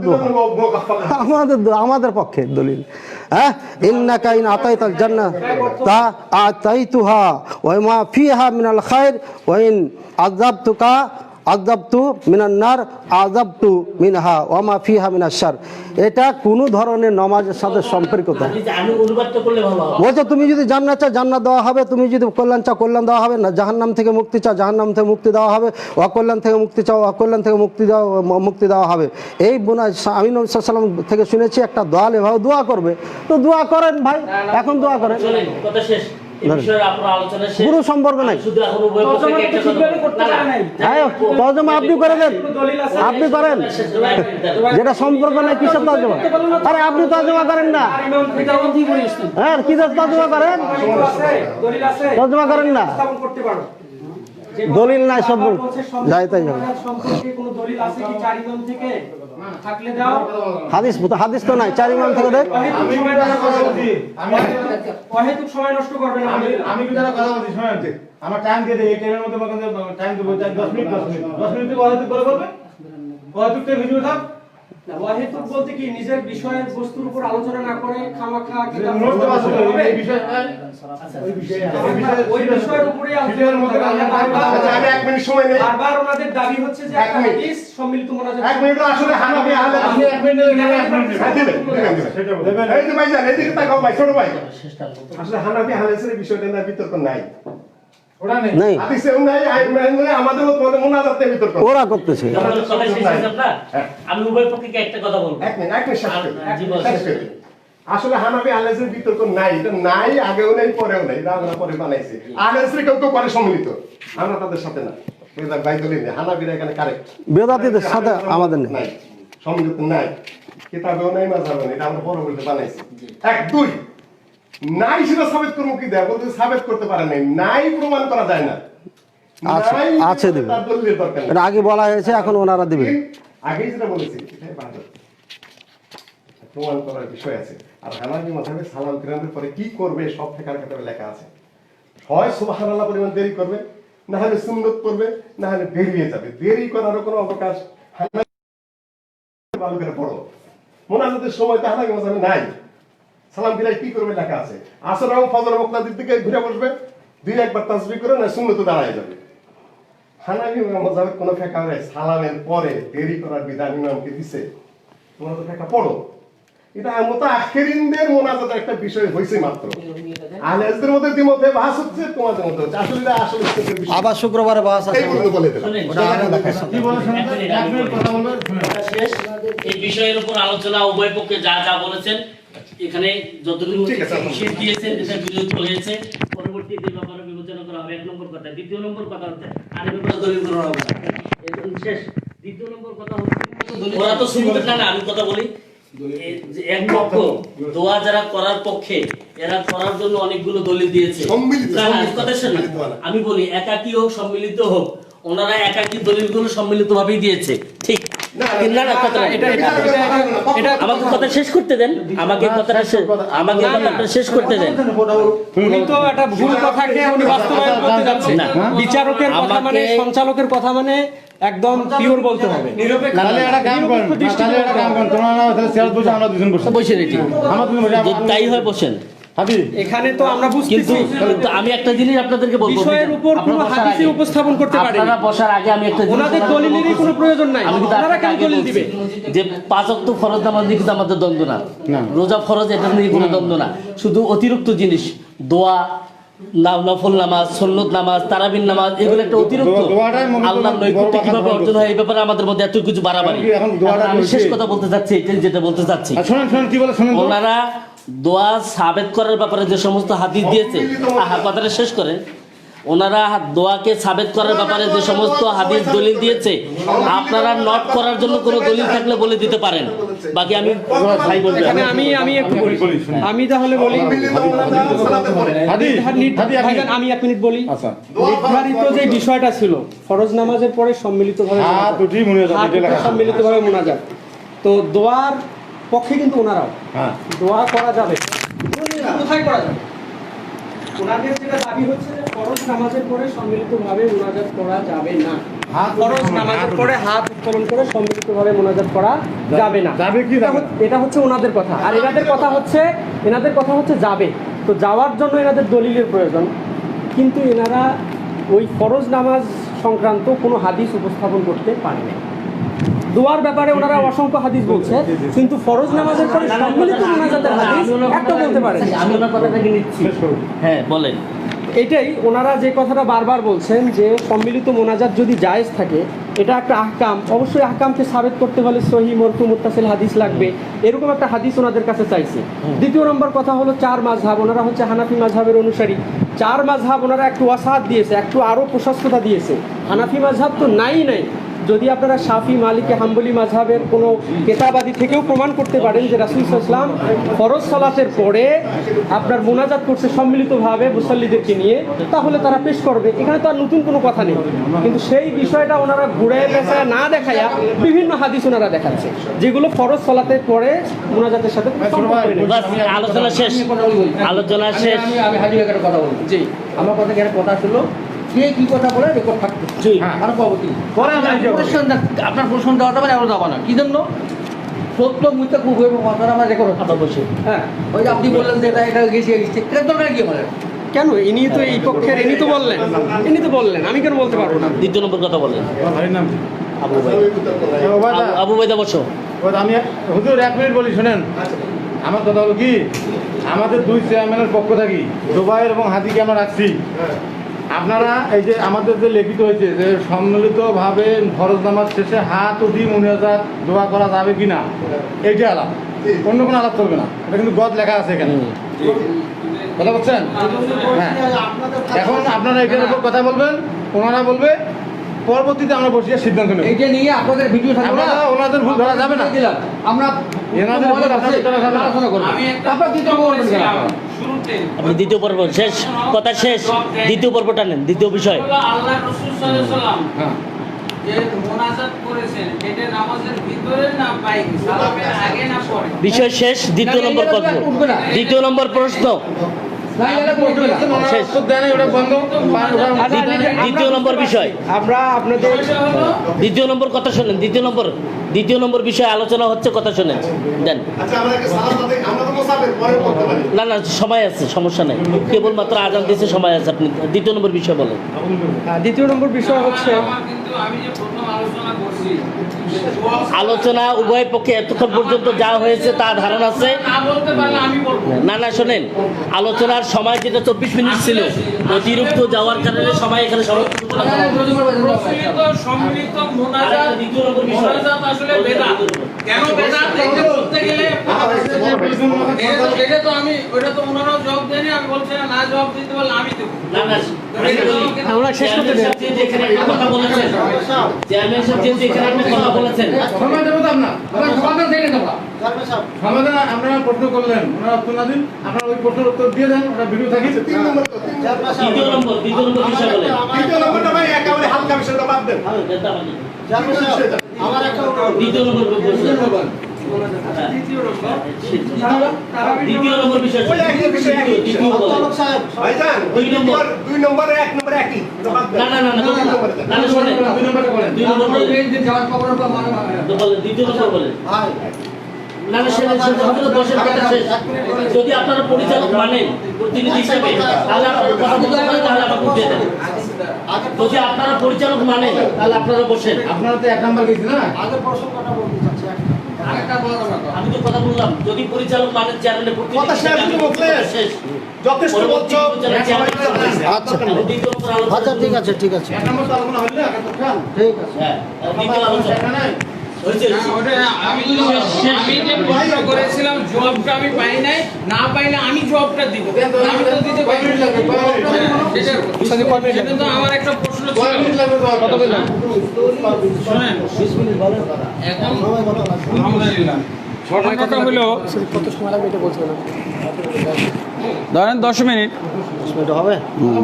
Speaker 9: দোয়া, আমাদের পক্ষে দলিল। হ্যাঁ, ইন্নাকা ইন আতাইতাল জান্নাহ তা আতাইতুহা ওয়া মা ফিহা মিনাল খায়র ওয়া ইন আযাবতু মিনান নার আযাবতু মিনহা ওয়া মা ফিহা মিনাশ শার। এটা কোনো ধরনের নামাজের সাথে সম্পর্কিত।
Speaker 4: আমি অনুবাদ করলে ভালো হবে।
Speaker 9: বলছো তুমি যদি জান্নাত চাও জান্নাত দেওয়া হবে, তুমি যদি কল্যাণ চাও কল্যাণ দেওয়া হবে, না জাহান্নাম থেকে মুক্তি চাও জাহান্নাম থেকে মুক্তি দেওয়া হবে, অকল্যাণ থেকে মুক্তি চাও অকল্যাণ থেকে মুক্তি দেওয়া হবে। এই আমি নবী সাল্লাল্লাহু আলাইহি ওয়াসাল্লাম থেকে শুনেছি একটা দোয়া, এভাবে দোয়া করবে, তো দোয়া করেন ভাই, এখন দোয়া করেন।
Speaker 4: কথা শেষ, এই বিষয়ে আপনার আলোচনা শেষ,
Speaker 9: কোনো সম্পর্ক নাই।
Speaker 4: শুধু এখন উভয় পক্ষকে একটা কথা
Speaker 9: হ্যাঁ, তর্জমা আপনি করে দেন, আপনি করেন, যেটা সম্পর্ক নাই কিসের তর্জমা? আরে আপনি তর্জমা করেন না, হ্যাঁ কি তর্জমা করেন, তর্জমা করেন না, দলিল নাই, সব যাই তাই যাবে। হাদিস তো নাই, 4 ইমাম থেকে দেখ।
Speaker 3: আমি কি কথা বলছি শুনেন, আমার টাইম দিয়ে দেয়, এই টাইমের মধ্যে টাইম দেবো 10 মিনিট 10 মিনিট করে বলবে কতটুকু ভিডিও থাক।
Speaker 8: ওয়াহিদুল বলতে কি নিজের বিষয়ের বস্তুর উপর আলোচনা না করে খামাখা কিতাব
Speaker 3: এই বিষয়
Speaker 8: ওই বিষয়ের উপরে আলোচনার মধ্যে
Speaker 3: আমি 1 মিনিট সময় নেই।
Speaker 8: বারবার ওনাদের দাবি হচ্ছে যে একটা হাদিস সম্মিলিত মুনাজাত
Speaker 3: 1 মিনিট আসলে হানাফি আহলে আপনি 1 মিনিট দিবেন। এই যে ভাইজান এদিকে তাকাও ভাই, ছোট ভাই, আসলে হানাফি আহলের বিষয়টা না বিতর্ক নাই, ওরা নেই, হাদিসেও নাই, আমাদের মধ্যে মুনাজাতে বিতর্ক
Speaker 9: ওরা করতেছে।
Speaker 4: আমি উভয় পক্ষকে একটা কথা বলবো।
Speaker 3: 1 মিনিট আসলে হানাফি আহলের বিতর্ক নাই, এটা নাই, আগেও নাই পরেও নাই, রাজনা পরে বানাইছে। আহলের কেউ কেউ করে সম্মিলিত, আমরা তাদের সাথে না। ভাই দলিল নেই, হানাফিরা এখানে কারেক্ট,
Speaker 9: বেদাতীদের সাথে আমাদের
Speaker 3: নাই, সম্মিলিত নাই, কিতাবেও নাই, মাযহাবেও নাই, এটা আমরা পরবর্তীতে বানাইছি। 1 2
Speaker 5: নাই সেটা সাবেত করবো কি দেয়, বলতে সাবেত করতে পারে নাই, নাই প্রমাণ করা যায় না।
Speaker 9: আচ্ছা,
Speaker 5: নাই
Speaker 9: আছে দেবে।
Speaker 5: তার দলিলের দরকার নেই।
Speaker 9: এটা আগে বলা হয়েছে, এখন ওনারা দেবেন।
Speaker 5: আগেই যেটা বলেছি এটাই বাদত। প্রমাণ করার বিষয় আছে। আর হানাফি মাযহাবে সালাম ফিরানোর পরে কি করবে সব ফিকার কিতাবে লেখা আছে। হয় সুবহানাল্লাহ পরিমাণ দেরি করবে, না হলে সুন্নত করবে, না হলে বেরিয়ে যাবে। দেরি করারও কোনো অবকাশ হানাফি ভালো করে পড়ো। মুনাজাতের সময় তো হানাফি মাযহাবে নাই। সালাম ফিরাই কি করবে লেখা আছে। আসর এবং ফজর মুক্তাদির দিকে ঘুরে বসবে, দুই একবার তাসবিহ করে না সুন্নতে দাঁড়ায় যাবে। হানাফি মাযহাবের কোনো ফিকাহ নাই সালামের পরে দেরি করার বিধান ইমামকে দিছে। তোমরা তো ফিকাহ পড়ো। এটা মুতাআখিরিনদের মুনাজাতের একটা বিষয় হইছে মাত্র। আহলে হাদিসদের মধ্যে দ্বিমতে বাস হচ্ছে, তোমাদের মধ্যে হচ্ছে। আসলে এটা আসলে বিষয়।
Speaker 9: আবার শুক্রবারে বাস আছে।
Speaker 5: এই পর্যন্ত বলে দিলাম।
Speaker 4: শুনেন,
Speaker 5: ওটা আগে দেখাই।
Speaker 3: কি বলে শুনুন তো, এক মিনিট কথা বলবেন, শুনুন।
Speaker 4: শেষ এই বিষয়ের উপর আলোচনা উভয় পক্ষে যা যা বলেছেন এখানে যতটুকু
Speaker 5: ঠিক আছে,
Speaker 4: শেষ দিয়েছেন এটা ভিডিও চলেছে, পরবর্তীতে ব্যাপারে বিবেচনা করা হবে। 1 নম্বর কথা। দ্বিতীয় নম্বর কথা হচ্ছে আরে ব্যাপারে দলিল করা হবে না। একদম শেষ। দ্বিতীয় নম্বর কথা হচ্ছে ওরা তো শুনতে না, আমি কথা বলি। এই যে এক পক্ষ দোয়া যারা করার পক্ষে, এরা করার জন্য অনেকগুলো দলিল দিয়েছে।
Speaker 5: সম্মিলিত,
Speaker 4: না, না,
Speaker 5: সম্মিলিত,
Speaker 4: কথা শোনেন।
Speaker 5: সম্মিলিত বলা।
Speaker 4: আমি বলি একাকী হোক সম্মিলিত হোক, ওনারা একাকী দলিলগুলো সম্মিলিতভাবেই দিয়েছে। ঠিক না, না, কথা না। আমাকে কথা শেষ করতে দেন, আমাকে কথাটা শেষ করতে দেন।
Speaker 2: উনি তো একটা ভুল কথাকে উনি বাস্তবায়ন করতে যাচ্ছেন।
Speaker 4: না।
Speaker 2: বিচারকের কথা মানে, সঞ্চালকের কথা মানে একদম পিওর বলতে হবে।
Speaker 3: তাহলে একটা কাম করেন, তাহলে একটা কাম করেন, তোমরা না তাহলে চেয়ার বসে আমরা দুজন বসে
Speaker 4: বসেন এটি,
Speaker 3: আমরা দুজন বসে
Speaker 4: যদি তাই হয় বসেন।
Speaker 3: হাদি
Speaker 2: এখানে তো আমরা
Speaker 4: কিন্তু
Speaker 2: বুঝতেছি
Speaker 4: কিন্তু আমি একটা জিনিস আপনাদেরকে বলবো,
Speaker 2: বিষয়ের উপর কোনো হাদিসে উপস্থাপন করতে পারেন।
Speaker 4: আপনারা বসার আগে আমি একটা জিনিস
Speaker 2: ওনাদের
Speaker 4: বলার
Speaker 2: দলিলেরই
Speaker 4: বলছি।
Speaker 2: কোনো প্রয়োজন নাই।
Speaker 4: আমি কিন্তু
Speaker 2: ওনারা
Speaker 4: আপনাকে
Speaker 2: কেন
Speaker 4: আগে
Speaker 2: দলিল
Speaker 4: বলছি
Speaker 2: দিবে?
Speaker 4: যে 5 ওয়াক্ত ফরজ নামাজ নিয়ে কিন্তু আমাদের দ্বন্দ্ব না,
Speaker 3: না।
Speaker 4: রোজা ফরজ এটা নিয়ে কোনো দ্বন্দ্ব না। শুধু অতিরিক্ত জিনিস দোয়া, নফল নামাজ, সুন্নত নামাজ, তারাবির নামাজ, এগুলো একটা অতিরিক্ত
Speaker 3: দোয়াটাই মূলত
Speaker 4: আল্লাহর নৈকট্য কিভাবে অর্জন হয় এই ব্যাপারে আমাদের মধ্যে এত কিছু বাড়াবাড়ি।
Speaker 3: এখন দোয়াটা
Speaker 4: আমি শেষ
Speaker 3: বলছি।
Speaker 4: কথা বলতে চাচ্ছি, এটাই যেটা বলতে চাচ্ছি।
Speaker 3: আর শুনুন শুনুন কি বলে শুনুন তো।
Speaker 4: ওনারা দোয়া সাবেত করার ব্যাপারে যে সমস্ত হাদিস দিয়েছে, কথাটা শেষ করেন। ওনারা দোয়াকে সাবেত করার ব্যাপারে যে সমস্ত হাদিস দলিল দিয়েছে, আপনারা নট করার জন্য কোনো দলিল থাকলে বলে দিতে পারেন। বাকি আমি ভাই বলবো।
Speaker 2: এখানে আমি একটু বলি। আমি তাহলে বলি
Speaker 3: হাদি হাদি আপনি
Speaker 2: ভাইজান, আমি 1 মিনিট বলি।
Speaker 3: আচ্ছা
Speaker 2: নির্ধারিত যে বিষয়টা ছিল ফরজ নামাজের পরে সম্মিলিতভাবে
Speaker 3: হাত উঠি মনে হয়
Speaker 2: হাত
Speaker 3: এটা লেখা
Speaker 2: উঠে সম্মিলিতভাবে মোনাজাত, তো দোয়ার পক্ষে কিন্তু ওনারাও
Speaker 3: হ্যাঁ
Speaker 2: দোয়া করা যাবে। কোথায় করা যাবে? ওনাদের যেটা দাবি হচ্ছে যে ফরজ নামাজের পরে সম্মিলিতভাবে মোনাজাত করা যাবে না। ফরজ নামাজের পরে হাত উত্তোলন করে সম্মিলিতভাবে মোনাজাত করা যাবে না।
Speaker 3: যাবে কি যাবে?
Speaker 2: এটা হচ্ছে ওনাদের কথা। আর এনাদের কথা হচ্ছে যাবে। তো যাওয়ার জন্য এনাদের দলিলের প্রয়োজন, কিন্তু এনারা ওই ফরজ নামাজ সংক্রান্ত কোনো হাদিস উপস্থাপন করতে পারে না। দোয়ার ব্যাপারে ওনারা অসংখ্য হাদিস বলছে, কিন্তু ফরজ নামাজের পরে সম্মিলিত মোনাজাতের হাদিস একটা বলতে পারে না।
Speaker 4: আমি ওনার কথাটাকে নিচ্ছি। হ্যাঁ বলেন।
Speaker 2: এটাই ওনারা যে কথাটা বারবার বলছেন যে সম্মিলিত মোনাজাত যদি জায়েজ থাকে, এটা একটা আহকাম। অবশ্যই আহকামকে সাবেত করতে হলে সহিহ মরফু মুত্তাসিল হাদিস লাগবে, এরকম একটা হাদিস ওনাদের কাছে চাইছে। দ্বিতীয় নম্বর কথা হলো 4 মাযহাব, ওনারা হচ্ছে হানাফি মাযহাবের অনুসারী। 4 মাযহাব ওনারা একটু ওয়াসাত দিয়েছে, একটু আরও প্রশস্ততা দিয়েছে। হানাফি মাযহাব তো নাই। যদি আপনারা শাফি, মালিকি, হাম্বলি মাযহাবের কোনো কেতাবাদি থেকেও প্রমাণ করতে পারেন যে রাসূল সাল্লাল্লাহু আলাইহি ওয়াসাল্লাম ফরজ সালাতের পরে আপনার মোনাজাত করছে সম্মিলিতভাবে মুসাল্লিদেরকে নিয়ে, তাহলে তারা পেশ করবে। এখানে তো আর নতুন কোনো কথা নেই। কিন্তু সেই বিষয়টা ওনারা ঘুরে পেঁচায় না দেখায়া বিভিন্ন হাদিস ওনারা দেখাচ্ছে, যেগুলো ফরজ সালাতের পরে মোনাজাতের সাথে সম্পর্ক নেই।
Speaker 4: বাস, আলোচনা শেষ। আলোচনা শেষ।
Speaker 1: আমি হাজি ভাইয়ের কথা বলবো।
Speaker 2: জি,
Speaker 1: আমার কথা এখানে কথা ছিল, কে কি কথা বলে রেকর্ড থাকতো। আর পরবর্তী পরে আপনার প্রশ্ন দেওয়া যাবে না, আমরা যাবো না। কি জন্য? সত্য মুহূর্তে খুব কথাটা আমরা রেকর্ড কথা বলছি।
Speaker 2: হ্যাঁ,
Speaker 1: ওই যে আপনি বললেন যে এটা গেছি এটা দরকার কি আমাদের?
Speaker 2: কেন? ইনি তো এই পক্ষের, ইনি তো বললেন, আমি কেন বলতে পারবো না?
Speaker 4: দ্বিতীয় নম্বর কথা বলেন।
Speaker 3: ভাইয়ের নাম কি?
Speaker 4: আবু বাইদা। আবু বাইদা বসো।
Speaker 3: আমি হুজুর 1 মিনিট বলি শুনেন। আমার কথা হলো কি, আমাদের 2 চেয়ারম্যানের পক্ষ থাকি জুবাইর এবং হাদিকে আমরা রাখছি। আপনারা এই যে আমাদের যে লিখিত হয়েছে যে সম্মিলিতভাবে ফরজ নামাজ শেষে হাত উঠি মুনাজাত দোয়া করা যাবে কিনা, এইটা আলাপ, অন্য কোনো আলাপ করবে না। এটা কিন্তু গদ লেখা আছে এখানে, কথা বলছেন? হ্যাঁ, এখন আপনারা এটার উপর কথা বলবেন, ওনারা বলবে পরবর্তীতে আমরা বসিয়ে সিদ্ধান্ত নেব।
Speaker 1: এইটা নিয়ে আপনাদের ভিডিও থাকবে না,
Speaker 3: ওনাদের ভুল ধরা যাবে না।
Speaker 1: আমরা
Speaker 3: এনাদের ভুল ধরা যাবে না।
Speaker 1: আলোচনা করব। তারপর দ্বিতীয় পর্ব বলবেন কেন?
Speaker 4: আপনি দ্বিতীয় পর্ব শেষ, কথা শেষ, দ্বিতীয় পর্বটা নেন, দ্বিতীয় বিষয়।
Speaker 10: আল্লাহ রাসূল সাল্লাল্লাহু আলাইহি ওয়াসাল্লাম যে মুনাজাত করেছেন এটা নামাজের ভিতরে না বাইরে, সালামের আগে না পরে?
Speaker 4: বিষয় শেষ, দ্বিতীয় নম্বর কথা, দ্বিতীয় নম্বর প্রশ্ন শেষ, দ্বিতীয় নম্বর বিষয়।
Speaker 2: আমরা আপনাদের
Speaker 4: দ্বিতীয় নম্বর কথা শোনেন, দ্বিতীয় নম্বর বিষয়ে আলোচনা হচ্ছে, কথা শোনেন দেন। না না, সময় আছে, সমস্যা নাই, কেবলমাত্র আজান দিয়েছে, সময় আছে, আপনি দ্বিতীয় নম্বর বিষয় বলেন।
Speaker 2: দ্বিতীয় নম্বর বিষয় হচ্ছে
Speaker 10: কিন্তু আমি যে প্রথম আলোচনা করছি
Speaker 4: আলোচনা উভয় পক্ষে এতক্ষণ পর্যন্ত যা হয়েছে তা ধারণা আছে।
Speaker 10: না বলতে পারলে আমি বলবো।
Speaker 4: না না, শোনেন, আলোচনার সময় যেটা 24 মিনিট ছিল, অতিরিক্ত যাওয়ার কারণে সময় এখানে
Speaker 10: প্রচলিত সম্মিলিত মুনাজাত আসলে বেদাত। কেন বেদাত এটা বলতে গেলে এটা তো আমি, ওটা তো ওনারাও জবাব দেয়নি, আমি বলছি না জবাব দিতে পারলে আমি দেবো।
Speaker 4: না না,
Speaker 2: আমরা শেষ করতে দেন।
Speaker 4: এখানে একটা কথা বলেছেন, চেয়ারম্যান সাহেব যেহেতু এখানে একটা কথা বলেছেন,
Speaker 3: সময় দেবো তো আপনার, আমরা সমাধান থেকে দেবো। সমাধান আপনারা প্রশ্ন করলেন, ওনারা উত্তর না দিন, আপনারা ওই প্রশ্নের উত্তর দিয়ে দেন, ওটা ভিডিও থাকি।
Speaker 4: দ্বিতীয় নম্বর বিষয় বলেন।
Speaker 5: দ্বিতীয় নম্বরটা ভাই একেবারে হালকা বিষয়টা বাদ দেন।
Speaker 4: দ্বিতীয় নম্বর বিষয়,
Speaker 5: ওই একই বিষয়, একই বিষয়।
Speaker 4: দ্বিতীয় বলেন।
Speaker 5: ভাইজান,
Speaker 4: দুই নম্বর।
Speaker 5: দুই নম্বরে এক নম্বরে একই। ওটা বাদ দেন।
Speaker 4: না না না না, না না, শোনেন,
Speaker 3: দুই নম্বরটা বলেন।
Speaker 4: দুই নম্বর বলেন,
Speaker 1: যাওয়ার খবর
Speaker 4: বলেন, দ্বিতীয় নম্বর বলেন। না না, বসের কথা শেষ। যদি আপনারা পরিচালক মানেন প্রতিনিধি হিসেবে, তাহলে আপনারা কথা বলতে পারেন, তাহলে আমাকে উঠিয়ে দেন। যদি আপনারা পরিচালক মানেন তাহলে আপনারা বসেন।
Speaker 3: আপনারা তো এক নাম্বার গেছি না?
Speaker 4: আমি তো কথা বললাম, যদি পরিচালক মানেন চেয়ারম্যানের প্রতিনিধি
Speaker 5: কথা শেষ,
Speaker 4: হিসেবে,
Speaker 5: বললে।
Speaker 4: শেষ।
Speaker 5: যথেষ্ট বলছো।
Speaker 9: আচ্ছা ঠিক আছে ঠিক আছে
Speaker 3: এক নম্বর তো আলোচনা হইলে
Speaker 9: ঠিক আছে।
Speaker 4: হ্যাঁ, দ্বিতীয় আলোচনা হয়েছে।
Speaker 10: আমি যে প্রশ্ন করেছিলাম জবাবটা আমি পাই নাই, না পাইলে আমি জবাবটা দিব। আমি তো দিতে পারি না। সেটা তো আমার একটা প্রশ্ন ছিল। শোনেন, এখন আলহামদুলিল্লাহ ঘটনাটা হলো,
Speaker 6: ধরেন 10 মিনিট।
Speaker 9: হবে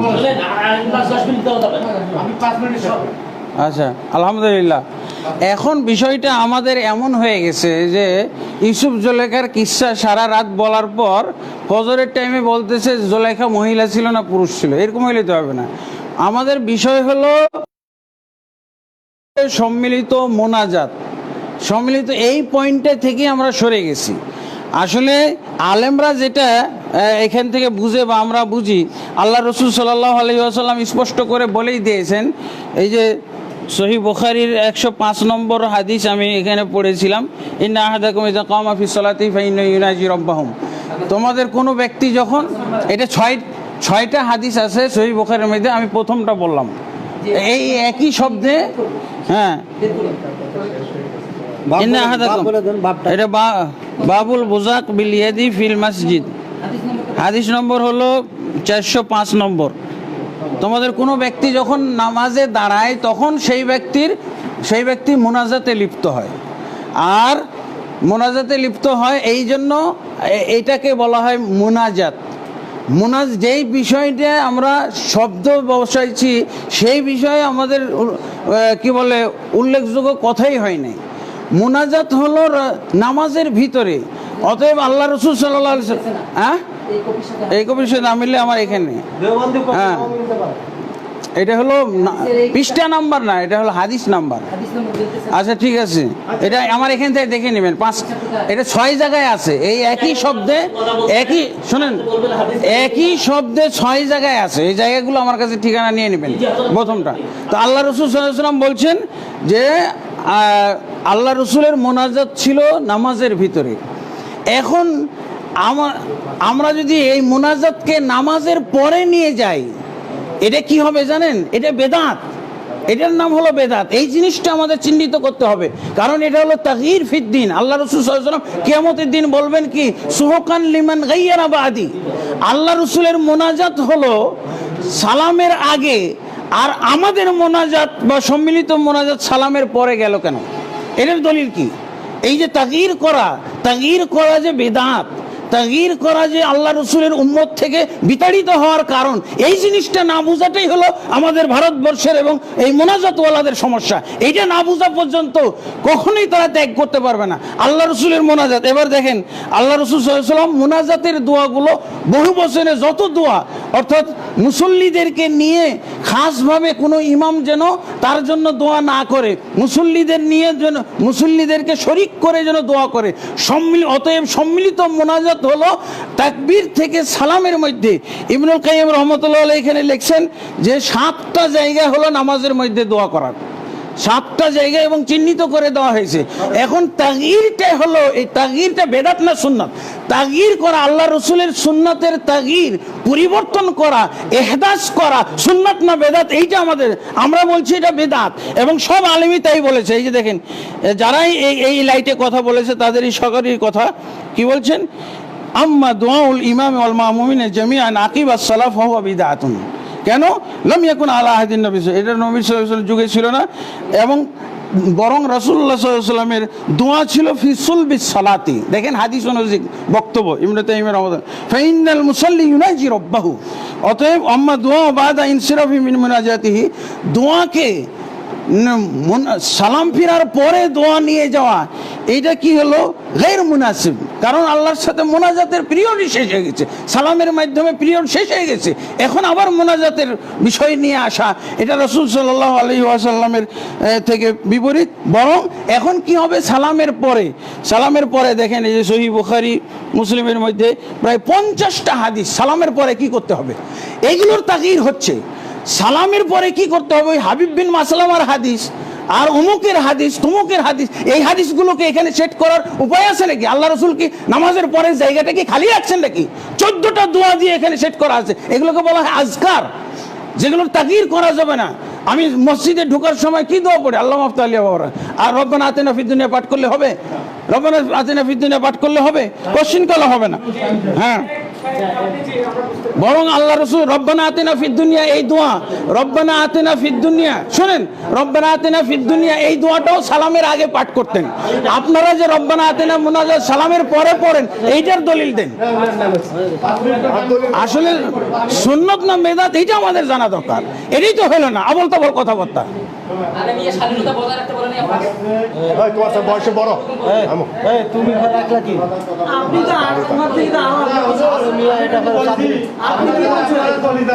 Speaker 4: বলেন, আর 10 মিনিট দেওয়া যাবে না।
Speaker 3: আমি 5 মিনিট সব।
Speaker 6: আচ্ছা, আলহামদুলিল্লাহ। এখন বিষয়টা আমাদের এমন হয়ে গেছে যে ইউসুফ জুলেখার কিস্সা সারা রাত বলার পর ফজরের টাইমে বলতেছে জুলেখা মহিলা ছিল না পুরুষ ছিল, এরকম হইলে তো হবে না। আমাদের বিষয় হলো সম্মিলিত মোনাজাত, সম্মিলিত এই পয়েন্টটা থেকে আমরা সরে গেছি। আসলে আলেমরা যেটা এখান থেকে বুঝে বা আমরা বুঝি, আল্লাহ রসুল সাল্লাল্লাহু আলাইহি ওয়াসাল্লাম স্পষ্ট করে বলেই দিয়েছেন। এই যে সহিহ বুখারীর 105 নম্বর হাদিস আমি এখানে পড়েছিলাম, ইন্না আহাদাকুম ইযা কামা ফিস সালাতি ফাইন্নাহু ইউনাজি রাব্বাহুম। তোমাদের কোনো ব্যক্তি যখন, এটা ছয়টা হাদিস আছে সহিহ বুখারীর মধ্যে, আমি প্রথমটা বললাম এই একই শব্দে। হ্যাঁ, ইন্না আহাদাকুম, এটা বাবুল বুজাক বিল ইয়াদি ফিল মসজিদ, হাদিস নম্বর হলো 405 নম্বর। তোমাদের কোনো ব্যক্তি যখন নামাজে দাঁড়ায় তখন সেই ব্যক্তি মোনাজাতে লিপ্ত হয়। আর মোনাজাতে লিপ্ত হয় এই জন্য এটাকে বলা হয় মোনাজাত। যেই বিষয়টা আমরা শব্দ বসাইছি সেই বিষয়ে আমাদের কি বলে উল্লেখযোগ্য কথাই হয় নাই। মোনাজাত হলো নামাজের ভিতরে। অতএব আল্লাহ রসুল সাল্লাল্লাহু আলাইহি ওয়াসাল্লাম, হ্যাঁ এই কপির সাথে না মিললে আমার এখানে, হ্যাঁ এটা হলো পৃষ্ঠা নাম্বার না, এটা হলো হাদিস নাম্বার। আচ্ছা ঠিক আছে, এটা আমার এখান থেকে দেখে নেবেন। এটা 6 জায়গায় আছে, এই একই শব্দে শোনেন, একই শব্দে 6 জায়গায় আছে। এই জায়গাগুলো আমার কাছে ঠিকানা নিয়ে নেবেন। প্রথমটা তো আল্লাহ রসুল সাল্লাল্লাহু আলাইহি ওয়াসাল্লাম বলছেন যে আল্লাহ রসুলের মোনাজাত ছিল নামাজের ভিতরে। এখন আমরা যদি এই মোনাজাতকে নামাজের পরে নিয়ে যাই, এটা কি হবে জানেন? এটা বেদাত, এটার নাম হলো বেদাত। এই জিনিসটা আমাদের চিহ্নিত করতে হবে, কারণ এটা হলো তাগয়ীর ফিদ্দিন। আল্লাহ রাসূল সাল্লাল্লাহু আলাইহি ওয়াসাল্লাম কিয়ামতের দিন বলবেন কি, সুহকান লিমান গায়্যারা বাদি। আল্লাহ রাসূলের মোনাজাত হলো সালামের আগে আর আমাদের মোনাজাত বা সম্মিলিত মোনাজাত সালামের পরে গেল কেন? এর দলিল কি? এই যে তাগয়ির করা যে বিদআত, তাগয়ির করা যে আল্লাহ রসুলের উম্মত থেকে বিতাড়িত হওয়ার কারণ, এই জিনিসটা না বোঝাটাই হলো আমাদের ভারতবর্ষের এবং এই মোনাজাতওয়ালাদের সমস্যা। এইটা না বোঝা পর্যন্ত কখনোই তারা ত্যাগ করতে পারবে না আল্লাহ রসুলের মোনাজাত। এবার দেখেন আল্লাহ রসুল সাল্লাল্লাহু আলাইহি ওয়াসাল্লাম মোনাজাতের দোয়াগুলো বহু বছরে যত দোয়া, অর্থাৎ মুসল্লিদেরকে নিয়ে খাসভাবে কোনো ইমাম যেন তার জন্য দোয়া না করে, মুসল্লিদের নিয়ে যেন মুসল্লিদেরকে শরিক করে যেন দোয়া করে। অতএব সম্মিলিত মোনাজাত হলো তাকবীর থেকে সালামের মধ্যে। ইবনুল কাইয়্যিম রাহমাতুল্লাহ আলাইহি এখানে লিখছেন যে 7টা জায়গা হলো নামাজের মধ্যে দোয়া করার, 7টা জায়গা এবং চিহ্নিত করে দেওয়া হয়েছে। এখন তাগয়িরটা হলো, এই তাগয়িরটা বেদাত না সুন্নাত? তাগয়ির করা, আল্লাহ রসুলের সুন্নাতের তাগয়ির, পরিবর্তন করা, ইহদাস করা সুন্নাত না বেদাত? এইটা আমরা বলছি এটা বেদাত, এবং সব আলেমই তাই বলেছে। এই যে দেখেন যারাই এই লাইটে কথা বলেছে তাদের এই সকলের কথা কি বলছেন, আম্মা দুআউল ইমাম ওয়াল মামুমিন জামিআন আকিবাস সালাফ ফাহুয়া বিদআতুন। কেন? লাম ইয়াকুন আলা আহাদিন নবী, এটা নবী সাল্লাল্লাহু আলাইহি ওয়াসাল্লাম যুগে ছিল না, এবং বরং রাসূলুল্লাহ সাল্লাল্লাহু আলাইহি ওয়াসাল্লামের দোয়া ছিল ফি সুলবিস সালাতি। দেখেন হাদিস অনুযায়ী বক্তব্য ইবনে তাইমিয়া রাহমাতুল্লাহ, ফাইনাল মুসাল্লি ইউনাজি রাব্বাহু। অতএব আম্মা দুআ বাদা ইনসিরাফি মিন মুনাজাতিহি, দোয়াকে সালাম ফিরার পরে দোয়া নিয়ে যাওয়া, এইটা কি হলো? গায়র মুনাসিব। কারণ আল্লাহর সাথে মোনাজাতের পিরিয়ডই শেষ হয়ে গেছে, সালামের মাধ্যমে পিরিয়ড শেষ হয়ে গেছে, এখন আবার মোনাজাতের বিষয় নিয়ে আসা, এটা রাসূল সাল্লাল্লাহু আলাইহি ওয়াসাল্লামের থেকে বিপরীত। বরং এখন কি হবে? সালামের পরে দেখেন এই যে সহিহ বুখারী মুসলিমের মধ্যে প্রায় 50টা হাদিস সালামের পরে কি করতে হবে, এইগুলোর তাগয়ির হচ্ছে। সালামের পরে কি করতে হবে? ওই হাবিব বিন মাসলামার হাদিস আর অমুকের হাদিস, তমুকের হাদিস, এই হাদিসগুলোকে এখানে সেট করার উপায় আছে নাকি? আল্লাহ রসুল কি নামাজের পরে জায়গাটা কি খালি রাখছেন নাকি? 14টা দোয়া দিয়ে এখানে সেট করা আছে, এগুলোকে বলা হয় আজকার, যেগুলোর তাগয়ির করা যাবে না। আমি মসজিদে ঢোকার সময় কি দোয়া পড়ি? আল্লাহ মাফতা আলিয়া বাবরা, আর রব্বানা আতিনা ফিদ দুনিয়া পাঠ করলে হবে? রব্বানা আতিনা ফিদ দুনিয়া পাঠ করলে হবে? কোশ্চিন করা হবে না। হ্যাঁ, বরং আল্লাহ রসুল রব্বানা আতিনা ফিদ দুনিয়া, এই দোয়া রব্বানা আতিনা ফিদ দুনিয়া, শুনেন, রব্বানা আতিনা ফিদ দুনিয়া এই দোয়াটাও সালামের আগে পাঠ করতেন। আপনারা যে রব্বানা আতিনা মুনাজাত সালামের পরে পড়েন, এইটার দলিল দেন। আসলে সুন্নত না বেদাত এইটা আমাদের জানা দরকার। এটাই তো হলো না, আবল তাবল কথাবার্তা।
Speaker 5: বয়সে বড়
Speaker 9: তুমি রাখলা কি?
Speaker 8: আপনি তো আর তোমার থেকে তো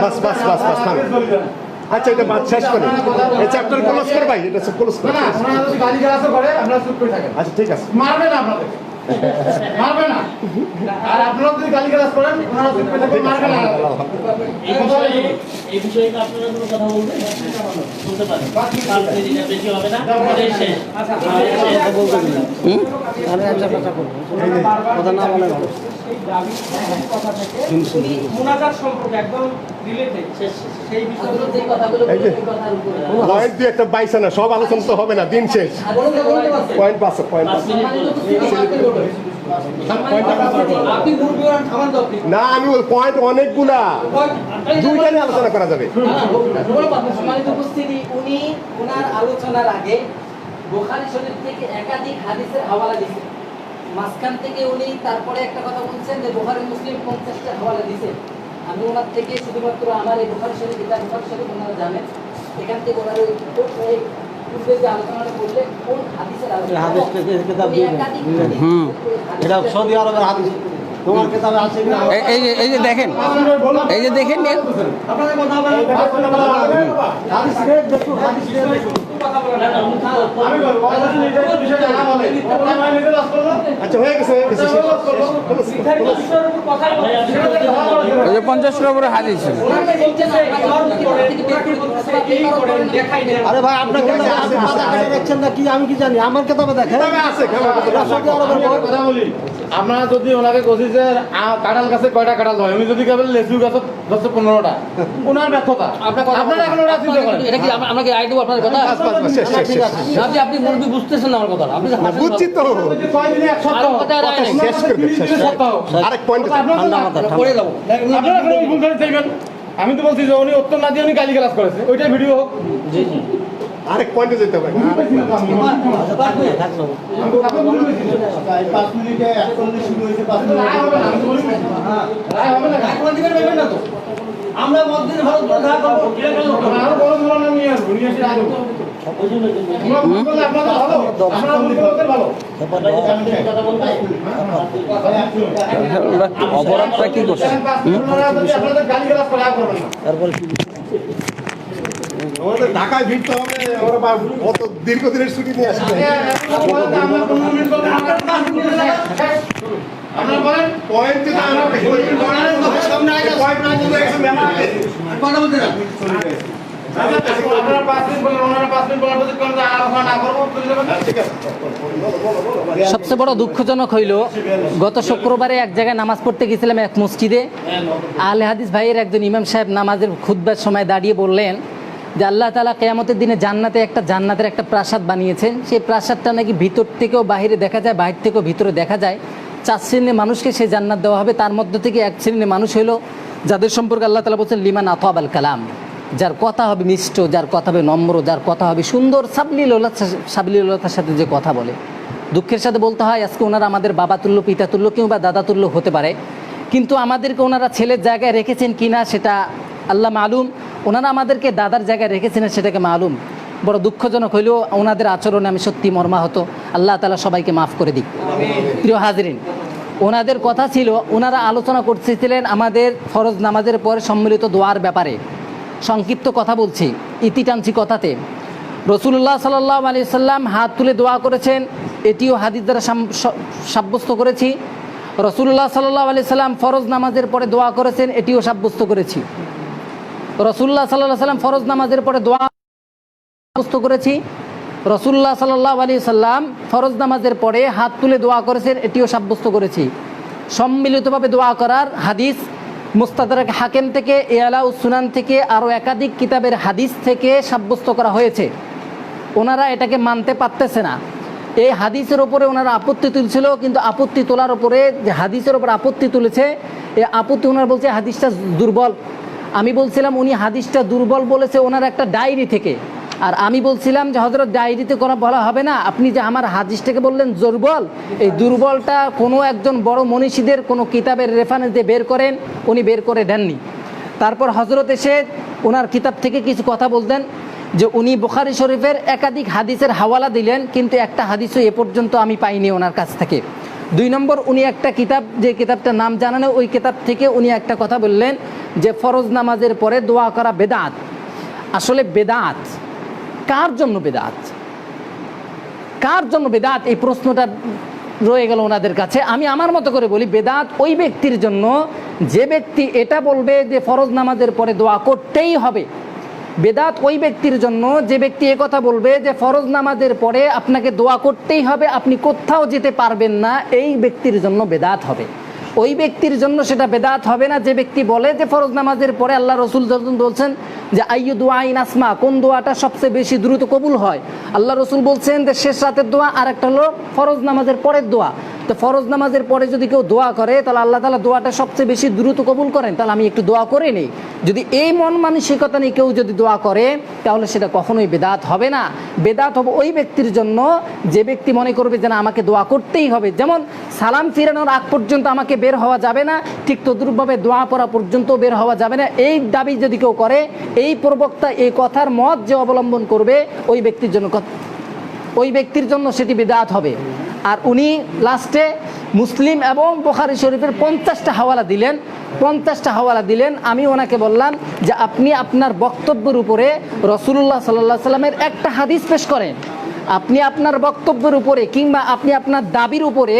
Speaker 5: বাস বাস বাস বাস থাম। আচ্ছা এটা বাদ শেষ করে এই চ্যাপ্টার ক্লোজ কর ভাই, এটা ক্লোজ কর।
Speaker 3: না, আপনারা যদি গালিগালাজ করে আপনারা চুপ করে থাকেন।
Speaker 5: আচ্ছা ঠিক আছে,
Speaker 3: মারবে না আপনাদের, মারবে না। আর আপনারা যদি গালিগালাজ করেন আপনারা চুপ করে থাকবেন, মারবে না।
Speaker 4: এই বিষয়ে আপনারা কোনো কথা বলবেন? বলতে পারেন, কারণ এটা বেশি হবে না, এটাই শেষ।
Speaker 9: আমি একটা কথা বলবো, কথা না বলে ভালো।
Speaker 8: মোনাজাত সম্পর্কে একদম রিলেটেড সেই বিষয়গুলো যে কথাগুলো
Speaker 5: পয়েন্ট দিয়ে একটা বাইসা না, সব আলোচনা তো হবে না, দিন শেষ। পয়েন্ট পাস, পয়েন্ট পাস
Speaker 8: আপনি মুরব্বিওয়ান খাবার দাও প্লিজ।
Speaker 5: না, আমি ওই পয়েন্ট অনেকগুলা, দুইটা নিয়ে আলোচনা করা যাবে।
Speaker 7: সম্মানিত উপস্থিতি, উনি ওনার আলোচনার আগে বুখারী শরীফ থেকে একাধিক হাদিসের হাওয়ালা দিয়েছেন। মাঝখান থেকে উনি তারপরে একটা কথা বলছেন যে বুখারী মুসলিম 50টা হাওয়ালা দিয়েছেন। আমি ওনার থেকে শুধুমাত্র আমার এই বুখারী শরীফ, এটা বুখারী শরীফ ওনারা জানেন, এখান থেকে ওনার ওই পূর্বে যে আলোচনাটা করলে কোন হাদিসের আলোচনা,
Speaker 9: হাদিস থেকে কিতাব দিয়ে এটা সৌদি আরবের হাদিস, তোমার কিতাবে আছে কিনা?
Speaker 6: এই যে দেখেন, এই যে দেখেন,
Speaker 9: আপনাদের কথা বলেন, হাদিস রেট দেখো, হাদিস রেট দেখো।
Speaker 3: আমি বলবো এটা বিষয় জানা বলে আপনারা গালিগালাজ করলো।
Speaker 5: আচ্ছা হয়ে গেছে, হয়ে গেছে,
Speaker 6: এই যে 50টার উপরে হাদিস।
Speaker 9: আরে ভাই আপনার কিতাবে দেখছেন না কি? আমি কি জানি? আমার কিতাবে দেখেন
Speaker 5: আছে
Speaker 9: সৌদি আরবের
Speaker 3: কথা বলি, আপনারা যদি ওনাকে কষি যে কাঁঠাল গাছে কয়টা কাঁঠাল হয়, উনি যদি কেবল লেচু গাছে 15টা, ওনার ব্যর্থতা। আপনারা এখন ওরা চিন্তা করেন,
Speaker 1: এটা কি আমাকে আই দেবো আপনার কথা? আপনি মুরব্বি বুঝতেছেন না আমার কথা? আপনি
Speaker 5: বুঝছি তো,
Speaker 3: কয়দিনে এক সপ্তাহ
Speaker 5: শেষ করবে, শেষ।
Speaker 3: সপ্তাহ
Speaker 5: আরেক পয়েন্ট
Speaker 1: পড়ে যাবো।
Speaker 3: আপনারা এখন ভুল করে চাইবেন। আমি তো বলছি যে উনি উত্তর না দিয়ে উনি গালি গালাজ করেছে, ওইটাই ভিডিও হোক।
Speaker 5: আরেক পয়েন্টে যেতে হবে।
Speaker 8: আমরা মধ্যে ভালো
Speaker 3: আরো বড় ধরনের নিয়ে আসবো, নিয়ে এসে আগে আমরা ভুল করলে আপনাদের ভালো, আমরা ভুল করলে ভালো।
Speaker 6: অপরাধটা কি করছে?
Speaker 3: আপনাদের গালি গালাজ করে আর করবেন না।
Speaker 5: আমাদের ঢাকায় ভিড়তে হবে, আমরা কত দীর্ঘদিনের ছুটি নিয়ে আসছি।
Speaker 3: আমরা 15 মিনিট করবো, আপনারা বলেন
Speaker 5: পয়েন্ট যেটা আমরা
Speaker 3: সামনে আগে পয়েন্ট না দিলে একটু মেমা আছে কথা বলতে না। আপনারা 5 মিনিট বলেন, ওনারা 5 মিনিট বলার পর কোন আলোচনা না করবো, ঠিক আছে।
Speaker 7: সবচেয়ে বড় দুঃখজনক হইল গত শুক্রবারে এক জায়গায় নামাজ পড়তে গেছিলাম এক মসজিদে। আহলে হাদিস ভাইয়ের একজন ইমাম সাহেব নামাজের খুতবার সময় দাঁড়িয়ে বললেন যে আল্লাহ তাআলা কিয়ামতের দিনে জান্নাতের একটা প্রাসাদ বানিয়েছেন। সেই প্রাসাদটা নাকি ভিতর থেকেও বাইরে দেখা যায়, বাইরে থেকেও ভিতরে দেখা যায়। 4 শ্রেণীর মানুষকে সেই জান্নাত দেওয়া হবে। তার মধ্য থেকে এক শ্রেণীর মানুষ হলো যাদের সম্পর্কে আল্লাহ তাআলা বলছেন লিমান আতাবাল কালাম, যার কথা হবে মিষ্ট, যার কথা হবে নম্র, যার কথা হবে সুন্দর, সাবলীলতার সাথে যে কথা বলে। দুঃখের সাথে বলতে হয় আজকে ওনারা আমাদের বাবা তুল্য, পিতা তুল্য কিংবা দাদা তুল্য হতে পারে, কিন্তু আমাদেরকে ওনারা ছেলের জায়গায় রেখেছেন কিনা সেটা আল্লাহ মালুম। ওনারা আমাদেরকে দাদার জায়গায় রেখেছেন সেটাকে মালুম। বড় দুঃখজনক হইলেও ওনাদের আচরণে আমি সত্যি মর্মাহত। আল্লাহ তাআলা সবাইকে মাফ করে দিক। প্রিয় হাজরিন, ওনাদের কথা ছিল, ওনারা আলোচনা করতেছিলেন আমাদের ফরজ নামাজের পরে সম্মিলিত দোয়ার ব্যাপারে। সংক্ষিপ্ত কথা বলছি, ইতি টানছি কথাতে। রাসূলুল্লাহ সাল্লাল্লাহু আলাইহি সাল্লাম হাত তুলে দোয়া করেছেন, এটিও হাদিস দ্বারা সাব্যস্ত করেছি। রাসূলুল্লাহ সাল্লাল্লাহু আলাইহি সাল্লাম ফরজ নামাজের পরে দোয়া করেছেন, এটিও সাব্যস্ত করেছি। রাসূলুল্লাহ সাল্লাল্লাহু আলাইহি সাল্লাম ফরজ নামাজের পরে দোয়া সাব্যস্ত করেছি। রাসূলুল্লাহ সাল্লাল্লাহু আলাইহি সাল্লাম ফরজ নামাজের পরে হাত তুলে দোয়া করেছেন, এটিও সাব্যস্ত করেছি। সম্মিলিতভাবে দোয়া করার হাদিস মুস্তাদরাক হাকিম থেকে, ইআলাউস সুনান থেকে, আরও একাধিক কিতাবের হাদিস থেকে সাব্যস্ত করা হয়েছে। ওনারা এটাকে মানতে পারতেছে না। এই হাদিসের ওপরে ওনারা আপত্তি তুলছিল, কিন্তু আপত্তি তোলার ওপরে যে হাদিসের ওপর আপত্তি তুলেছে, এই আপত্তি ওনারা বলছে হাদিসটা দুর্বল। আমি বলছিলাম উনি হাদিসটা দুর্বল বলেছে ওনার একটা ডায়েরি থেকে, আর আমি বলছিলাম যে হযরত ডায়েরিতে করা বলা হবে না, আপনি যে আমার হাদিসটাকে বললেন দুর্বল, এই দুর্বলটা কোনো একজন বড় মনীষীদের কোনো কিতাবের রেফারেন্স দিয়ে বের করেন, উনি বের করে দেননি। তারপর হযরত এসে ওনার কিতাব থেকে কিছু কথা বলতেন যে উনি বুখারী শরীফের একাধিক হাদিসের হাওয়ালা দিলেন, কিন্তু একটা হাদিসও এ পর্যন্ত আমি পাইনি ওনার কাছ থেকে। 2 নম্বর, উনি একটা কিতাব, যে কিতাবটার নাম জানা নেই, ওই কিতাব থেকে উনি একটা কথা বললেন যে ফরজ নামাজের পরে দোয়া করা বেদাত। আসলে বেদাত কার জন্য বেদাত, কার জন্য বেদাত, এই প্রশ্নটা রয়ে গেল ওনাদের কাছে। আমি আমার মতো করে বলি, বেদাত ওই ব্যক্তির জন্য যে ব্যক্তি এটা বলবে যে ফরজ নামাজের পরে দোয়া করতেই হবে। বেদাত ওই ব্যক্তির জন্য যে ব্যক্তি কথা বলবে যে ফরজ নামাজের পরে আপনাকে দোয়া করতেই হবে, আপনি কোথাও যেতে পারবেন না, এই ব্যক্তির জন্য বেদাত হবে। ওই ব্যক্তির জন্য সেটা বেদাত হবে না যে ব্যক্তি বলে যে ফরজ নামাজের পরে আল্লাহ রসুল বলছেন যে আইয়ু দুআইন আসমা, কোন দোয়াটা সবচেয়ে বেশি দ্রুত কবুল হয়। আল্লাহ রসুল বলছেন যে শেষ রাতের দোয়া, আর একটা হলো ফরজ নামাজের পরের দোয়া। তো ফরজ নামাজের পরে যদি কেউ দোয়া করে তাহলে আল্লাহ তাআলা দোয়াটা সবচেয়ে বেশি দ্রুত কবুল করেন, তাহলে আমি একটু দোয়া করে নিই। যদি এই মন মানসিকতা নিয়ে কেউ যদি দোয়া করে তাহলে সেটা কখনোই বেদাত হবে না। বেদাত হবে ওই ব্যক্তির জন্য যে ব্যক্তি মনে করবে যে না আমাকে দোয়া করতেই হবে, যেমন সালাম ফিরানোর আগ পর্যন্ত আমাকে বের হওয়া যাবে না, ঠিক তদ্রূপভাবে দোয়া পড়া পর্যন্ত বের হওয়া যাবে না। এই দাবি যদি কেউ করে, এই প্রবক্তা এই কথার মত যে অবলম্বন করবে, ওই ব্যক্তির জন্য সেটি বিদআত হবে। আর উনি লাস্টে মুসলিম এবং বুখারী শরীফের 50টা হাওয়ালা দিলেন। আমি ওনাকে বললাম যে আপনি আপনার বক্তব্যের উপরে রাসূলুল্লাহ সাল্লাল্লাহু আলাইহি সাল্লামের একটা হাদিস পেশ করেন। আপনি আপনার বক্তব্যের উপরে কিংবা আপনি আপনার দাবির উপরে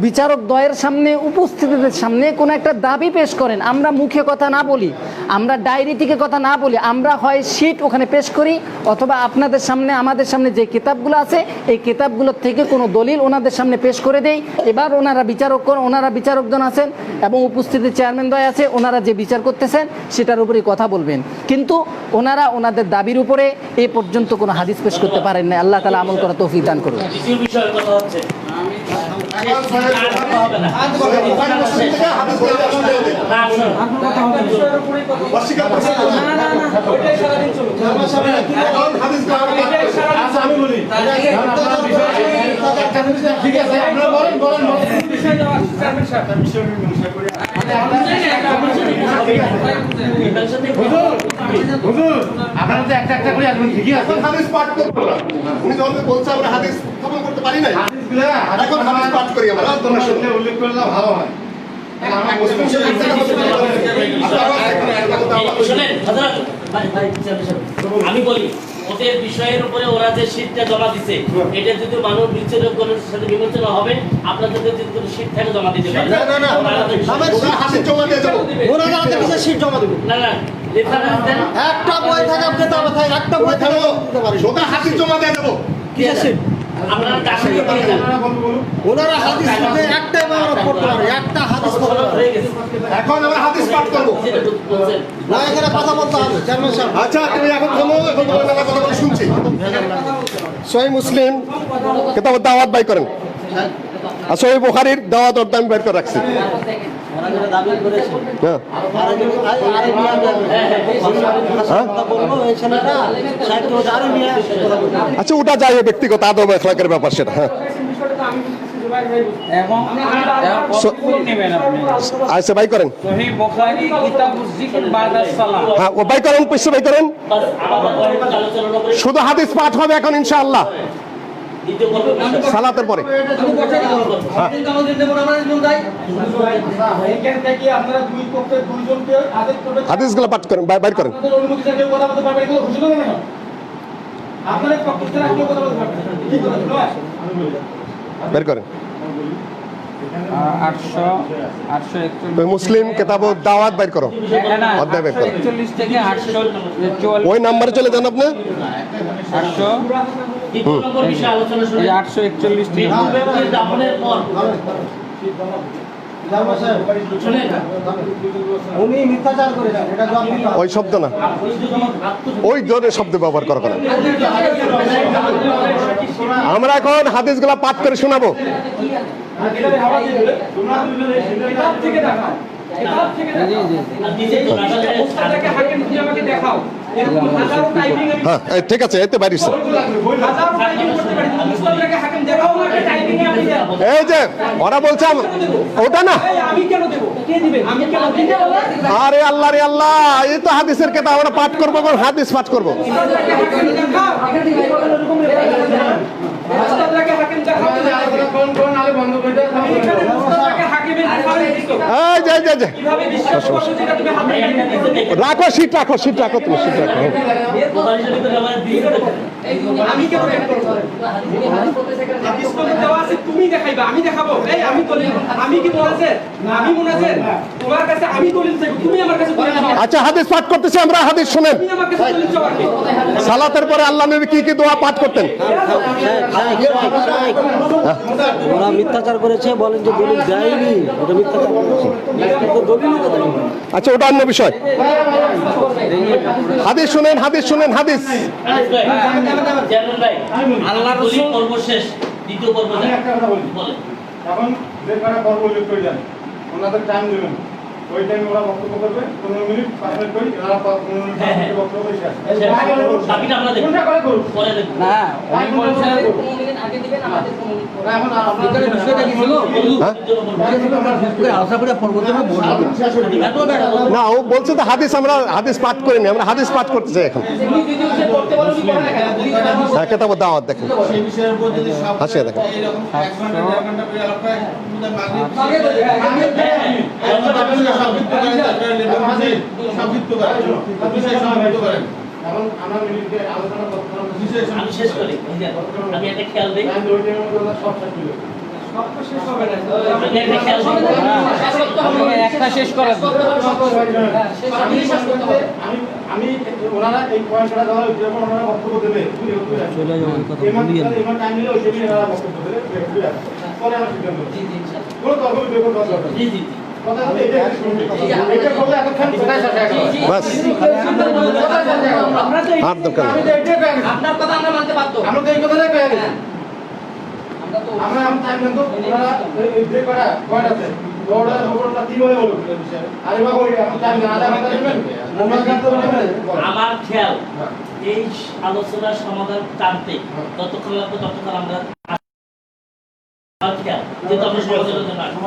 Speaker 7: বিচারক দ্বয়ের সামনে, উপস্থিতদের সামনে কোনো একটা দাবি পেশ করেন। আমরা মুখে কথা না বলি, আমরা ডায়েরি থেকে কথা না বলি, আমরা হয় শীট ওখানে পেশ করি, অথবা আপনাদের সামনে আমাদের সামনে যে কিতাবগুলো আছে এই কিতাবগুলোর থেকে কোনো দলিল ওনাদের সামনে পেশ করে দেই। এবার ওনারা বিচারকজন আছেন এবং উপস্থিত চেয়ারম্যান দ্বয় আছে, ওনারা যে বিচার করতেছেন সেটার উপরেই কথা বলবেন। কিন্তু ওনারা ওনাদের দাবির উপরে এ পর্যন্ত কোনো হাদিস পেশ করতে পারেন না। আল্লাহ তাআলা আমল করা তৌফিক দান করুন।
Speaker 4: দ্বিতীয় বিষয়ের কথা হচ্ছে
Speaker 3: আমি
Speaker 8: একটা বিষয়ের উপরেই কথা বলবো।
Speaker 3: অস্বীকার করছেন তো?
Speaker 8: না, না, না, ওইটাই সারাদিন চলুক।
Speaker 3: এখন হাদিসগুলো আমরা পাঠ করছি। আচ্ছা, আমি বলি। আপনারা বিষয় ঠিক আছে, আপনারা বলেন।
Speaker 8: বিষয় দেওয়া আছে, চেয়ারম্যান সাহেব।
Speaker 3: হুজুর, আপনারা তো একটা করে আসবেন, ঠিকই আছে। এখন হাদিস পাঠ করবো না। উনি যখন বলছে আমরা হাদিস স্থাপন করতে পারি না, এখন হাদিস পাঠ করি আমরা। উল্লেখ করলে ভালো হয়।
Speaker 4: শুনেন, হযরত, আমি বলি ওদের বিষয়ের উপরে ওরা যে শীটটা জমা দিছে এটা যদি মানুষ বিচরণের সাথে বিবেচনা হবে আপনাদের যদি কোনো শীট থাকে জমা দিতে পারেন।
Speaker 3: ওরা হাদিস জমা দিয়ে যাবো।
Speaker 4: না না রেফারেন্স দেন।
Speaker 9: একটা বই থাকে কেতাবে থাকে, একটা বই থাকে দিতে পারি।
Speaker 3: ওরা হাদিস জমা দিয়ে যাবো।
Speaker 4: আপনারা কাছে দিয়ে যান।
Speaker 9: ওনারা হাদিস মধ্যে একটাই ব্যবহার করতে পারে, একটা হাদিস করতে পারে।
Speaker 4: হয়ে গেছে।
Speaker 3: এখন আমরা হাদিস পাঠ করবো।
Speaker 4: যেটা বলছেন
Speaker 9: না, এখানে কথা বলতে হবে চেয়ারম্যান সাহেব।
Speaker 3: আচ্ছা, তুমি এখন থামো, এখন তোমার মেলা কথা বলে শুনছি।
Speaker 5: সহিহ মুসলিম কিতাব দাওয়াত বাই করেন, আর সহিহ বুখারীর দাওয়াত আমি বের করে রাখছি।
Speaker 9: ওরা যেটা দাবি করেছে,
Speaker 5: হ্যাঁ
Speaker 9: বলবো এই ছেলেটা সাহিত্য আরবিয়া কথা বলবো।
Speaker 5: আচ্ছা, ওটা যাই হোক, ব্যক্তিগত আদব এখলাকের ব্যাপার সেটা। হ্যাঁ
Speaker 8: বিষয়টা তো আমি বুঝতেছি, জুবাইর ভাই বুঝতেছে।
Speaker 10: এবং কতগুলো নেবেন আপনি?
Speaker 5: আচ্ছা, বাই করেন।
Speaker 10: সহিহ বুখারী কিতাবুজ জিকির বা'দাস সালাম।
Speaker 5: হ্যাঁ, ও বাই করেন, পিছু বাই করেন।
Speaker 4: বাস আমাদের পরে আলোচনা করে
Speaker 5: শুধু হাদিস পাঠ হবে এখন ইনশাআল্লাহ,
Speaker 4: দ্বিতীয় পর্ব
Speaker 5: সালাতের পরে।
Speaker 8: এইখান থেকে আপনারা দুই পক্ষের দুইজনকে আদেশ করবেন।
Speaker 5: হাদিসগুলো পাঠ করেন, বাইর করেন।
Speaker 8: আপনাদের অনুমতি ছাড়া কেউ কথা বলতে পারবে না, এগুলো ঘোষণা করবেন না। আপনাদের পক্ষ ছাড়া কেউ কথা বলতে পারবে না। কি কথা বলবো?
Speaker 5: বের করেন।
Speaker 10: 841
Speaker 5: ওই মুসলিম কিতাব দাওয়াত বাইর করো, অধ্যায় বের করো।
Speaker 10: 41 থেকে 844
Speaker 5: ওই নাম্বারে চলে যান আপনি।
Speaker 10: 800
Speaker 4: দ্বিতীয় নম্বর বিষয়ে আলোচনা শুরু।
Speaker 10: এই 841 থেকে
Speaker 4: বিদ্যুতের দাপনের পর শুনেন
Speaker 9: উনি মিথ্যাচার করেছেন, এটা জবাব দিতে হবে।
Speaker 5: ওই শব্দ না, ওই ধরনের শব্দ ব্যবহার করা কেন? আমরা এখন হাদিসগুলা পাঠ করে শোনাবো।
Speaker 8: কিতাব থেকে দেখাও। কিতাব থেকে দেখাও।
Speaker 4: আর নিজে তো রাখালে
Speaker 8: ওস্তাদকে হাকিম খুঁজে আমাকে দেখাও। এরকম হাজারো টাইপিং আমি
Speaker 5: হ্যাঁ, এই ঠিক আছে, এতে বাইরিস।
Speaker 8: হাজারো টাইপিং করতে পারি। তুমি ওস্তাদকে হাকিম দেখাও না, টাইপিং এ আপনি দেন।
Speaker 5: এই যে ওরা বলছে ওটা না,
Speaker 8: এই আমি কেন দেব? কে দিবেন? আমি কেন দিতে বলে?
Speaker 5: আরে আল্লাহ রে আল্লাহ, এই তো হাদিসের কেতাব আমরা পাঠ করবো, হাদিস পাঠ করবো।
Speaker 8: ওস্তাদকে হাকিম দেখাও। ওস্তাদকে হাকিম দেখাও। এখানে ওস্তাদকে হাকিমের রেফারেন্স দিছো।
Speaker 5: এই যে
Speaker 8: কিভাবে বিশ্বাস করছো যেটা তুমি হাতে লিখে
Speaker 5: রাখো, সিট রাখো, সিট রাখো, তুমি সিট রাখো।
Speaker 4: বোখারী শরীফের ব্যাপারে দিয়ে
Speaker 8: আমি কেন করব? হাদিস তো দেওয়া আছে, তুমি দেখাইবা, আমি দেখাবো। এই আমি দলিল, আমি কি বলেছে? আমি মুনাফিক। তোমার কাছে আমি দলিল চাইবো, তুমি আমার কাছে দলিল চাও।
Speaker 5: আচ্ছা, হাদিস পাঠ করতেছি আমরা, হাদিস শুনেন।
Speaker 8: তুমি আমার কাছে দলিল চাও আর কি?
Speaker 5: সালাতের পরে আল্লাহ নবী কি কি দোয়া পাঠ করতেন?
Speaker 9: ওরা মিথ্যাচার করেছে, বলেন যে দলিল দেয়নি, ওটা মিথ্যাচার করেছে। কিন্তু দলিলই তো দেয়নি।
Speaker 5: আচ্ছা, ওটা অন্য বিষয়। হাদিস শুনেন, হাদিস শুনেন, হাদিস।
Speaker 4: চেয়ারম্যান ভাই আল্লাহর রাসূল পর্ব শেষ, দ্বিতীয় পর্ব
Speaker 3: আমি একটা কথা বলি।
Speaker 4: বলেন।
Speaker 3: এখন যে কটা পর্ব উল্লেখ করে যান, ওনাদের টাইম দেবেন। ওই টাইমে ওরা বক্তব্য করবে, 15 মিনিট 5 মিনিট করে, ওরা 15 মিনিট বক্তব্য করে শেষ।
Speaker 4: বাকিটা আমরা দেখব,
Speaker 3: কোনটা করে করুন?
Speaker 4: পরে দেখব।
Speaker 10: না উনি বলছেন
Speaker 3: এখন আপনাদের বিষয়টা কি ছিল?
Speaker 5: না, ও বলছে তো হাদিস, আমরা হাদিস পাঠ করিনি, আমরা হাদিস পাঠ করতে চাই এখন। হ্যাঁ, কেতাব দাওয়াত দেখেন,
Speaker 3: সেই বিষয়ের উপর যদি সব
Speaker 5: হাসিয়া দেখেন।
Speaker 3: এরকম 1 ঘন্টা 1.5 ঘন্টা করে আলাপ করে এখন আমরা মিলিয়ে আলোচনা করতে হবে বিষয়
Speaker 4: আমি শেষ করি। আমি একটা খেয়াল দিই,
Speaker 3: সব শেষ হলো।
Speaker 8: সব তো শেষ হবে না।
Speaker 4: আমি একটা খেয়াল দিই।
Speaker 10: আপনি একটা শেষ করেন।
Speaker 3: আমি ওনারা এই পয়েন্টটা দেওয়া যখন ওনারা বক্তব্য দেবে ইমান টাইম নিলে ওই সেদিন ওনারা বক্তব্য দেবে পরে আমরা সিদ্ধান্ত নেব। কোনো তর্ক বিতর্ক দরকার নেই।
Speaker 4: জি জি জি।
Speaker 3: কথা হলো এটা এটা করলে এতক্ষণ কোথায় শেষ হয়ে গেল?
Speaker 5: বাস,
Speaker 8: আমরা তো
Speaker 5: আর দরকার নেই।
Speaker 3: আমি তো এটাই কয়ে গেছি।
Speaker 8: আপনার কথা আমরা মানতে বাধ্য।
Speaker 3: আমরা তো এই কথাটাই কয়ে গেছি। আমরা টাইম দেন তো ওনারা এই যে কয়টা আছে বড়টার খবরটা কিভাবে বলুন আরে বাবা ওই আপনি জানেন আধা ঘন্টা নেবেন মোবাইল কাটতে পারবেন
Speaker 4: আমার খেয়াল এই আলোচনার সমাধান টানতে ততক্ষণ লাগবে ততক্ষণ আমরা আমার খেয়াল যেহেতু আমরা সমাধানের জন্য আসছি।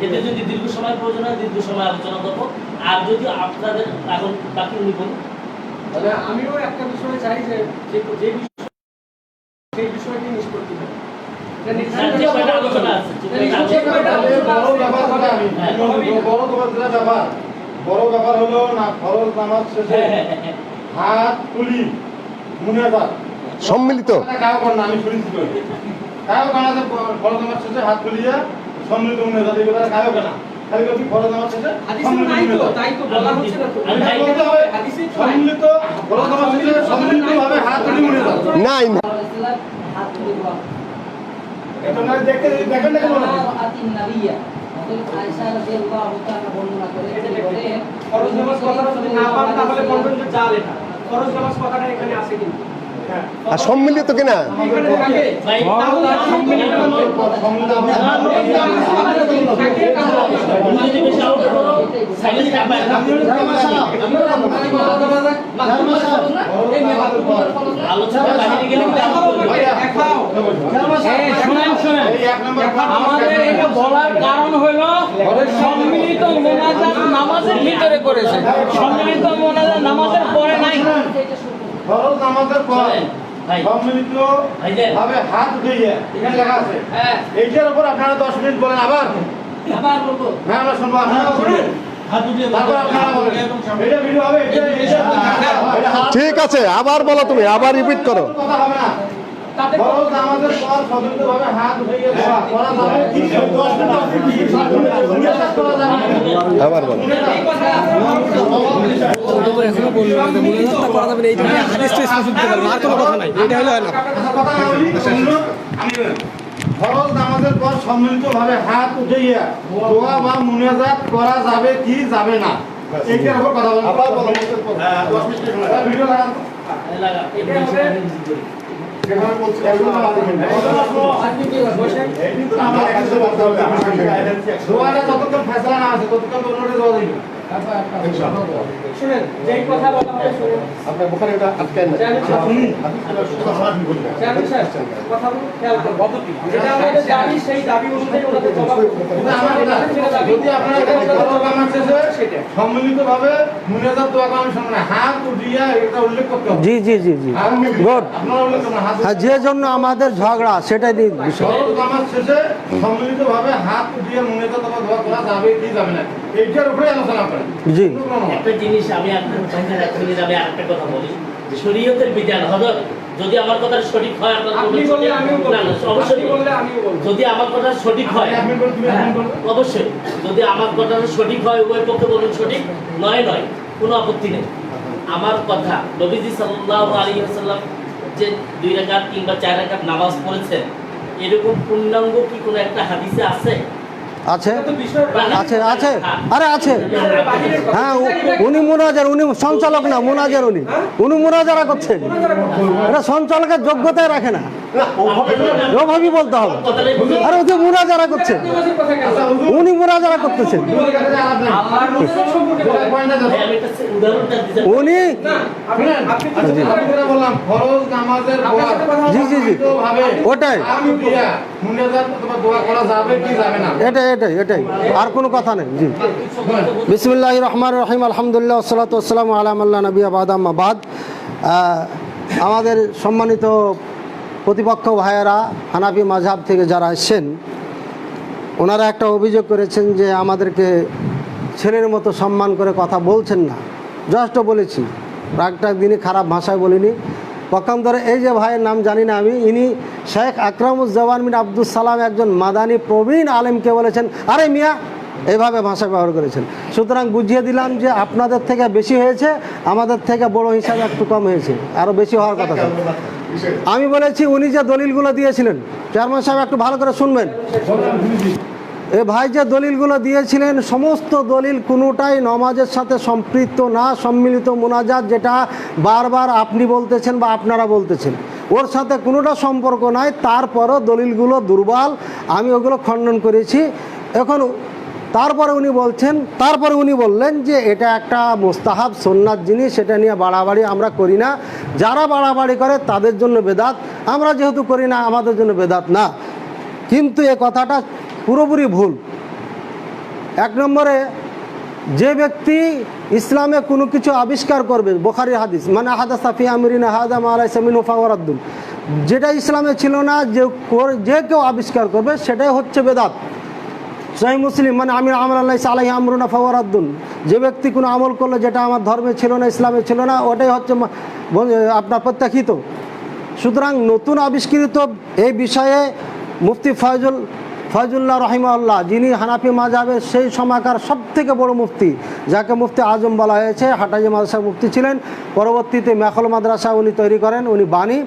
Speaker 4: এতে যদি দীর্ঘ সময় প্রয়োজন হয় দীর্ঘ সময় আলোচনা করবো, আর যদি আপনাদের এখন বাকি উনি বলুন।
Speaker 8: তাহলে আমিও একটা বিষয় চাই যে যে সেই বিষয়টি নিষ্পত্তি হবে।
Speaker 4: যে কয়টা আলোচনা আছে
Speaker 3: বড় ব্যাপার হলো না ফরজ নামাজ শেষে হাত তুলি মুনাজাত
Speaker 5: সম্মিলিত
Speaker 3: কাউ করেন আমি শুনেছি তো কাউ কানা যে ফরজ নামাজ শেষে হাত তুলিয়া সম্মিলিত মুনাজাত এগুলো কাউ কানা খালি কি ফরজ নামাজ শেষে
Speaker 8: হাদিসে নাই তো, তাই তো বলা হচ্ছে না তো।
Speaker 3: বলতে হবে সম্মিলিত ফরজ নামাজ শেষে সম্মিলিতভাবে হাত তুলি মুনাজাত
Speaker 5: নাই না।
Speaker 3: এটা না দেখতে দেখেন না কেন
Speaker 8: ফরজ নামাজ কথাটা যদি না পান তাহলে বলবেন যে জাল এটা। ফরজ নামাজ কথাটা এখানে আছে কিন্তু।
Speaker 5: আর সম্মিলিত কিনা
Speaker 8: এখানে থাকে।
Speaker 4: ভাই,
Speaker 8: তাহলে সম্মিলিত
Speaker 4: উনি যদি বেশি আউট করো সাইলেন্ট থাকবেন। আলোচনা বাহিরে গেলে
Speaker 8: দেখাও।
Speaker 10: শুনেন
Speaker 3: এই এক নম্বর
Speaker 10: আমাদের এটা বলার কারণ হলো সম্মিলিত মোনাজাত নামাজের ভিতরে করেছে, সম্মিলিত মোনাজাত নামাজের পরে নাই।
Speaker 3: ফরজ নামাজের পর
Speaker 4: ভাই
Speaker 3: সম্মিলিত
Speaker 4: ভাইজান
Speaker 3: ভাবে হাত ধুইয়া এখানে লেখা আছে এইটার উপর আপনারা 10 মিনিট বলেন আবার
Speaker 4: বলবো
Speaker 3: হ্যাঁ আমরা শুনবো আপনারা শুনুন তারপর আপনারা বলেন এটা ভিডিও হবে এটা
Speaker 5: ঠিক আছে, আবার বলো, তুমি আবার রিপিট করো।
Speaker 3: কথা হবে না ফরজ নামাজের পর সম্মিলিতভাবে হাত ধুইয়া দোয়া করা যাবে কি 10 মিনিট করা যাবে
Speaker 5: আবার বলো।
Speaker 3: ফরজ নামাজের পর সম্মিলিতভাবে হাত উঠাইয়া দোয়া বা মুনাজাত করা যাবে কি যাবে না এইটার উপর কথা বলুন আবার বলো 10 মিনিট ভিডিও লাগান
Speaker 4: লাগা
Speaker 3: যেখানে বলছি এগুলো দোয়াটা যতক্ষণ ফেসলা না আছে ততক্ষণ অন্যটা দোয়া দিবে
Speaker 8: শুনেন যেই কথা বলা হবে শুনেন।
Speaker 5: আপনার বুখারী এটা আটকায় না।
Speaker 8: জানেন স্যার, জানেন স্যার, কথা বলুন, খেয়াল করুন। যেটা আমাদের দাবি সেই দাবি অনুযায়ী ওনাদের জবাব করতে হবে।
Speaker 3: কিন্তু আমার এটা যদি আপনারা ফরজ নামাজ শেষে সম্মিলিতভাবে মুনাজাত দোয়া করার সময় হাত উঠিয়া এটা উল্লেখ করতে হবে
Speaker 9: জি জি জি জি গুড।
Speaker 3: আপনারা উল্লেখ করবেন হাত
Speaker 9: হ্যাঁ, যে জন্য আমাদের ঝগড়া সেটাই নিয়ে বিষয়।
Speaker 3: ফরজ নামাজ শেষে সম্মিলিতভাবে হাত উঠিয়ে মুনাজাত বা দোয়া করা যাবে কি যাবে না এইটার উপরে আলোচনা করেন
Speaker 9: জি
Speaker 4: একটা জিনিস আমি আপনার সামনে রাখতে আমি আরেকটা কথা বলি, শরীয়তের বিধান হযরত যদি আমার কথা সঠিক হয় আপনার
Speaker 8: আপনি বললে আমিও বলবো।
Speaker 4: না না অবশ্যই
Speaker 8: আপনি বললে আমিও বলবো।
Speaker 4: যদি আমার কথা সঠিক হয়
Speaker 3: আপনি বলুন, তুমি
Speaker 4: হ্যাঁ,
Speaker 3: বলুন।
Speaker 4: অবশ্যই যদি আমার কথা সঠিক হয় উভয় পক্ষে বলুন সঠিক নয় কোনো আপত্তি নেই। আমার কথা নবীজি সাল্লাল্লাহু আলাইহি ওয়াসাল্লাম যে 2 রাকাত কিংবা 4 রাকাত নামাজ পড়েছেন এরকম পূর্ণাঙ্গ কি কোনো একটা হাদিসে আছে?
Speaker 9: আছে
Speaker 8: এটা তো বিষয়
Speaker 9: আছে আছে আরে আছে। হ্যাঁ উনি মুনাজার, উনি সঞ্চালক না, মুনাজার উনি মুনাজারা করছেন। এটা সঞ্চালকের যোগ্যতায় রাখে না, ওভাবেই বলতে হবে। আরে ওকে মুনাজারা করছে, উনি মুনাজারা করতেছেন।
Speaker 8: আল্লাহর রাসূল সম্পর্কে বলেন।
Speaker 4: ভাই, আমি একটা উদাহরণটা দিতে
Speaker 9: উনি
Speaker 8: আপনি
Speaker 3: যেটা বললাম ফরজ নামাজের পর
Speaker 9: জি জি জি
Speaker 3: ভাবে
Speaker 9: ওটাই
Speaker 3: হাত উঠিয়া মুনাজাত অথবা দোয়া করা যাবে কি যাবে না
Speaker 9: এটাই আর কোনো কথা নেই। জি বিসমিল্লাহির রহমানির রহিম আলহামদুলিল্লাহ ওয়াসসালাতু ওয়াসসালামু আলা মান লা নাবিয়্যা বা'দা আম্মা বাদ। আমাদের সম্মানিত প্রতিপক্ষ ভাইয়েরা হানাফি মাযহাব থেকে যারা এসেছেন ওনারা একটা অভিযোগ করেছেন যে আমাদেরকে ছেলের মতো সম্মান করে কথা বলছেন না। জাস্ট বলেছি, রাগটা দিনই খারাপ ভাষায় বলিনি। পক্ষান্তরে এই যে ভাইয়ের নাম জানি না আমি, ইনি শেখ আকরামুজ্জামান বিন আব্দুস সালাম একজন মাদানী প্রবীণ আলেমকে বলেছেন আরে মিয়া, এইভাবে ভাষা ব্যবহার করেছেন। সুতরাং বুঝিয়ে দিলাম যে আপনাদের থেকে বেশি হয়েছে, আমাদের থেকে বড় হিসাবে একটু কম হয়েছে, আরও বেশি হওয়ার কথা ছিল। আমি বলেছি উনি যে দলিলগুলো দিয়েছিলেন, চেয়ারম্যান সাহেব একটু ভালো করে শুনবেন। এ ভাই যে দলিলগুলো দিয়েছিলেন সমস্ত দলিল কোনোটাই নমাজের সাথে সম্পৃক্ত না। সম্মিলিত মুনাজাত যেটা বারবার আপনি বলতেছেন বা আপনারা বলতেছেন, ওর সাথে কোনোটা সম্পর্ক নাই। তারপরও দলিলগুলো দুর্বল, আমি ওগুলো খণ্ডন করেছি। এখন তারপরে উনি বললেন যে এটা একটা মুস্তাহাব সুন্নাত জিনিস, সেটা নিয়ে বাড়াবাড়ি আমরা করি না, যারা বাড়াবাড়ি করে তাদের জন্য বেদাত, আমরা যেহেতু করি না আমাদের জন্য বেদাত না। কিন্তু এ কথাটা পুরোপুরি ভুল। এক নম্বরে, যে ব্যক্তি ইসলামে কোনো কিছু আবিষ্কার করবে, বুখারীর হাদিস, মানে হাদাসা ফি আমরিনা হাযা মা লাইসা মিনহু ফাহুয়া রাদ্দুন, যেটা ইসলামে ছিল না যে কেউ আবিষ্কার করবে সেটাই হচ্ছে বেদাত। সহিহ মুসলিম, মানে আমি আমল লাইসা আলাইহি আমরুনা ফাহুয়া রাদ্দুন, যে ব্যক্তি কোনো আমল করলো যেটা আমার ধর্মে ছিল না, ইসলামে ছিল না, ওটাই হচ্ছে আপনার প্রত্যাখ্যিত। সুতরাং নতুন আবিষ্কৃত এই বিষয়ে মুফতি ফয়জুল্লাহ রহিমাহুল্লাহ, যিনি হানাফি মাযহাবের সেই সময়কার সবথেকে বড় মুফতি, যাকে মুফতি আজম বলা হয়েছে, হাটাজি মাদ্রাসার মুফতি ছিলেন, পরবর্তীতে মেখল মাদ্রাসা উনি তৈরি করেন, উনি বাণী,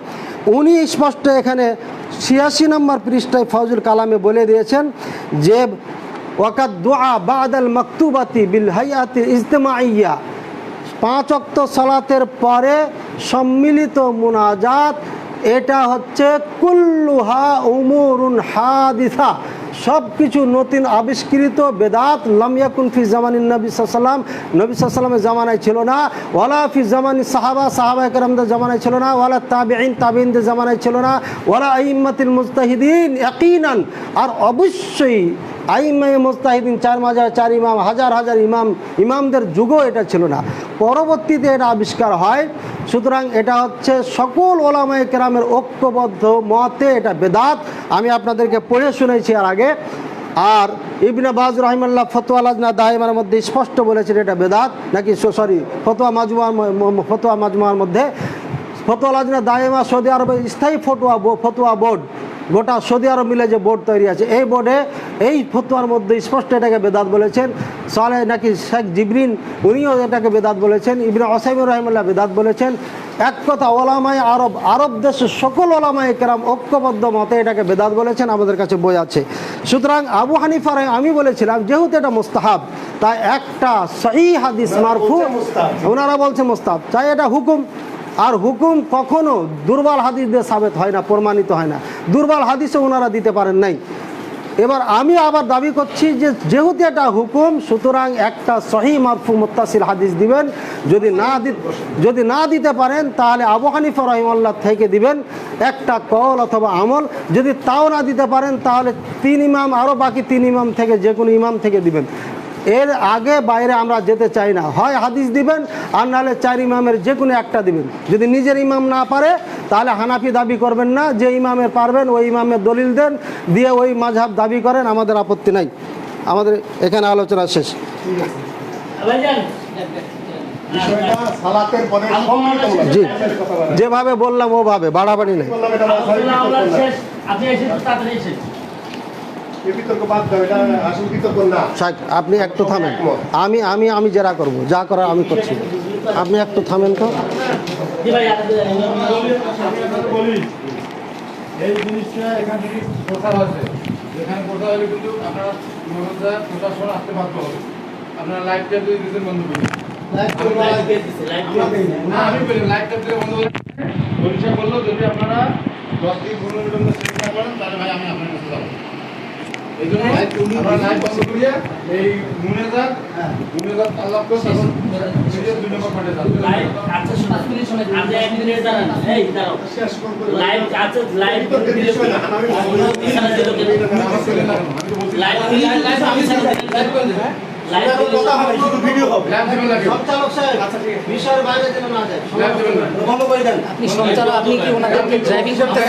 Speaker 9: উনি স্পষ্ট এখানে 86 নম্বর পৃষ্ঠায় ফয়জুল কালামে বলে দিয়েছেন যে ওয়াকাদ দুআ বাদাল মাকতুবাতি বিল হাইয়াতি ইজতিমাইয়া, 5 ওয়াক্ত সালাতের পরে সম্মিলিত মুনাজাত, এটা হচ্ছে কুল্লুহা উমুরুন হাদিসা, সব কিছু নতুন আবিষ্কৃত বেদাত, লাম ইয়াকুন ফি জামানিন নবী সাল্লাল্লাহু আলাইহি ওয়াসাল্লাম, নবী সাল্লাল্লাহু আলাইহি ওয়াসাল্লামের জামানায় ছিল না, ওয়ালা ফি জামানি সাহাবায়ে কেরামদের জামানায় ছিল না, ওয়ালা তাবিঈনদের জামানায় ছিল না, ওয়ালা আইম্মাতুল মুজতাহিদিন ইয়াকিনান, আর অবশ্যই আইম্মায়ে মুজতাহিদিন, 4 মাযহাব 4 ইমাম, হাজার হাজার ইমামদের যুগও এটা ছিল না, পরবর্তীতে এটা আবিষ্কার হয়। সুতরাং এটা হচ্ছে সকল ওলামায়ে কেরামের ঐক্যবদ্ধ মতে এটা বেদাত। আমি আপনাদেরকে পড়ে শুনেছি আর আগে। আর ইবনে বাজ রাহিমাহুল্লাহ ফতোয়া লাজনা দায়মার মধ্যে স্পষ্ট বলেছেন এটা বেদাত, নাকি ফতোয়া মাজমুয়ার মধ্যে, ফতোয়া লাজনা দায়মা সৌদি আরবের স্থায়ী ফতোয়া বোর্ড, গোটা সৌদি আরব মিলে যে বোর্ড তৈরি আছে, এই বোর্ডে এই ফতোয়ার মধ্যে স্পষ্ট এটাকে বেদাত বলেছেন। সালেহ নাকি শেখ জিবরিন উনিও এটাকে বেদাত বলেছেন, ইবনে উসাইমিন রাহিমাহুল্লাহ বেদাত বলেছেন। এক কথা, ওলামায়ে আরব দেশের সকল ওলামায়ে কেরাম ঐক্যবদ্ধ মতে এটাকে বেদাত বলেছেন, আমাদের কাছে বই আছে। সুতরাং আবু হানিফা আমি বলেছিলাম যেহেতু এটা মুস্তাহাব, তাই একটা সহিহ হাদিস মারফু, ওনারা বলছে মুস্তাহাব, তাই এটা হুকুম। আর হুকুম কখনো দুর্বল হাদিস দিয়ে সাবেত হয় না, প্রমাণিত হয় না, দুর্বল হাদিসও ওনারা দিতে পারেন নাই। এবার আমি আবার দাবি করছি যে যেহেতু এটা হুকুম, সুতরাং একটা সহিহ মারফু মুত্তাসিল হাদিস দিবেন, যদি না দিতে পারেন তাহলে আবু হানিফা রাহিমাহুল্লাহ থেকে দিবেন একটা কওল অথবা আমল, যদি তাও না দিতে পারেন তাহলে 3 ইমাম, আরও বাকি 3 ইমাম থেকে যে কোনো ইমাম থেকে দিবেন। এর আগে বাইরে আমরা যেতে চাই না, হয় হাদিস দিবেন আর নাহলে 4 ইমামের যে কোনো একটা দিবেন। যদি নিজের ইমাম না পারে তাহলে হানাফি দাবি করবেন না, যে ইমামের পারবেন ওই ইমামের দলিল দেন, দিয়ে ওই মাযহাব দাবি করেন, আমাদের আপত্তি নাই। আমাদের এখানে আলোচনা শেষ। জি, যেভাবে বললাম ওভাবে, বাড়াবাড়ি নেই। আপনি একটু থামেন, আমি জেরা করব, যা করার আমি করছি, আপনি একটু থামেন তো।
Speaker 3: এই জিনিসটা এখান থেকে প্রচার আছে, এখানে প্রচার হলে কিন্তু আপনারা প্রশাসন আসতে বাধ্য হবে। আপনারা লাইভটা যদি দিতেন বন্ধ করে, আমি বলি লাইভটা বন্ধ করে পরিষ্কার করলো, যদি আপনারা 10 থেকে 15 মিনিটের মধ্যে চেষ্টা করেন তাহলে ভাই আমি আপনার কাছে যাবো। এই জন্য আমরা লাইভ বন্ধ করিয়া এই মুনেজাত আল্লাহ তো তখন 2 নম্বর পাঠে যাবে।
Speaker 4: আচ্ছা শুনুন, আপনি এক মিনিট দাঁড়ান, এই দাঁড়াও, লাইভ আছে, লাইভ ভিডিও করে
Speaker 7: আপনি কি ওনাদেরকে ড্রাইভিং করতে